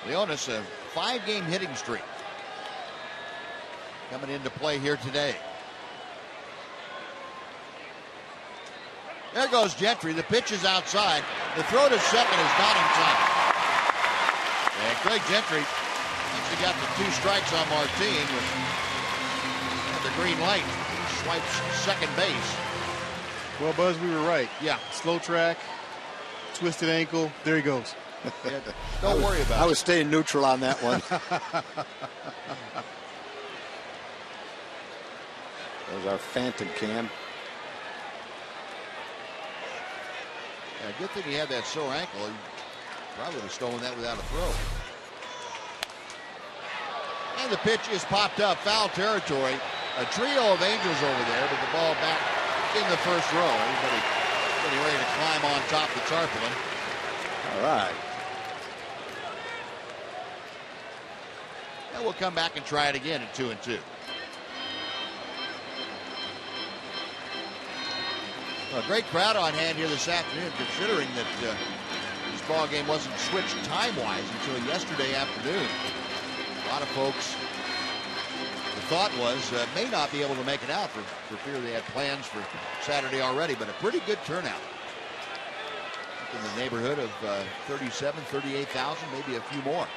Leonis, a 5-game hitting streak coming into play here today. There goes Gentry. The pitch is outside. The throw to second is not in time. And Craig Gentry actually got the 2 strikes on Martin with the green light. Swipes second base. Well, Buzz, we were right. Yeah. Slow track, twisted ankle. There he goes. Yeah, don't worry about it. I was staying neutral on that one. There's our phantom cam. Yeah, good thing he had that sore ankle. He probably would have stolen that without a throw. And the pitch is popped up, foul territory. A trio of Angels over there, but the ball back in the first row. Everybody getting ready to climb on top of the tarpaulin. All right. And we'll come back and try it again at 2-2. A great crowd on hand here this afternoon, considering that this ball game wasn't switched time-wise until yesterday afternoon. A lot of folks, the thought was, may not be able to make it out for fear they had plans for Saturday already, but a pretty good turnout. In the neighborhood of 37, 38,000, maybe a few more.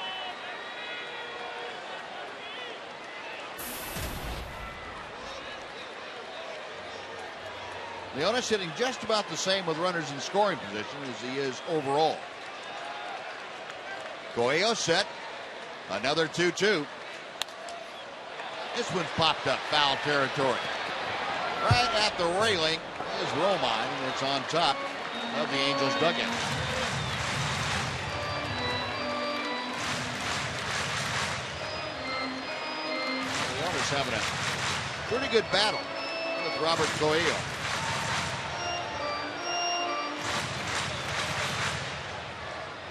Leonis hitting just about the same with runners in scoring position as he is overall. Coelho set. Another 2-2. This one's popped up, foul territory. Right at the railing is Romine, and it's on top of the Angels dugout. Leonis having a pretty good battle with Robert Coelho.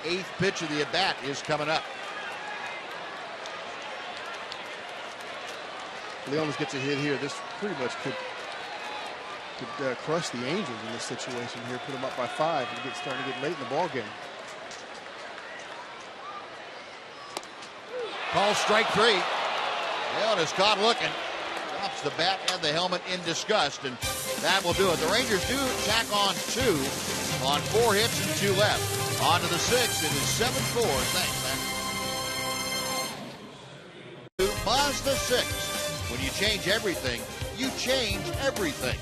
Eighth pitch of the at-bat is coming up. Leonis gets a hit here. This pretty much could crush the Angels in this situation here. Put them up by 5 and starting to get late in the ball game. Call strike 3. Leonis caught looking. Drops the bat and the helmet in disgust, and that will do it. The Rangers do tack on 2 on 4 hits and 2 left. On to the 6th. It is 7-4. Thanks, man. Mazda 6. When you change everything, you change everything.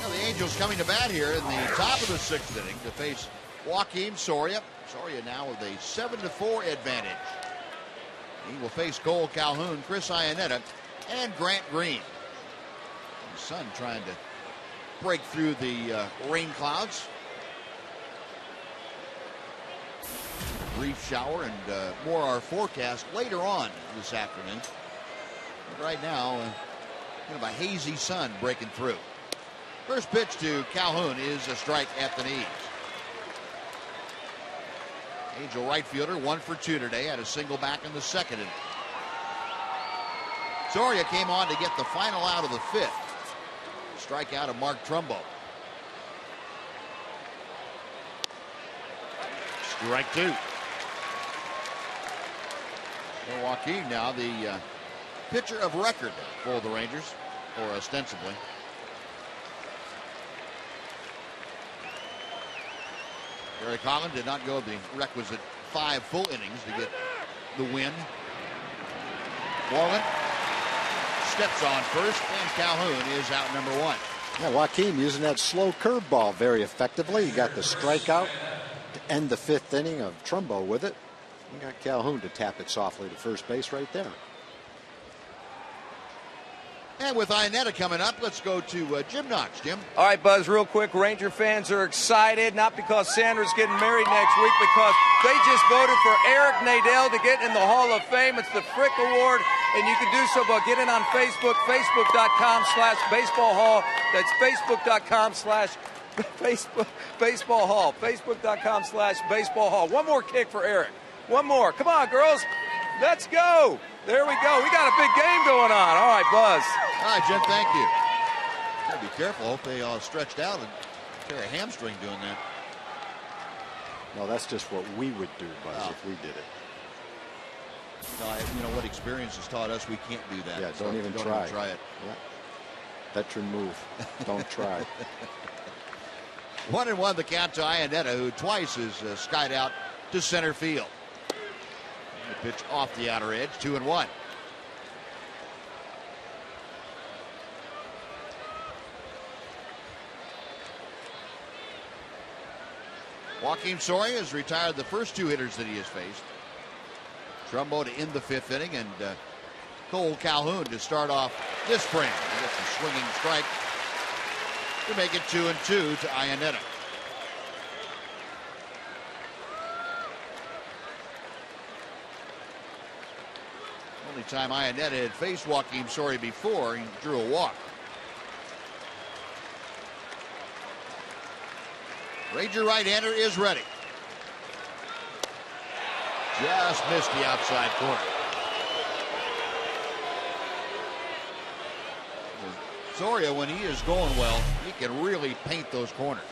Now the Angels coming to bat here in the top of the 6th inning to face Joakim Soria. Soria now with a 7-4 advantage. He will face Cole Calhoun, Chris Iannetta, and Grant Green. The sun trying to break through the rain clouds. Brief shower and more our forecast later on this afternoon. But right now, kind of a hazy sun breaking through. First pitch to Calhoun is a strike at the knees. Angel right fielder 1 for 2 today, had a single back in the 2nd inning. Soria came on to get the final out of the 5th. Strikeout of Mark Trumbo. Strike 2. Joakim now the pitcher of record for the Rangers, or ostensibly. Gary Collin did not go the requisite 5 full innings to get the win. Moreland steps on first, and Calhoun is out number 1. Yeah, Joakim using that slow curveball very effectively. He got the strikeout to end the 5th inning of Trumbo with it. He got Calhoun to tap it softly to first base right there. And with Iannetta coming up, let's go to Jim Knox. Jim? All right, Buzz, real quick. Ranger fans are excited, not because Sandra's getting married next week, because they just voted for Eric Nadel to get in the Hall of Fame. It's the Frick Award, and you can do so by getting on Facebook, facebook.com/baseball hall. That's facebook.com/baseball hall. Facebook.com/baseball hall. One more kick for Eric. One more. Come on, girls. Let's go. There we go. We got a big game going on. All right, Buzz. All right, Jim, thank you. Gotta be careful. Hope they all stretched out and tear a hamstring doing that. No, that's just what we would do, Buzz, if we did it. No, you know what experience has taught us, we can't do that. Yeah, so don't even try. Try it. Yeah. Veteran move. Don't try. 1-1 the count to Iannetta, who twice has skied out to center field. The pitch off the outer edge, 2-1. Joakim Soria has retired the first 2 hitters that he has faced. Trumbo to end the 5th inning, and Cole Calhoun to start off this frame. He gets a swinging strike to make it 2-2 to Iannetta. Only time Iannetta had faced Joakim Soria before, he drew a walk. Ranger right-hander is ready. Just missed the outside corner. Soria, when he is going well, he can really paint those corners.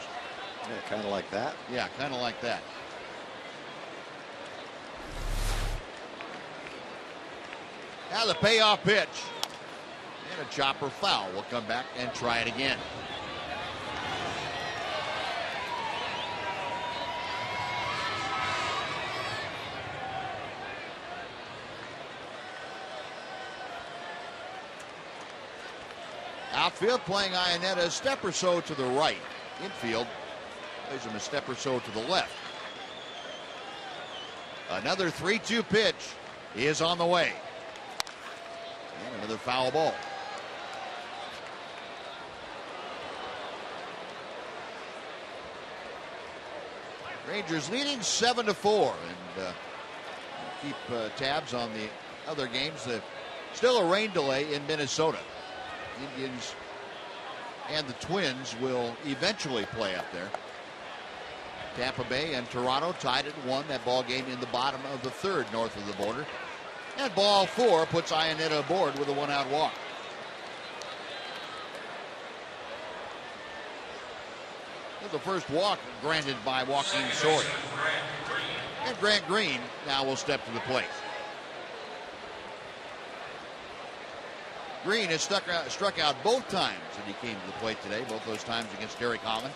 Yeah, kind of like that. Yeah, kind of like that. Now the payoff pitch. And a chopper foul. We'll come back and try it again. Outfield playing Iannetta a step or so to the right. Infield plays him a step or so to the left. Another 3-2 pitch is on the way. And another foul ball. Rangers leading 7-4, and keep tabs on the other games. Still a rain delay in Minnesota. Indians and the Twins will eventually play up there. Tampa Bay and Toronto tied at 1. That ball game in the bottom of the 3rd north of the border. And ball 4 puts Iannetta aboard with a 1-out walk. The first walk granted by Joakim Soria. And Grant Green now will step to the plate. Green has struck out both times that he came to the plate today, both those times against Gary Collin.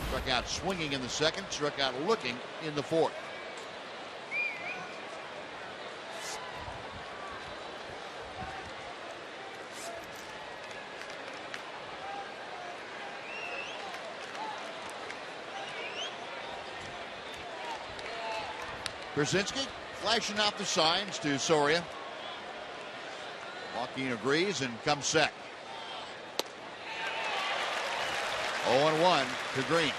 Struck out swinging in the 2nd, struck out looking in the 4th. Brzezinski flashing out the signs to Soria. Joaquin agrees and comes set. 0-1 to Green.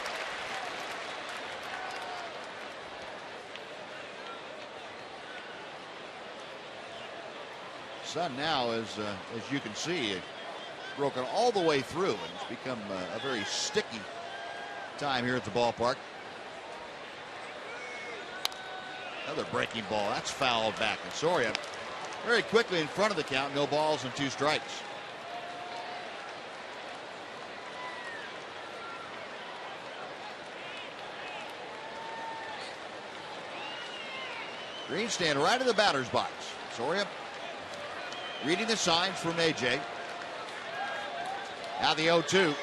Sun now is, as you can see, broken all the way through, and it's become a very sticky time here at the ballpark. Another breaking ball. That's fouled back. And Soria very quickly in front of the count. No balls and 2 strikes. Green stand right in the batter's box. Soria reading the signs from AJ. Now the 0-2.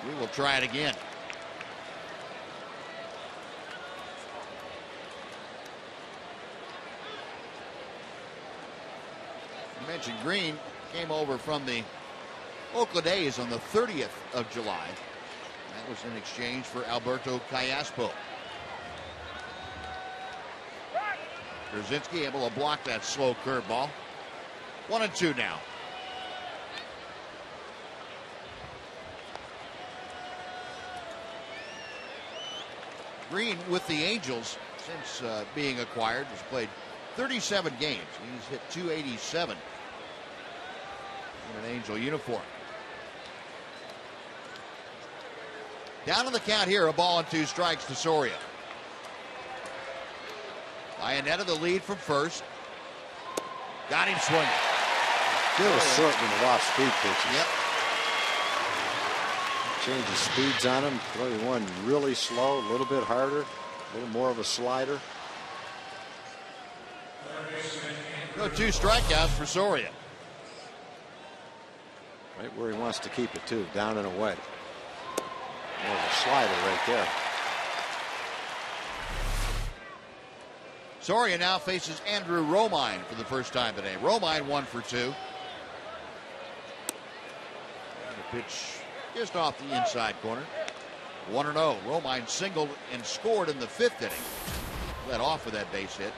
We will try it again. You mentioned Green came over from the Oakland A's on the 30th of July. That was in exchange for Alberto Callaspo. Brzezinski able to block that slow curveball. 1-2 now. Green with the Angels since being acquired has played 37 games. He's hit 287 in an Angel uniform. Down on the count here, a ball and 2 strikes to Soria. Iannetta the lead from first. Got him swinging. Good assortment of off-speed pitches. Yep. Changes speeds on him. Throwing one really slow, a little bit harder, a little more of a slider. No 2 strikeouts for Soria. Right where he wants to keep it too, down and away. More of a slider right there. Soria now faces Andrew Romine for the first time today. Romine 1 for 2. And the pitch just off the inside corner. 1-0. Romine singled and scored in the 5th inning. Led off with that base hit.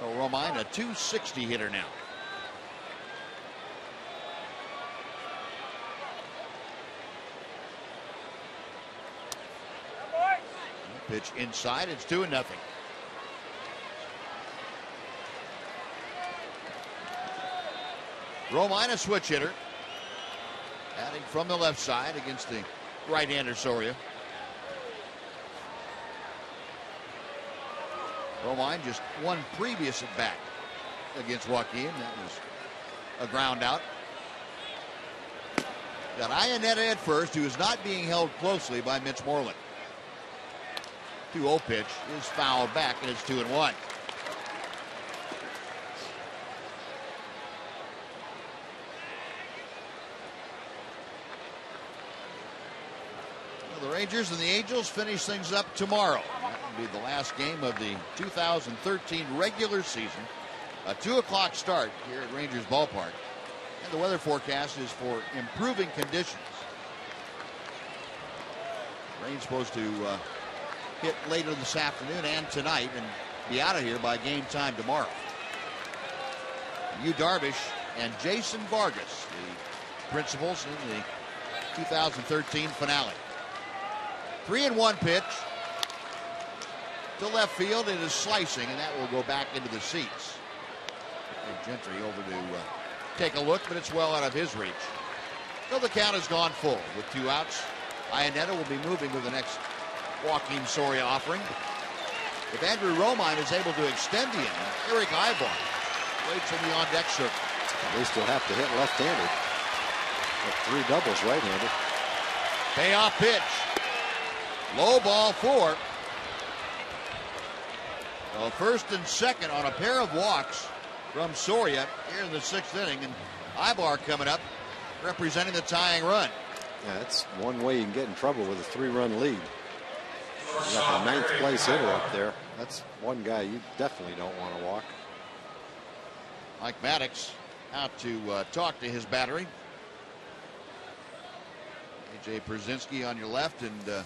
Romine, a 260 hitter now. Pitch inside, it's 2-0. Romine, a switch hitter. Batting from the left side against the right-hander Soria. Romine just one previous at bat against Joaquin. That was a ground out. Got Iannetta at first, who is not being held closely by Mitch Moreland. 2-0 pitch is fouled back, and it's 2-1. The Rangers and the Angels finish things up tomorrow. That will be the last game of the 2013 regular season. A 2 o'clock start here at Rangers Ballpark. And the weather forecast is for improving conditions. Rain's supposed to hit later this afternoon and tonight and be out of here by game time tomorrow. Yu Darvish and Jason Vargas, the principals in the 2013 finale. 3-1 pitch to left field. It is slicing, and that will go back into the seats. Gentry over to take a look, but it's well out of his reach. So the count has gone full with 2 outs. Iannetta will be moving to the next Joaquin Soria offering. If Andrew Romine is able to extend the inning, Eric Ibar waits in the on-deck circle. At least he'll have to hit left-handed. With 3 doubles right-handed. Payoff pitch. Low ball 4. Well, first and second on a pair of walks from Soria here in the 6th inning. And Ibar coming up, representing the tying run. Yeah, that's one way you can get in trouble with a 3-run lead. You got the 9th place hitter up there. That's one guy you definitely don't want to walk. Mike Maddox out to talk to his battery. AJ Brzezinski on your left and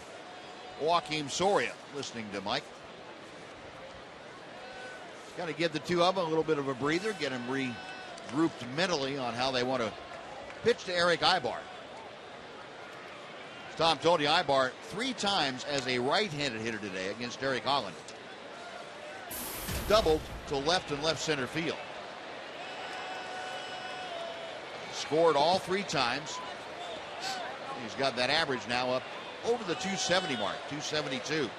Joakim Soria, listening to Mike. Got to give the two of them a little bit of a breather, get them regrouped mentally on how they want to pitch to Eric Ibar. As Tom told you, Ibar 3 times as a right-handed hitter today against Derek Holland. Doubled to left and left center field. Scored all 3 times. He's got that average now up over the 270 mark, 272.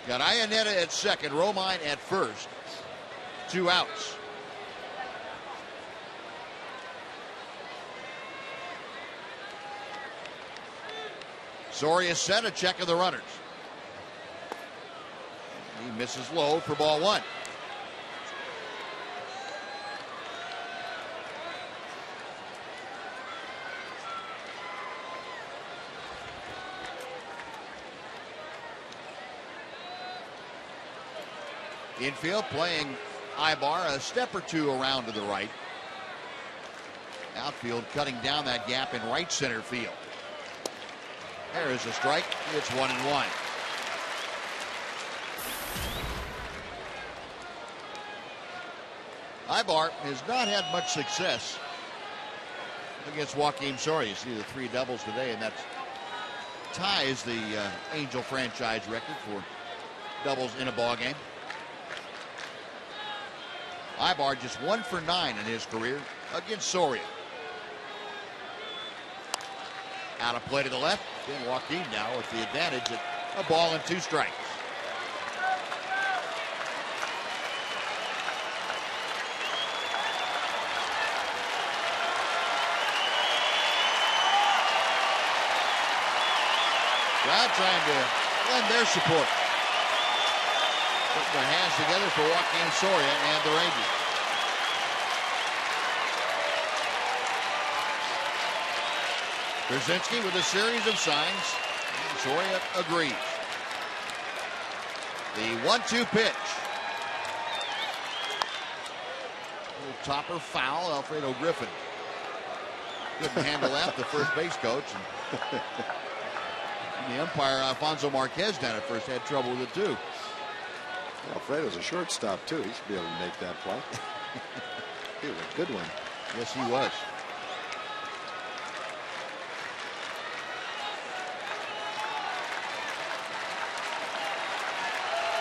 Got Iannetta at second, Romine at first. 2 outs. Soria set, a check of the runners. He misses low for ball 1. Infield playing Ibar a step or 2 around to the right. Outfield cutting down that gap in right center field. There is a strike. It's 1-1. Ibar has not had much success against Joakim Soria. You see the 3 doubles today, and that ties the Angel franchise record for doubles in a ball game. Ibar just 1 for 9 in his career against Soria. Out of play to the left. Then Joakim now with the advantage at a ball and 2 strikes. Crowd trying to lend their support. Put their hands together for Joakim Soria and the Rangers. Brzezinski with a series of signs. And Soria agrees. The 1-2 pitch. Little topper foul, Alfredo Griffin. Couldn't handle that, the first base coach. And the umpire, Alfonso Marquez, down at first had trouble with it too. Alfredo's a shortstop too. He should be able to make that play. He was a good one. Yes, he was.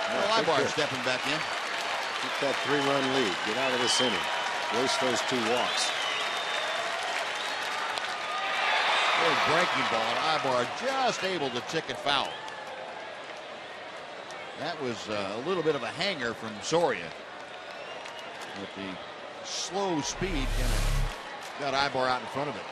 Well, Ibar stepping back in. Keep that 3-run lead. Get out of this inning. Waste those 2 walks. Good breaking ball, and Ibar just able to tick it foul. That was a little bit of a hanger from Soria. With the slow speed, kind of got Ibar out in front of it.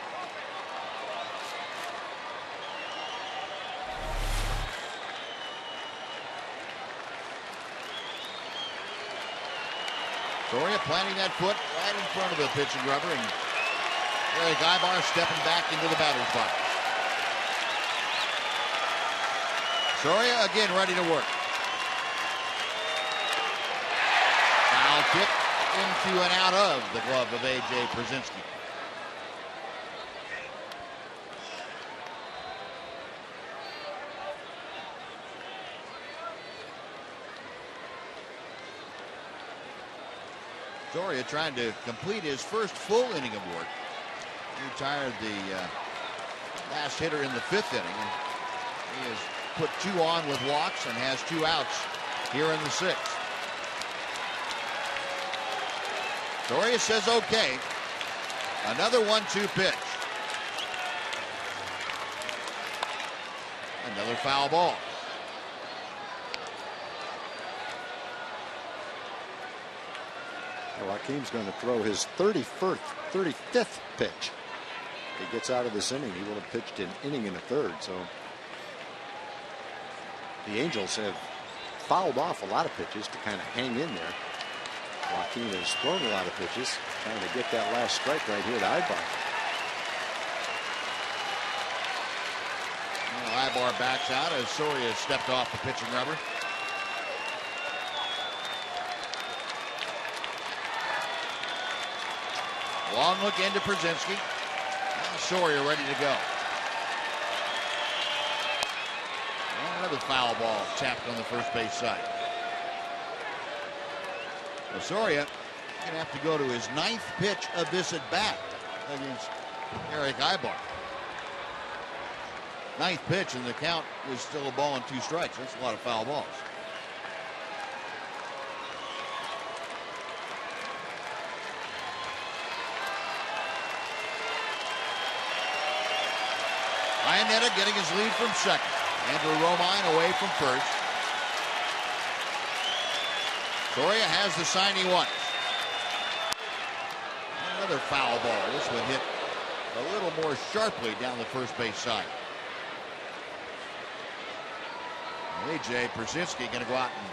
Soria planting that foot right in front of the pitching rubber, and Eric Ibar stepping back into the batter's box. Soria again ready to work. Foul tip into and out of the glove of A.J. Brzezinski. Soria trying to complete his first full inning of work. He retired the last hitter in the 5th inning. And he has put 2 on with walks and has 2 outs here in the 6th. Soria says okay. Another 1-2 pitch. Another foul ball. Joaquim's going to throw his 35th pitch. If he gets out of this inning, he will have pitched an inning and a third. So the Angels have fouled off a lot of pitches to kind of hang in there. Joaquim has thrown a lot of pitches, trying to get that last strike right here to Ibar. Well, Ibar backs out as Soria stepped off the pitching rubber. Long look into Brzezinski. Now Soria ready to go. Another foul ball tapped on the first base side. Osorio going to have to go to his 9th pitch of this at bat against Eric Ibar. 9th pitch, and the count was still a ball and 2 strikes. That's a lot of foul balls. Iannetta getting his lead from second. Andrew Romine away from first. Soria has the sign he wants. Another foul ball. This one hit a little more sharply down the first base side. A.J. Persinski going to go out and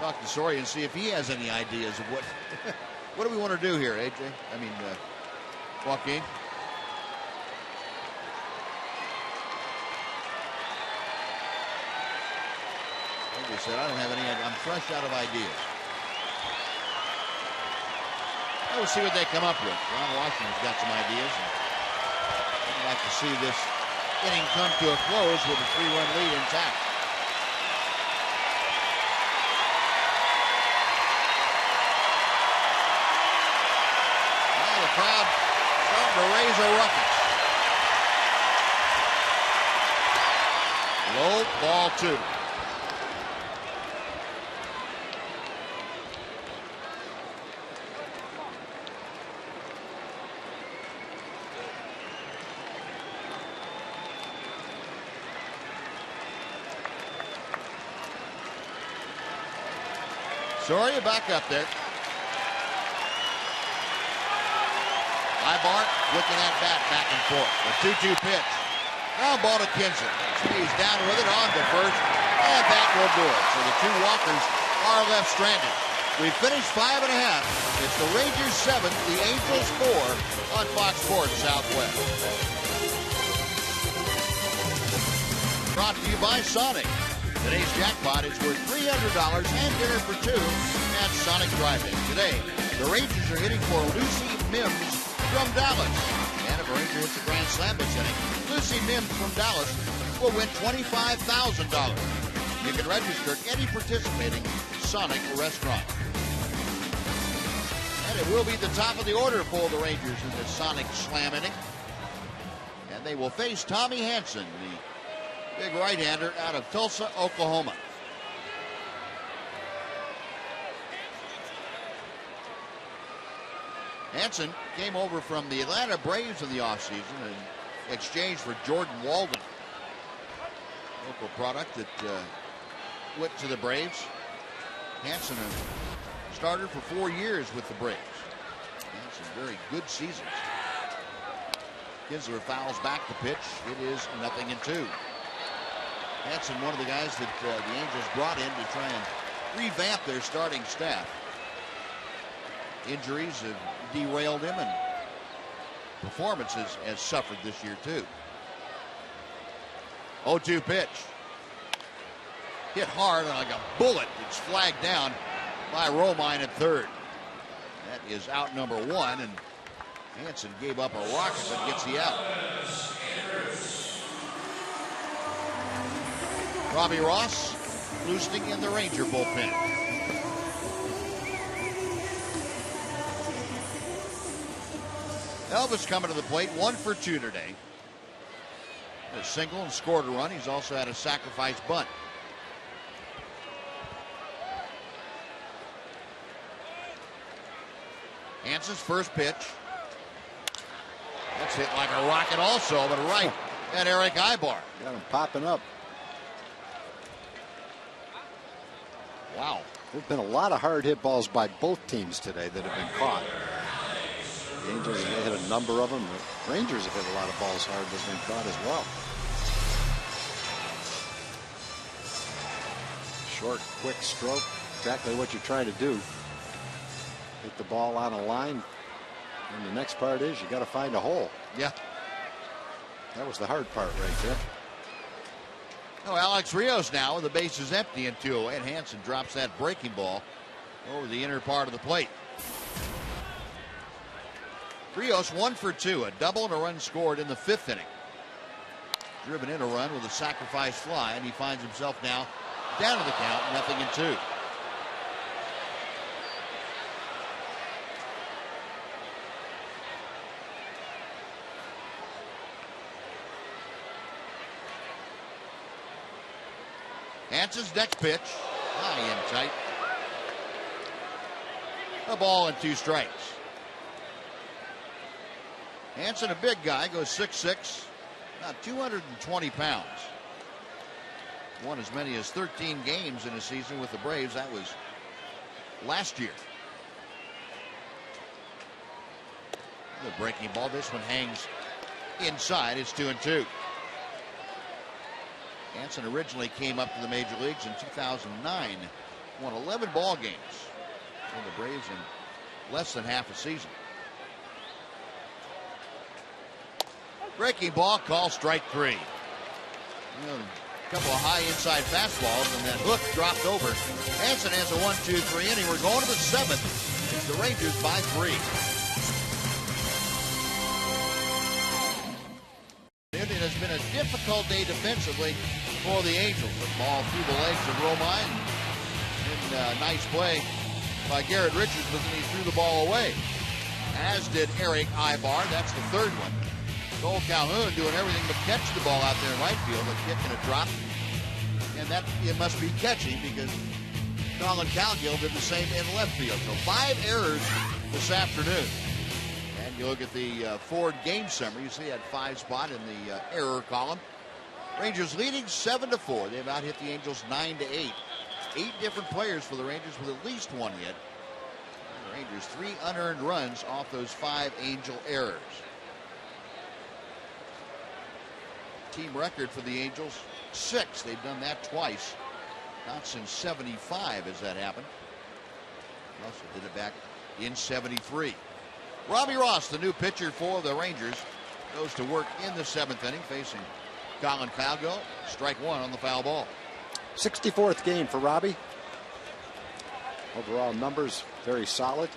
talk to Soria and see if he has any ideas of what do we want to do here, A.J.? I mean, Joaquin. He said, I don't have any idea. I'm fresh out of ideas. We'll see what they come up with. Ron Washington's got some ideas. I'd like to see this inning come to a close with a 3-run lead intact. Now the crowd starting to raise a ruckus. Low, ball 2. Soria back up there. Ibar looking at bat back and forth. The 2-2 pitch. Now ball to Kinson. He's down with it on to first. And that will do it. So the 2 walkers are left stranded. We finished 5 1/2. It's the Rangers 7, the Angels 4 on Fox Sports Southwest. Brought to you by Sonic. Today's jackpot is worth $300 and dinner for 2 at Sonic Drive-In. Today, the Rangers are hitting for Lucy Mims from Dallas. And if a Ranger hits a grand slam this inning, Lucy Mims from Dallas will win $25,000. You can register at any participating Sonic restaurant. And it will be the top of the order for the Rangers in this Sonic Slam inning. And they will face Tommy Hanson, the big right-hander out of Tulsa, Oklahoma. Hanson came over from the Atlanta Braves in the offseason in exchange for Jordan Walden. Local product that went to the Braves. Hanson a starter for 4 years with the Braves. Hanson very good seasons. Kinsler fouls back the pitch. It is 0-2. Hanson, one of the guys that the Angels brought in to try and revamp their starting staff. Injuries have derailed him, and performances has suffered this year too. 0-2 pitch. Hit hard like a bullet. It's flagged down by Romine at third. That is out number 1, and Hanson gave up a rocket but gets the out. Robbie Ross loosening in the Ranger bullpen. Elvis coming to the plate, 1 for 2 today. A single and scored a run. He's also had a sacrifice bunt. Hanson's first pitch. That's hit like a rocket also, but right at Eric Ibar. Got him popping up. Wow. There's been a lot of hard hit balls by both teams today that have been caught. The Angels have hit a number of them. The Rangers have hit a lot of balls hard that's been caught as well. Short, quick stroke. Exactly what you're trying to do. Hit the ball on a line. And the next part is you got to find a hole. Yeah. That was the hard part right there. Oh, Alex Rios now with the bases empty and 2 away. And Hanson drops that breaking ball over the inner part of the plate. Rios 1 for 2, a double and a run scored in the 5th inning. driven in a run with a sacrifice fly, and he finds himself now down to the count, 0-2. Hanson's next pitch, high and tight. A ball and 2 strikes. Hanson, a big guy, goes 6'6", about 220 pounds. Won as many as 13 games in a season with the Braves. That was last year. The breaking ball. This one hangs inside. It's 2-2. Hanson originally came up to the major leagues in 2009. Won 11 ball games for the Braves in less than half a season. Breaking ball, call strike 3. A couple of high inside fastballs, and that hook dropped over. Hanson has a 1-2-3 inning. We're going to the 7th. It's the Rangers by 3. It has been a difficult day defensively for the Angels. The ball through the legs of Romine. And nice play by Garrett Richards, but then he threw the ball away. As did Eric Ibar. That's the 3rd one. Cole Calhoun doing everything but catch the ball out there in right field, a kick and a drop. And that it must be catching because Colin Cowgill did the same in left field. So 5 errors this afternoon. And you look at the Ford game summary, you see that 5 spot in the error column. Rangers leading 7-4. They've out hit the Angels 9-8. 8 different players for the Rangers with at least 1 hit. The Rangers 3 unearned runs off those 5 Angel errors. Team record for the Angels, 6. They've done that twice. Not since 75 has that happened. Russell did it back in 73. Robbie Ross, the new pitcher for the Rangers, goes to work in the 7th inning facing Colin Cowgill. Strike 1 on the foul ball. 64th game for Robbie. Overall numbers very solid.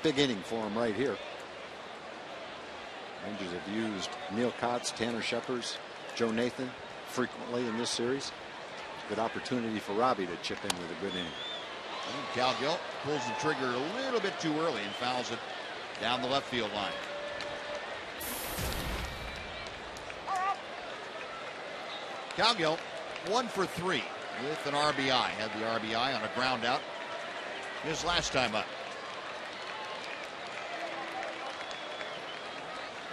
Big inning for him right here. Rangers have used Neil Kotz, Tanner Scheppers, Joe Nathan frequently in this series. Good opportunity for Robbie to chip in with a good inning. Cowgill pulls the trigger a little bit too early and fouls it down the left field line. Cowgill 1 for 3 with an RBI. Had the RBI on a ground out his last time up.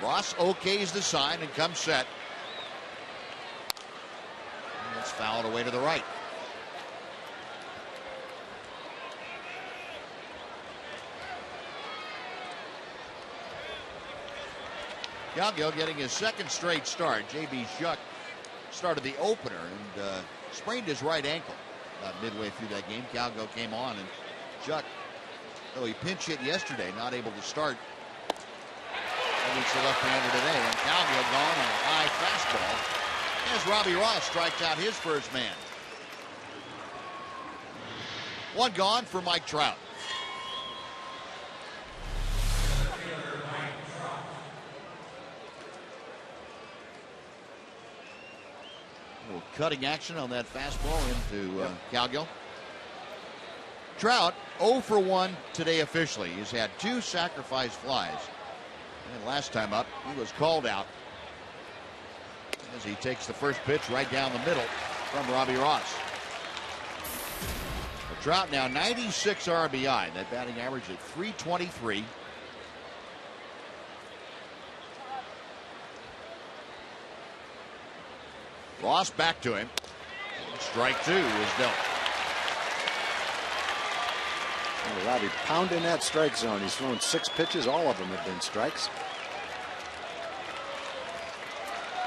Ross okays the sign and comes set. And it's fouled away to the right. Cowgill getting his 2nd straight start. J.B. Shuck started the opener and sprained his right ankle about midway through that game. Cowgill came on, and Shuck, though he pinch hit yesterday, not able to start against the left-hander today. And Cowgill gone on a high fastball as Robbie Ross strikes out his first man. 1 gone for Mike Trout. Cutting action on that fastball into Cowgill. Trout 0 for 1 today officially. He's had 2 sacrifice flies. And last time up, he was called out as he takes the first pitch right down the middle from Robbie Ross. But Trout now 96 RBI. That batting average at 323. Ross back to him. Strike 2 is dealt. Robbie pounding that strike zone. He's thrown 6 pitches. All of them have been strikes.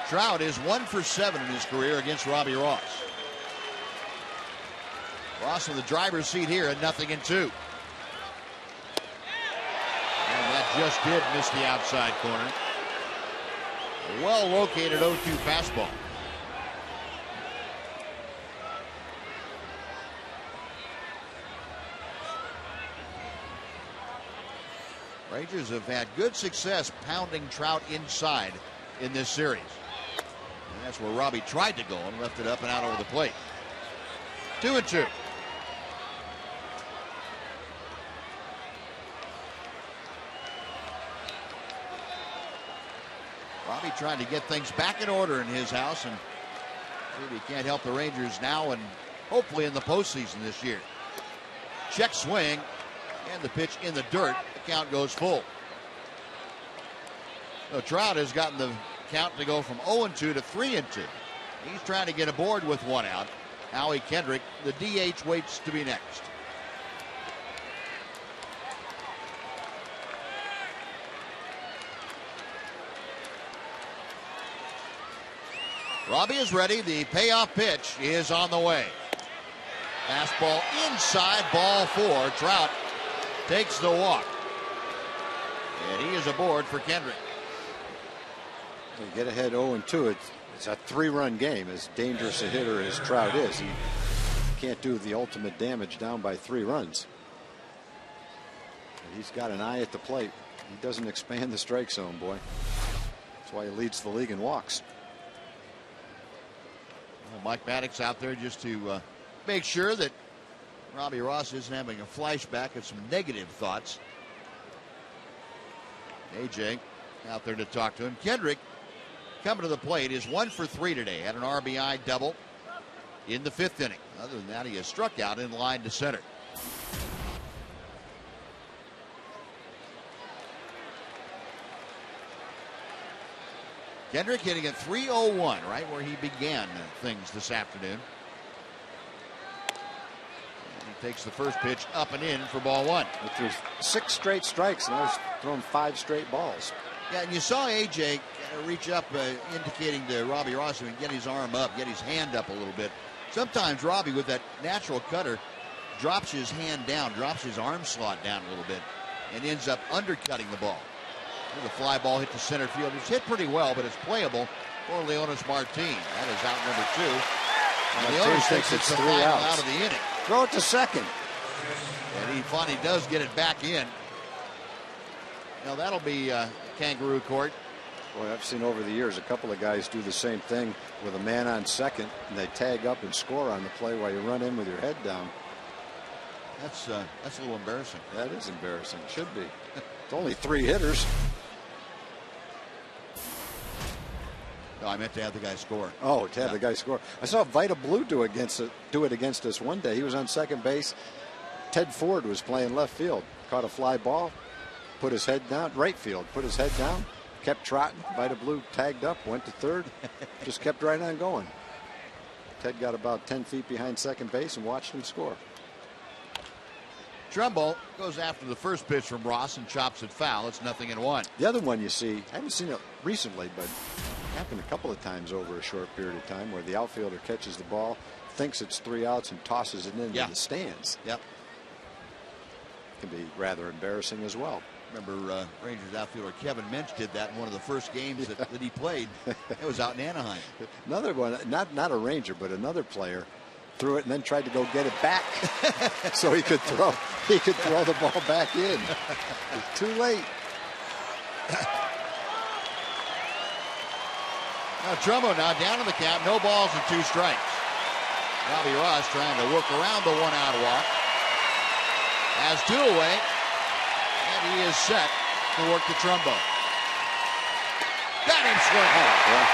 Trout is 1 for 7 in his career against Robbie Ross. Ross in the driver's seat here at 0-2. And that just did miss the outside corner. A well located 0-2 fastball. Rangers have had good success pounding Trout inside in this series. That's where Robbie tried to go and left it up and out over the plate. 2-2. Robbie trying to get things back in order in his house and see if he can't help the Rangers now and hopefully in the postseason this year. Check swing and the pitch in the dirt. The count goes full. So Trout has gotten the count to go from 0-2 to 3-2. He's trying to get aboard with one out. Howie Kendrick, the DH, waits to be next. Robbie is ready. The payoff pitch is on the way. Fastball inside, ball 4. Trout takes the walk. And he is aboard for Kendrick. You get ahead 0-2. It's a 3-run game. As dangerous a hitter as Trout is, he can't do the ultimate damage down by 3 runs. He's got an eye at the plate. He doesn't expand the strike zone, boy. That's why he leads the league in walks. Well, Mike Maddox out there just to make sure that Robbie Ross isn't having a flashback of some negative thoughts. AJ out there to talk to him. Kendrick coming to the plate is 1 for 3 today. Had an RBI double in the 5th inning. Other than that, he has struck out in line to center. Kendrick hitting at 301, right where he began things this afternoon. And he takes the first pitch up and in for ball 1. He threw 6 straight strikes, and I was throwing 5 straight balls. Yeah, and you saw AJ reach up, indicating to Robbie Ross to get his arm up, get his hand up a little bit. Sometimes Robbie, with that natural cutter, drops his hand down, drops his arm slot down a little bit, and ends up undercutting the ball. The fly ball hit to center field. It's hit pretty well, but it's playable for Leonis Martin. That is out number 2. And Leonis thinks it's the final out of the inning. Throw it to second. And he finally does get it back in. Now that'll be kangaroo court. Boy, I've seen over the years a couple of guys do the same thing with a man on second, and they tag up and score on the play while you run in with your head down. That's a little embarrassing. That is embarrassing. Should be. It's only 3 hitters. No, I meant to have the guy score. Oh, to have the guy score. I saw Vita Blue do it against us one day. He was on second base. Ted Ford was playing left field. Caught a fly ball. Put his head down. Right field. Put his head down. Kept trotting. Vita Blue tagged up. Went to third. Just kept right on going. Ted got about 10 feet behind second base and watched him score. Trumbo goes after the first pitch from Ross and chops it foul. It's 0-1. The other one you see, I haven't seen it recently, but happened a couple of times over a short period of time, where the outfielder catches the ball, thinks it's 3 outs, and tosses it into the stands. Yep. Can be rather embarrassing as well. Remember Rangers outfielder Kevin Minch did that in one of the first games that he played. It was out in Anaheim. Another one, not a Ranger, but another player threw it and then tried to go get it back so he could throw the ball back in. It's too late. Now Trumbo now down to the count, no balls and 2 strikes. Robbie Ross trying to work around the 1-out walk. Has 2 away, and he is set to work the Trumbo. Got him swinging. Yeah.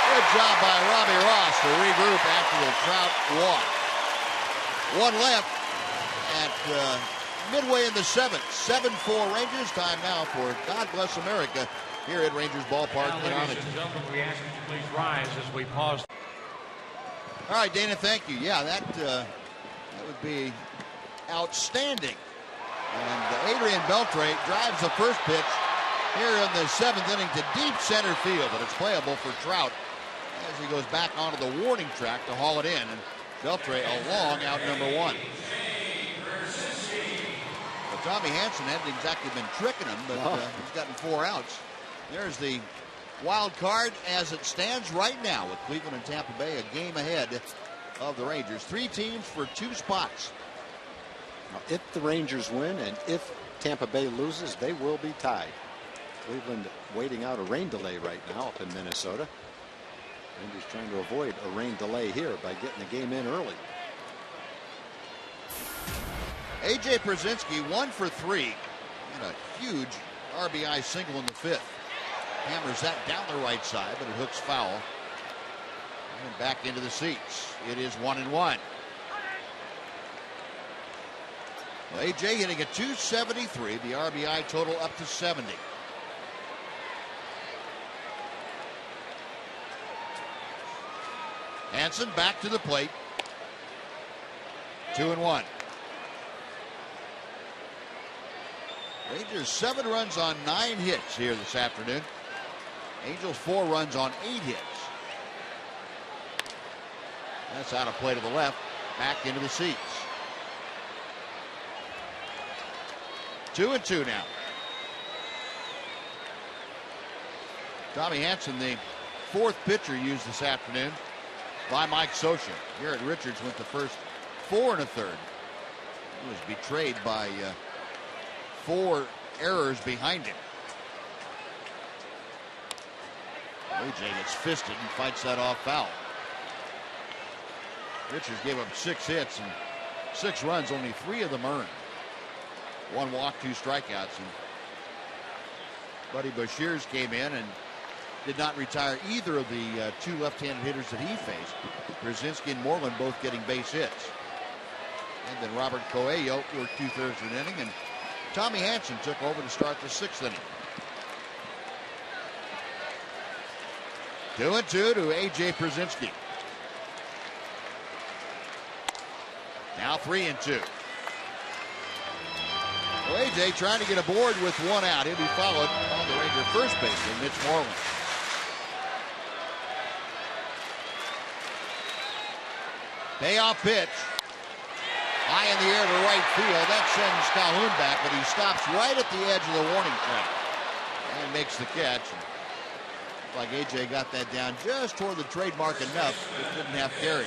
Good job by Robbie Ross to regroup after the Trout walk. 1 left at midway in the 7th. 7-4 Rangers. Time now for God Bless America here at Rangers Ballpark in Arlington. Ladies and gentlemen, we ask you to please rise as we pause. All right, Dana, thank you. Yeah, that would be outstanding. And Adrian Beltre drives the first pitch here in the 7th inning to deep center field, but it's playable for Trout as he goes back onto the warning track to haul it in. And Beltre along out number 1. Well, Tommy Hansen hadn't exactly been tricking him, but he's gotten 4 outs. There's the wild card as it stands right now with Cleveland and Tampa Bay a game ahead of the Rangers. 3 teams for 2 spots. Now, if the Rangers win and if Tampa Bay loses, they will be tied. Cleveland waiting out a rain delay right now up in Minnesota. Rangers trying to avoid a rain delay here by getting the game in early. A.J. Brzezinski 1 for 3 and a huge RBI single in the 5th. Hammers that down the right side, but it hooks foul. And back into the seats. It is 1-1. Well, A.J. hitting a .273, the RBI total up to 70. Hansen back to the plate. 2-1. Rangers 7 runs on 9 hits here this afternoon. Angels 4 runs on 8 hits. That's out of play to the left. Back into the seats. 2-2 now. Tommy Hansen, the 4th pitcher used this afternoon by Mike Scioscia. Garrett Richards went the first 4 1/3. He was betrayed by 4 errors behind him. A.J. gets fisted and fights that off foul. Richards gave up 6 hits and 6 runs, only 3 of them earned. 1 walk, 2 strikeouts. And Buddy Bashir's came in and did not retire either of the 2 left-handed hitters that he faced. Brzezinski and Moreland both getting base hits. And then Robert Coelho worked 2/3 of an inning, and Tommy Hansen took over to start the 6th inning. 2-2 to A.J. Brzezinski. Now 3-2. Well, A.J. trying to get aboard with 1 out. He'll be followed on the Ranger first baseman, Mitch Moreland. Payoff pitch. High in the air to right field. That sends Calhoun back, but he stops right at the edge of the warning track and makes the catch. Like A.J. got that down just toward the trademark enough, it didn't have carry.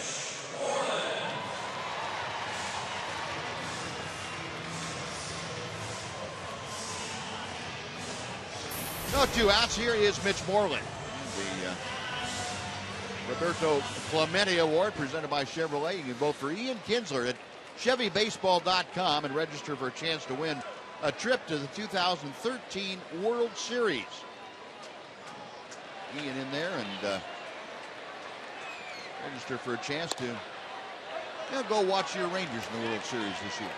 No 2 outs. Here is Mitch Moreland. The Roberto Clemente Award presented by Chevrolet. You can vote for Ian Kinsler at ChevyBaseball.com and register for a chance to win a trip to the 2013 World Series. Ian in there, and register for a chance to go watch your Rangers in the World Series this year.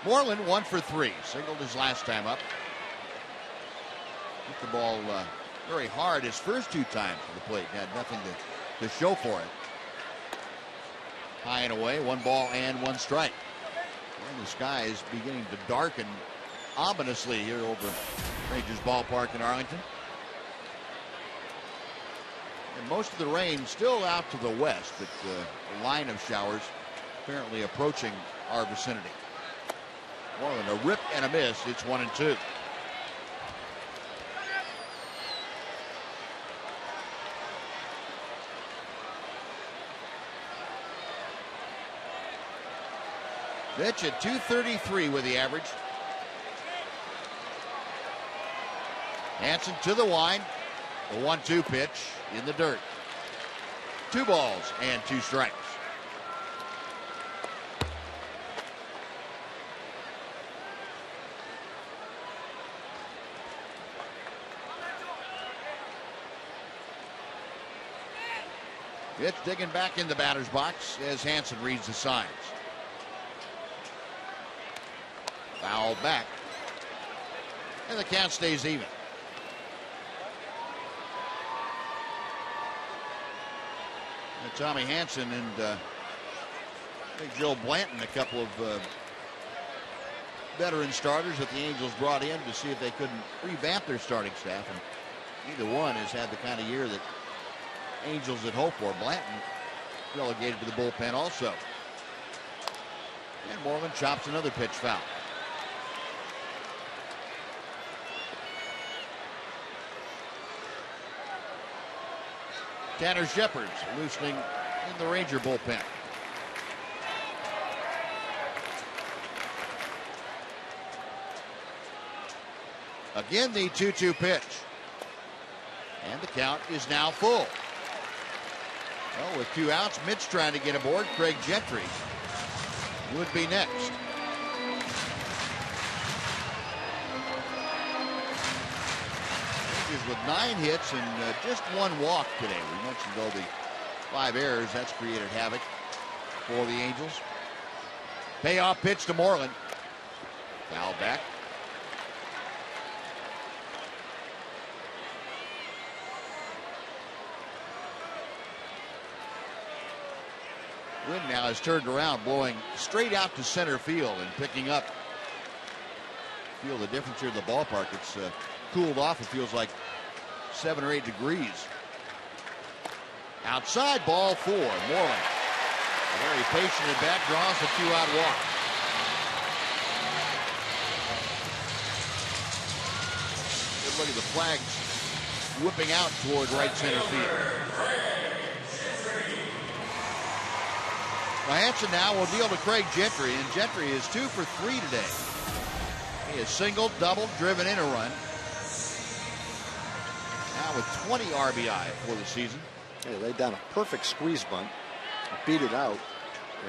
Moreland 1 for 3. Singled his last time up. Hit the ball very hard his first 2 times to the plate. Had nothing to show for it. High and away, 1 ball and 1 strike. And the sky is beginning to darken ominously here over Rangers ballpark in Arlington. And most of the rain still out to the west, but the line of showers apparently approaching our vicinity. Moreland, a rip and a miss. It's 1-2. Pitch at 233 with the average. Hansen to the line. The 1-2 pitch in the dirt. 2 balls and 2 strikes. Pitch digging back in the batter's box as Hansen reads the signs. Foul back. And the count stays even. And Tommy Hansen and Big Joe Blanton, a couple of veteran starters that the Angels brought in to see if they couldn't revamp their starting staff. And neither one has had the kind of year that Angels had hoped for. Blanton relegated to the bullpen also. And Moreland chops another pitch foul. Tanner Shepard's loosening in the Ranger bullpen. Again, the 2-2 pitch. And the count is now full. Well, with 2 outs, Mitch trying to get aboard. Craig Gentry would be next. Rangers with 9 hits and just 1 walk today. We mentioned, though, the 5 errors. That's created havoc for the Angels. Payoff pitch to Moreland. Foul back. Wind now has turned around, blowing straight out to center field and picking up. Feel the difference here in the ballpark. It's cooled off. It feels like 7 or 8 degrees. Outside, ball 4. Moreland, very patient at bat, draws a 2-out walk. Good look at the flags whipping out toward right center field. Well, Hanson now will deal to Craig Gentry, and Gentry is 2 for 3 today. He has singled, doubled, driven in a run. Now with 20 RBI for the season. He laid down a perfect squeeze bunt, beat it out,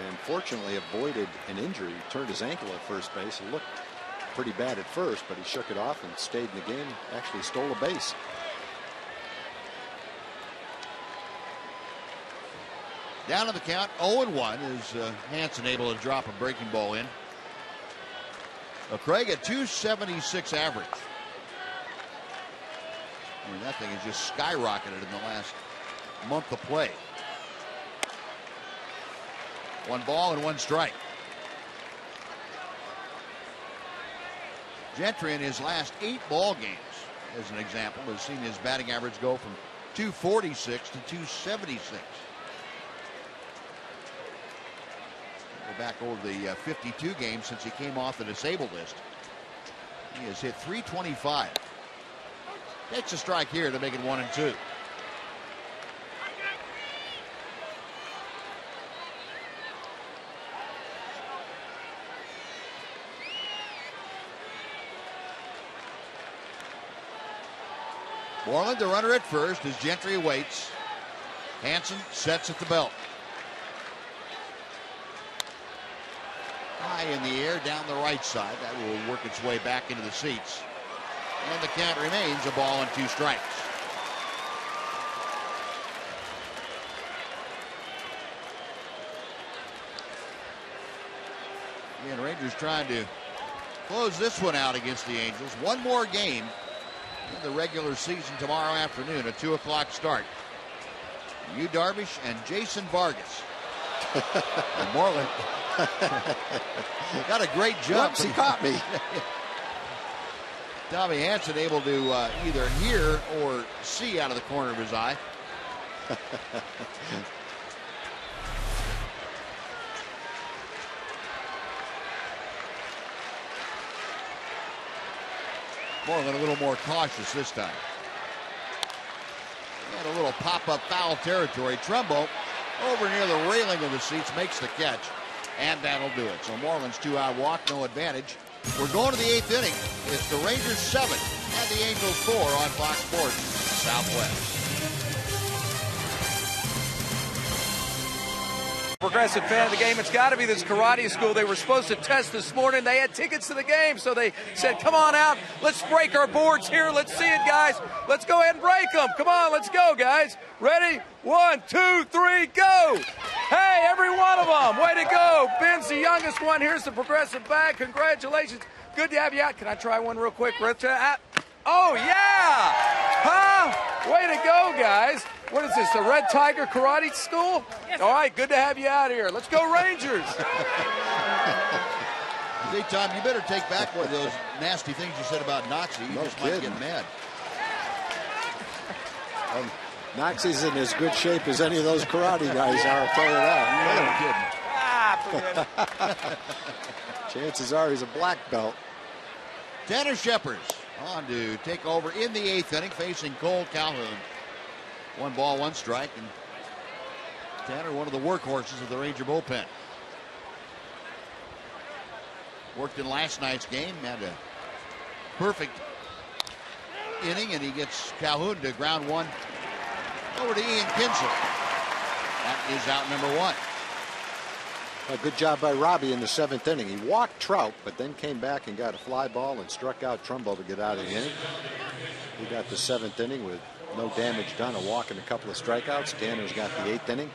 and fortunately avoided an injury. He turned his ankle at first base. It looked pretty bad at first, but he shook it off and stayed in the game. Actually stole a base. Down to the count, 0-1 is Hanson able to drop a breaking ball in. Craig at 276 average. I mean, that thing has just skyrocketed in the last month of play. 1 ball and 1 strike. Gentry in his last 8 ball games, as an example, has seen his batting average go from 246 to 276. Back over the 52 games since he came off the disabled list. He has hit .325. Takes a strike here to make it 1-2. Moreland, the runner at first, as Gentry awaits. Hanson sets at the belt. High in the air down the right side. That will work its way back into the seats. And the count remains a ball and 2 strikes. Again, Rangers trying to close this one out against the Angels. 1 more game in the regular season tomorrow afternoon, a 2 o'clock start. Yu Darvish and Jason Vargas. And Moreland got a great jump. Whoops, he caught me. Tommy Hanson able to either hear or see out of the corner of his eye. Moreland a little more cautious this time. And a little pop-up foul territory. Trumbo over near the railing of the seats makes the catch. And that'll do it. So Moreland's 2-out walk, no advantage. We're going to the 8th inning. It's the Rangers 7 and the Angels 4 on Fox Sports Southwest. Progressive fan of the game. It's got to be this karate school. They were supposed to test this morning. They had tickets to the game, so they said, come on out. Let's break our boards here. Let's see it, guys. Let's go ahead and break them. Come on, let's go, guys. Ready? 1, 2, 3, go. Hey, every one of them. Way to go. Ben's the youngest one. Here's the Progressive bag. Congratulations. Good to have you out. Can I try one real quick? Oh, yeah. Huh? Way to go, guys. What is this, the Red Tiger Karate School? Yes. All right, good to have you out here. Let's go Rangers. Hey, Tom, you better take back one of those nasty things you said about Noxie. You just might get mad. Noxie's in as good shape as any of those karate guys are, I'll tell you that. No kidding. Chances are he's a black belt. Tanner Shepard on to take over in the 8th inning, facing Cole Calhoun. 1 ball, 1 strike, and Tanner, one of the workhorses of the Ranger bullpen. Worked in last night's game, had a perfect inning, and he gets Calhoun to ground one over to Ian Kinsler. That is out number one. A good job by Robbie in the 7th inning. He walked Trout, but then came back and got a fly ball and struck out Trumbo to get out of the inning. He got the 7th inning with no damage done, a walk and a couple of strikeouts. Tanner's got the 8th inning.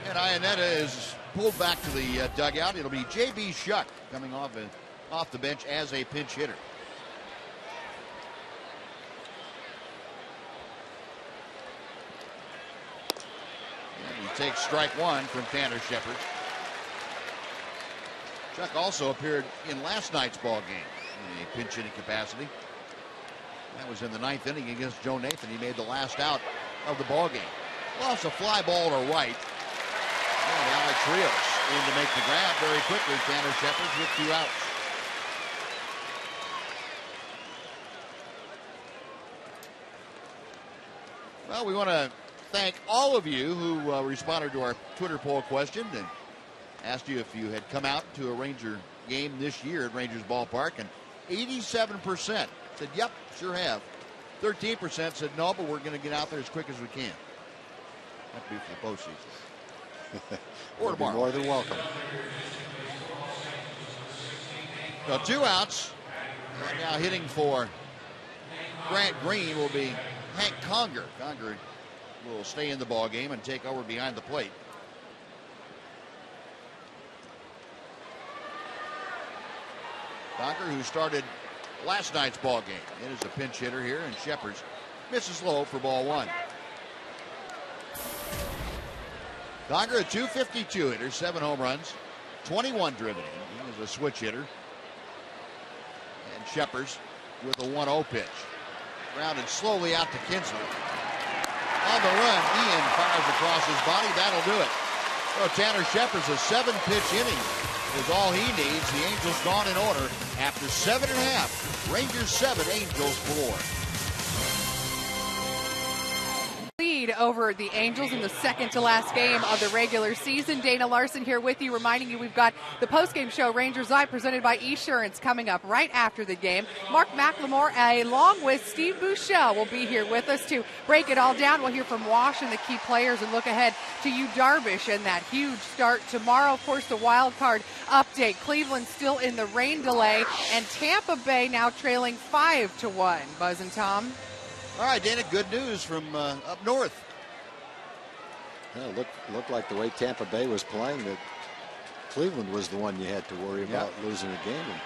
And Ionetta is pulled back to the dugout. It'll be J.B. Shuck coming off the bench as a pinch hitter. And he takes strike one from Tanner Shepard. Shuck also appeared in last night's ball game in a pinch hitting capacity. That was in the 9th inning against Joe Nathan. He made the last out of the ball game. Lost a fly ball to right. And Alex Rios in to make the grab very quickly. Tanner Shepard with 2 outs. Well, we want to thank all of you who responded to our Twitter poll question and asked you if you had come out to a Ranger game this year at Rangers Ballpark, and 87% said, yep, sure have. 13% said, no, but we're going to get out there as quick as we can. That'd be for the postseason. Or tomorrow. More than welcome. So 2 outs. And now hitting for Grant Green will be Hank Conger. Conger will stay in the ball game and take over behind the plate. Conger, who started last night's ball game, it is a pinch hitter here, and Shepard misses low for ball one. Conger, a .252 hitter, 7 home runs, 21 driven in. He is a switch hitter. And Shepard with a 1-0 pitch. Grounded slowly out to Kinsler. On the run, Ian fires across his body. That'll do it. So Tanner Shepard's a 7-pitch inning is all he needs. The Angels gone in order after 7.5. Rangers 7, Angels 4. Lead over the Angels in the second to last game of the regular season. Dana Larson here with you, reminding you we've got the postgame show Rangers Live presented by Esurance coming up right after the game. Mark McLemore along with Steve Buechele will be here with us to break it all down. We'll hear from Wash and the key players and look ahead to Yu Darvish and that huge start tomorrow. Of course, the wild card update. Cleveland still in the rain delay, and Tampa Bay now trailing 5-1. Buzz and Tom. All right, Dana, good news from up north. Yeah, looked like the way Tampa Bay was playing that Cleveland was the one you had to worry about losing a game. And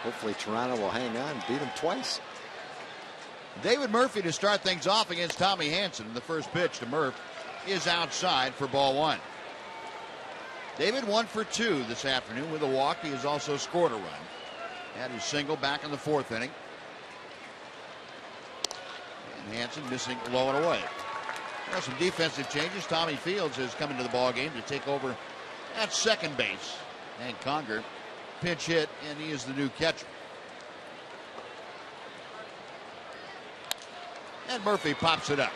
hopefully Toronto will hang on and beat them twice. David Murphy to start things off against Tommy Hanson. The first pitch to Murph is outside for ball one. David 1 for 2 this afternoon with a walk. He has also scored a run. Had his single back in the 4th inning. Hanson missing low and away. Now some defensive changes. Tommy Fields has come into the ball game to take over at second base. And Conger pinch hit, and he is the new catcher. And Murphy pops it up.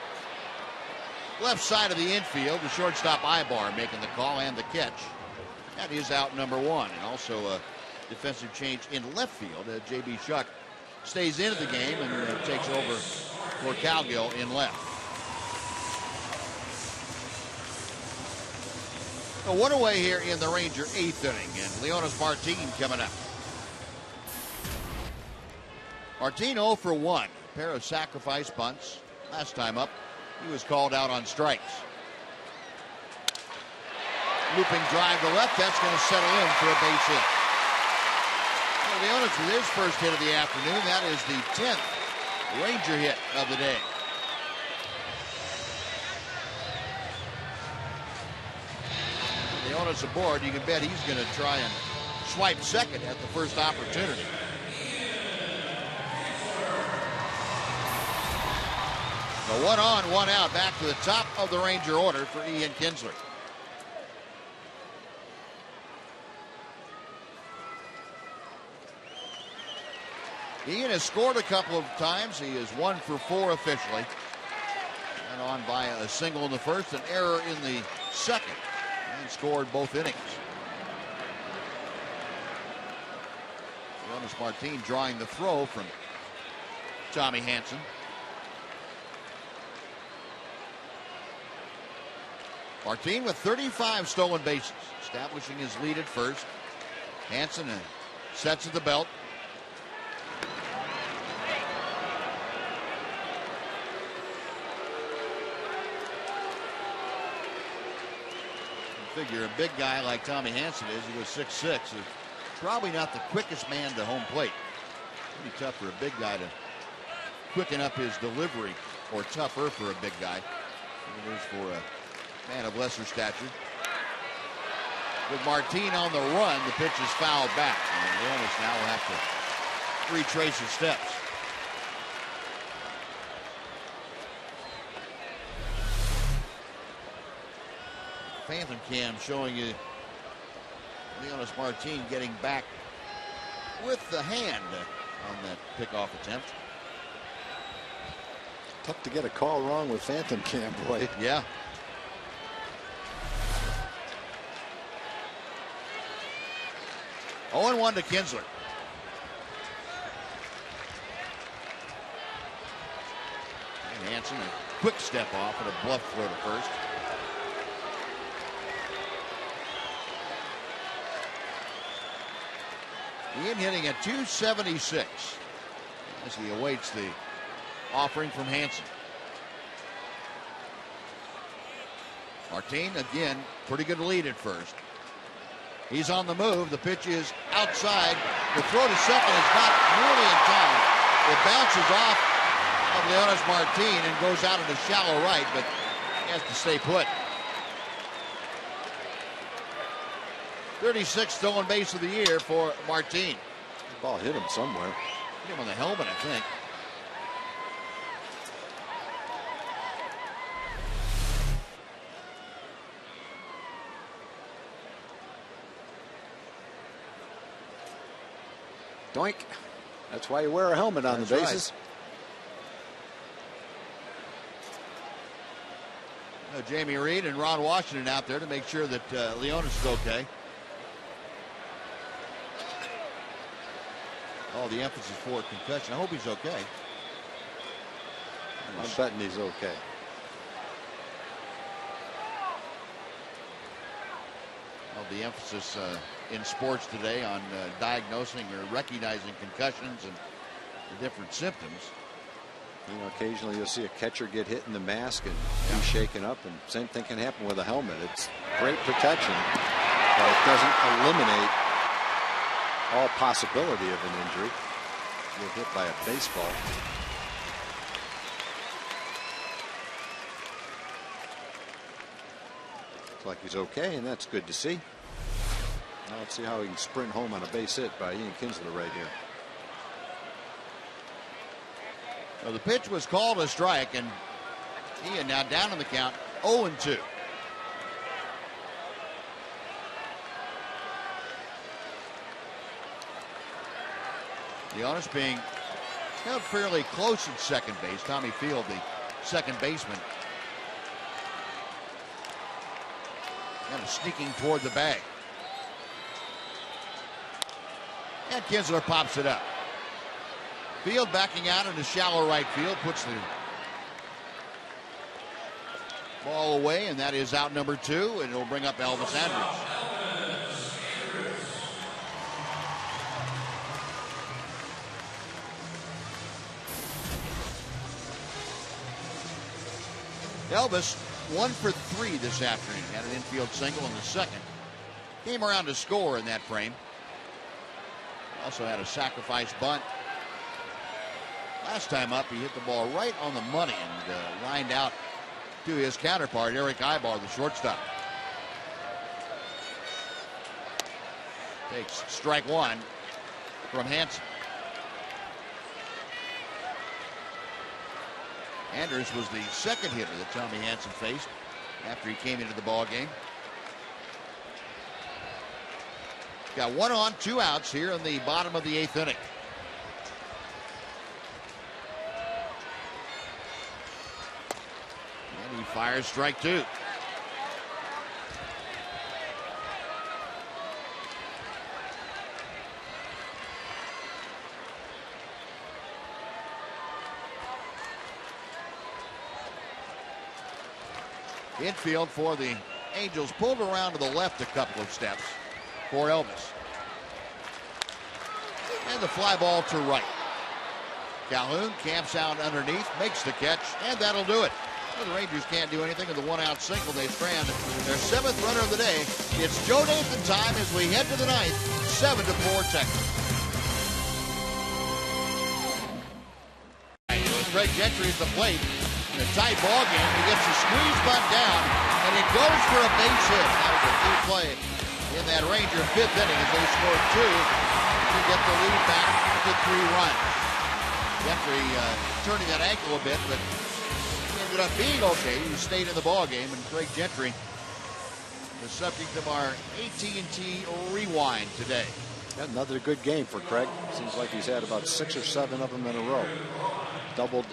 Left side of the infield, the shortstop Ibar making the call and the catch. That is out number 1. And also a defensive change in left field. J.B. Shuck stays into the game and takes over for Cowgill in left. So 1 away here in the Ranger 8th inning, and Leonis Martin coming up. Martin 0 for 1. A pair of sacrifice bunts. Last time up, he was called out on strikes. Looping drive to left, that's going to settle in for a base hit. So Leonis with his first hit of the afternoon. That is the 10th Ranger hit of the day. Leonis aboard, you can bet he's going to try and swipe second at the first opportunity. So 1 on, 1 out, back to the top of the Ranger order for Ian Kinsler. Ian has scored a couple of times. He is 1 for 4 officially. And on by a single in the first, an error in the second. And scored both innings. Leonis Martin drawing the throw from Tommy Hanson. Martin with 35 stolen bases, establishing his lead at first. Hanson sets at the belt. Figure a big guy like Tommy Hanson is, he was 6'6", is probably not the quickest man to home plate. Pretty tough for a big guy to quicken up his delivery, or tougher for a big guy than it is for a man of lesser stature. With Martin on the run, the pitch is fouled back, and Leonis now will have to retrace his steps. Phantom cam showing you Leonis Martin getting back with the hand on that pickoff attempt. Tough to get a call wrong with Phantom cam, boy. Yeah. Oh, 0-1 to Kinsler. And Hanson, a quick step off and a bluff throw to first. Ian hitting at 276 as he awaits the offering from Hanson. Martin again, pretty good lead at first. He's on the move. The pitch is outside. The throw to second is not nearly in time. It bounces off of Leonis Martin and goes out in a shallow right, but he has to stay put. 36th stolen base of the year for Martin. The ball hit him somewhere. Hit him on the helmet, I think. Doink. That's why you wear a helmet on the bases. Right. Jamie Reed and Ron Washington out there to make sure that Leonis is okay. All the emphasis for concussion. I hope he's okay. I'm betting he's okay. Well, the emphasis in sports today on diagnosing or recognizing concussions and the different symptoms. You know, occasionally you'll see a catcher get hit in the mask and be shaken up, and same thing can happen with a helmet. It's great protection, but it doesn't eliminate all possibility of an injury. You're hit by a baseball. Looks like he's okay, and that's good to see. Now let's see how he can sprint home on a base hit by Ian Kinsler right here. Well, the pitch was called a strike, and Ian now down on the count, 0-2. Leonis being held fairly close at second base. Tommy Field, the second baseman, kind of sneaking toward the bag. And Kinsler pops it up. Field backing out into shallow right field, puts the ball away, and that is out number 2, and it'll bring up Elvis Andrews. Elvis 1 for 3 this afternoon. Had an infield single in the second. Came around to score in that frame. Also had a sacrifice bunt. Last time up, he hit the ball right on the money and lined out to his counterpart, Eric Ibar, the shortstop. Takes strike 1 from Hanson. Andrews was the second hitter that Tommy Hanson faced after he came into the ball game. Got 1 on, 2 outs here in the bottom of the 8th inning. And he fires strike 2. Infield for the Angels, pulled around to the left a couple of steps for Elvis. And the fly ball to right. Calhoun camps out underneath, makes the catch, and that'll do it. Well, the Rangers can't do anything with the one-out single. They strand their 7th runner of the day. It's Joe Nathan time as we head to the 9th, 7-4 Texas. Craig Gentry at the plate in a tight ball game. He gets a squeeze bunt down, and it goes for a base hit. That was a key play in that Ranger 5th inning as they scored 2 to get the lead back to 3 runs. Gentry turning that ankle a bit, but ended up being okay. He stayed in the ball game, and Craig Gentry, the subject of our AT&T Rewind today. Another good game for Craig. Seems like he's had about 6 or 7 of them in a row. Doubled.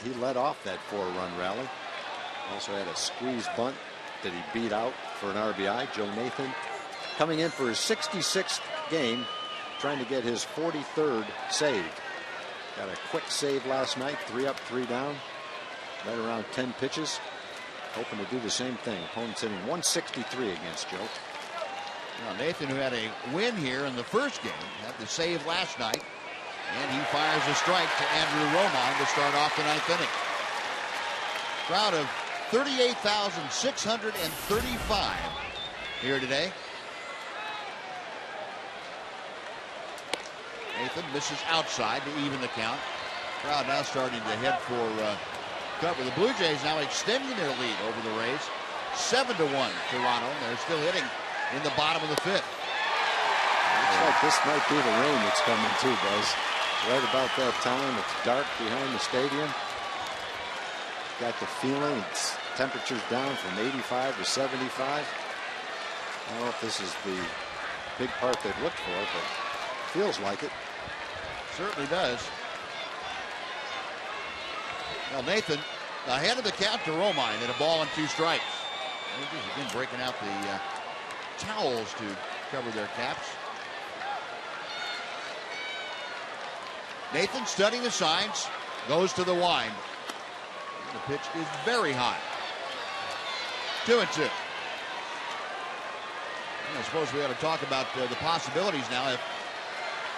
He led off that 4-run rally. Also had a squeeze bunt that he beat out for an RBI. Joe Nathan coming in for his 66th game, trying to get his 43rd save. Got a quick save last night, 3 up, 3 down, right around 10 pitches. Hoping to do the same thing. Opponent's hitting 163 against Joe. Now Nathan, who had a win here in the first game, had the save last night, and he fires a strike to Andrew Romine to start off the 9th inning. Crowd of 38,635 here today. Nathan misses outside to even the count. Crowd now starting to head for cover. The Blue Jays now extending their lead over the Rays. 7-1 Toronto. They're still hitting in the bottom of the 5th. Looks like this might be the rain that's coming too, Buzz. Right about that time. It's dark behind the stadium. Got the feeling it's temperatures down from 85 to 75. I don't know if this is the big part they've looked for, but feels like it. Certainly does. Well, Nathan ahead of the count to Romine at a ball and 2 strikes. Rangers again breaking out the towels to cover their caps. Nathan studying the signs, goes to the wind. The pitch is very high. 2-2. I suppose we ought to talk about the possibilities now. If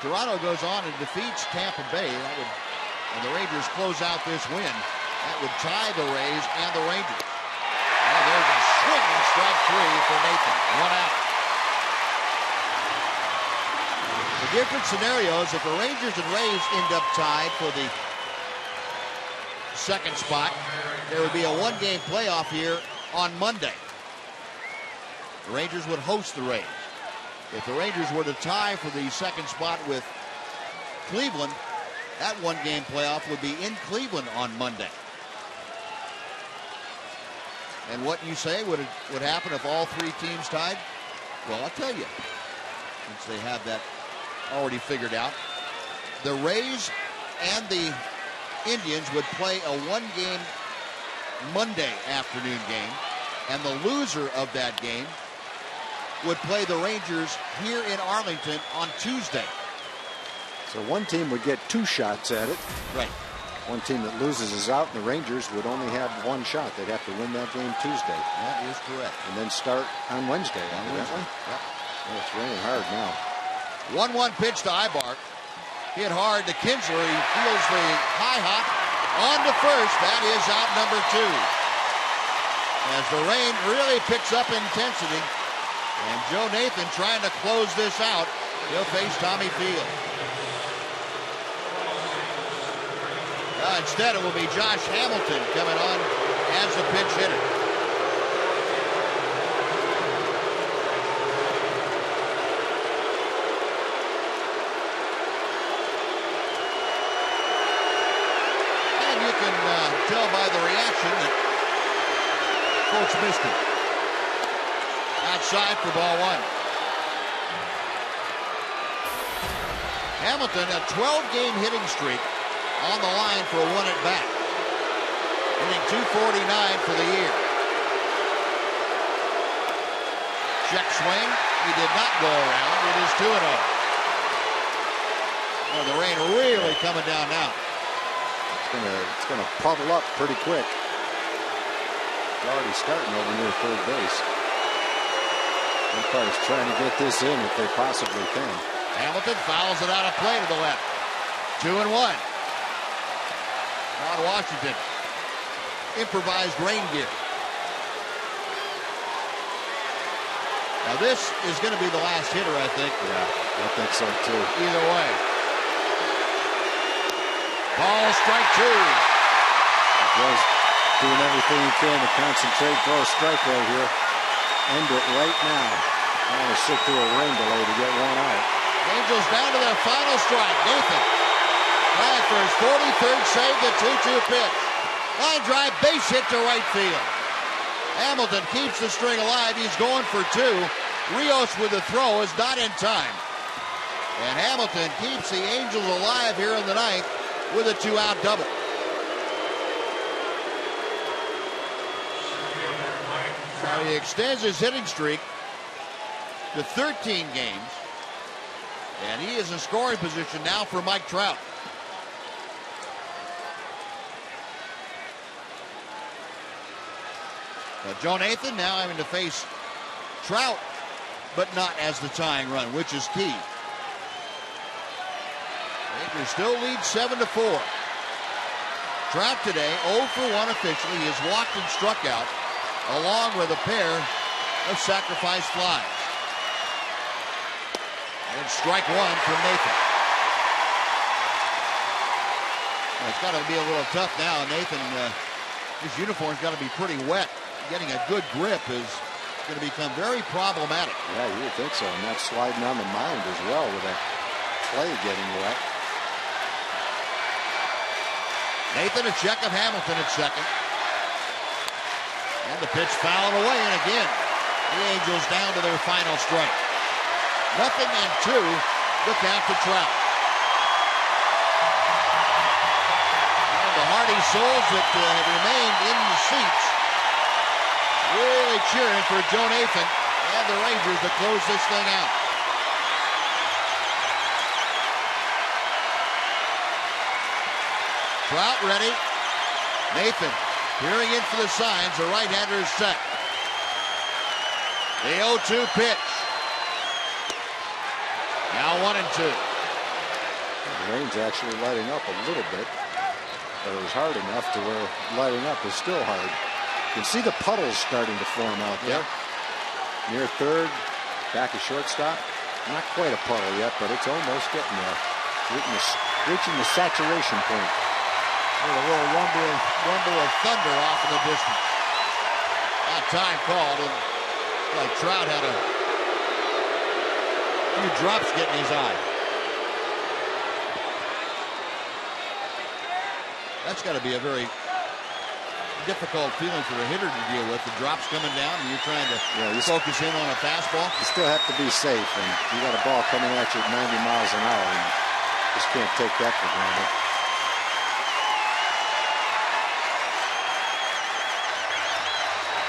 Toronto goes on and defeats Tampa Bay, that would, and the Rangers close out this win, that would tie the Rays and the Rangers. And there's a swinging strike 3 for Nathan. 1 out. The different scenarios, if the Rangers and Rays end up tied for the 2nd spot, there would be a 1-game playoff here on Monday. The Rangers would host the Rays. If the Rangers were to tie for the 2nd spot with Cleveland, that 1-game playoff would be in Cleveland on Monday. And what you say would happen if all 3 teams tied? Well, I'll tell you, since they have that already figured out, the Rays and the Indians would play a 1-game Monday afternoon game, and the loser of that game would play the Rangers here in Arlington on Tuesday. So one team would get 2 shots at it. Right. One team that loses is out, and the Rangers would only have 1 shot. They'd have to win that game Tuesday. That is correct. And then start on Wednesday. Yep. Oh, it's raining hard now. 1-1 pitch to Ibark. Hit hard to Kinsler. He feels the high hop on to first. That is out number 2. As the rain really picks up intensity, and Joe Nathan trying to close this out. He'll face Tommy Field. Instead, it will be Josh Hamilton coming on as the pinch hitter. And you can tell by the reaction that folks missed it. Outside for ball 1. Hamilton, a 12-game hitting streak on the line for a 1 at bat. Hitting .249 for the year. Check swing. He did not go around. It is 2-0. Oh, the rain really coming down now. It's gonna puddle up pretty quick. already starting over near third base. Umpire's trying to get this in if they possibly can. Hamilton fouls it out of play to the left. 2-1. Ron Washington. Improvised rain gear. Now this is going to be the last hitter, I think. Yeah, I think so too. Either way. Ball, strike two. Joe's doing everything he can to concentrate, throw a strike right here. End it right now. I want to sit through a rain delay to get one out. Angels down to their final strike. Nathan trying for his 43rd save, the 2-2 pitch. Line drive, base hit to right field. Hamilton keeps the string alive. He's going for two. Rios with the throw is not in time. And Hamilton keeps the Angels alive here in the ninth with a 2-out double. Now he extends his hitting streak to 13 games. And he is in scoring position now for Mike Trout. Joe Nathan now having to face Trout, but not as the tying run, which is key. Rangers still lead 7-4. Trout today 0 for 1 officially. He has walked and struck out, along with a pair of sacrifice flies. And strike one from Nathan. Well, it's got to be a little tough now. Nathan, his uniform's got to be pretty wet. Getting a good grip is going to become very problematic. Yeah, you would think so. And that's sliding on the mound as well with that clay getting wet. Nathan, a check of Hamilton at second. And the pitch fouled away. And again, the Angels down to their final strike. 0-2, the count to Trout. And the hardy souls that have remained in the seats really cheering for Joe Nathan and the Rangers to close this thing out. Trout ready. Nathan peering in for the signs. The right-hander is set. The 0-2 pitch. Now 1-2. The rain's actually letting up a little bit, but it was hard enough to where letting up is still hard. You can see the puddles starting to form out there. Near third, back of shortstop. Not quite a puddle yet, but it's almost getting there. Reaching the saturation point. A little rumble of thunder off in the distance. That time called, and like Trout had a few drops getting his eye. That's got to be a very difficult feeling for a hitter to deal with. The drops coming down, and you're trying to focus in on a fastball. You still have to be safe, and you got a ball coming at you at 90 miles an hour, and you just can't take that for granted.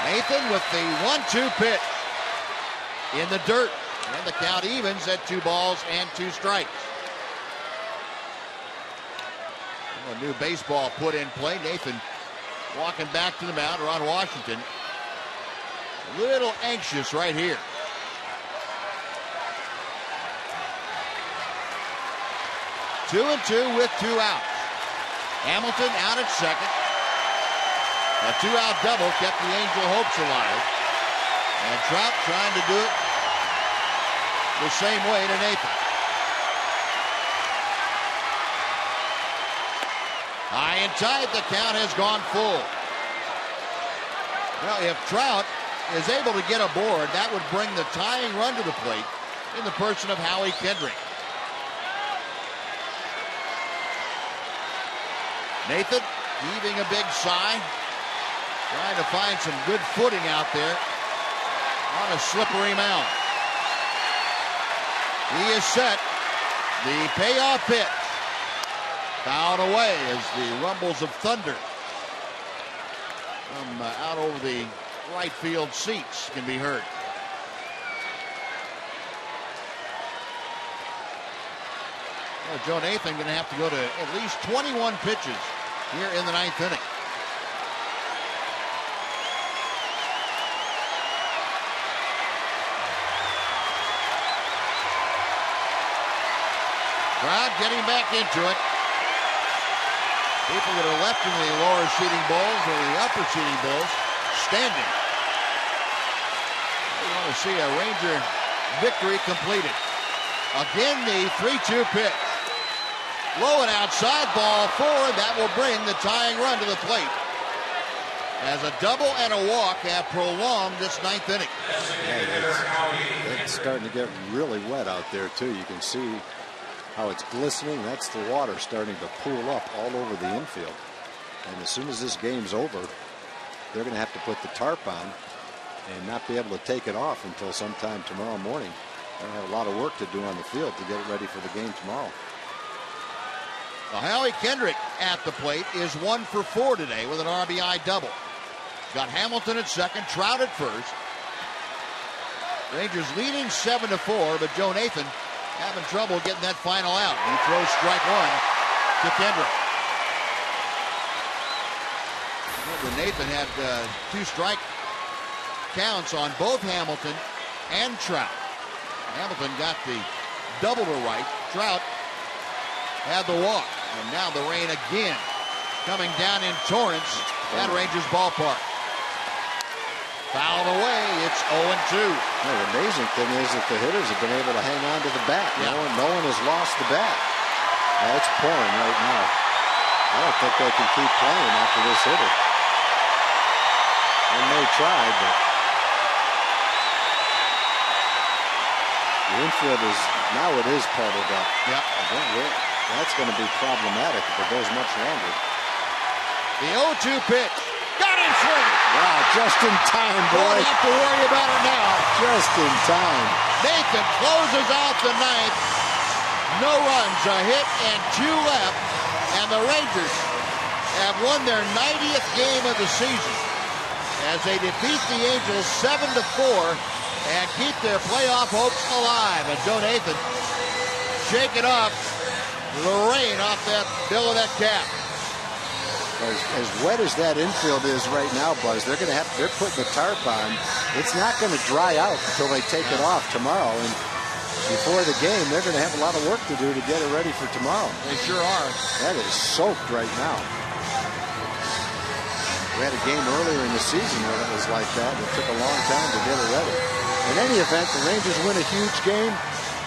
Nathan with the 1-2 pitch in the dirt, and the count evens at 2 balls and 2 strikes. A new baseball put in play. Nathan walking back to the mound. Ron Washington a little anxious right here. Two and two with 2 outs. Hamilton out at second. A 2-out double kept the Angel hopes alive. And Trout trying to do it the same way to Nathan. High and tight, the count has gone full. Well, if Trout is able to get aboard, that would bring the tying run to the plate in the person of Howie Kendrick. Nathan heaving a big sigh, trying to find some good footing out there on a slippery mound. He is set. The payoff pitch. Fouled away as the rumbles of thunder from out over the right field seats can be heard. Well, Joe Nathan going to have to go to at least 21 pitches here in the 9th inning. Crowd getting back into it. People that are left in the lower seating bowls or the upper seating bowls standing. We want to see a Ranger victory completed. Again, the 3-2 pitch. Low and outside, ball 4. That will bring the tying run to the plate. As a double and a walk have prolonged this 9th inning. Yeah, it's starting to get really wet out there, too. You can see how it's glistening. That's the water starting to pool up all over the infield. And as soon as this game's over, they're going to have to put the tarp on and not be able to take it off until sometime tomorrow morning. They're going to have a lot of work to do on the field to get it ready for the game tomorrow. Well, Howie Kendrick at the plate is 1 for 4 today with an RBI double. Got Hamilton at second, Trout at first. Rangers leading 7-4, but Joe Nathan having trouble getting that final out. He throws strike 1 to Kendrick. Remember, Nathan had 2 strike counts on both Hamilton and Trout. Hamilton got the double to right. Trout had the walk. And now the rain again coming down in torrents at Rangers ballpark. Fouled away. It's 0-2. The amazing thing is that the hitters have been able to hang on to the bat. Yeah. No one has lost the bat. Well, it's pouring right now. I don't think they can keep playing after this hitter. They may try, but the infield is, now it is puddled up. Yep. That's going to be problematic if it goes much longer. The 0-2 pitch. Got him swinging. Wow, just in time, boy. Don't have to worry about it now. Just in time. Nathan closes out the 9th. No runs, a hit, and 2 left. And the Rangers have won their 90th game of the season as they defeat the Angels 7-4 and keep their playoff hopes alive. And Joe Nathan shaking off the rain off that bill of that cap. As wet as that infield is right now, Buzz, they're putting the tarp on. It's not going to dry out until they take it off tomorrow. And before the game, they're going to have a lot of work to do to get it ready for tomorrow. They sure are. That is soaked right now. We had a game earlier in the season where it was like that. It took a long time to get it ready. In any event, the Rangers win a huge game.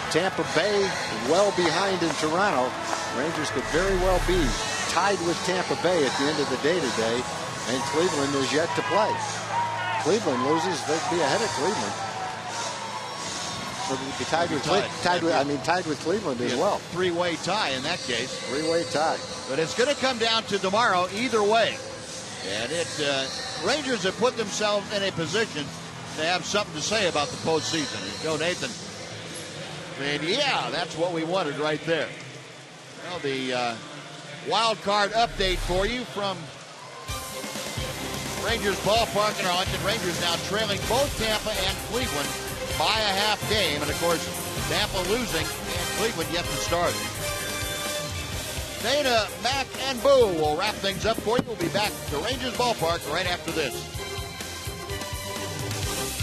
Tampa Bay well behind in Toronto. Rangers could very well be tied with Tampa Bay at the end of the day today, and Cleveland is yet to play. Cleveland loses, they'd be ahead of Cleveland. So they'd be tied with Cleveland as well. Three-way tie in that case. Three-way tie. But it's going to come down to tomorrow either way. And Rangers have put themselves in a position to have something to say about the postseason. And Joe Nathan saying, yeah, that's what we wanted right there. Well, the wild card update for you from Rangers ballpark in Arlington. Rangers now trailing both Tampa and Cleveland by a half game. And, of course, Tampa losing and Cleveland yet to start. Dana, Mac, and Boo will wrap things up for you. We'll be back to Rangers ballpark right after this.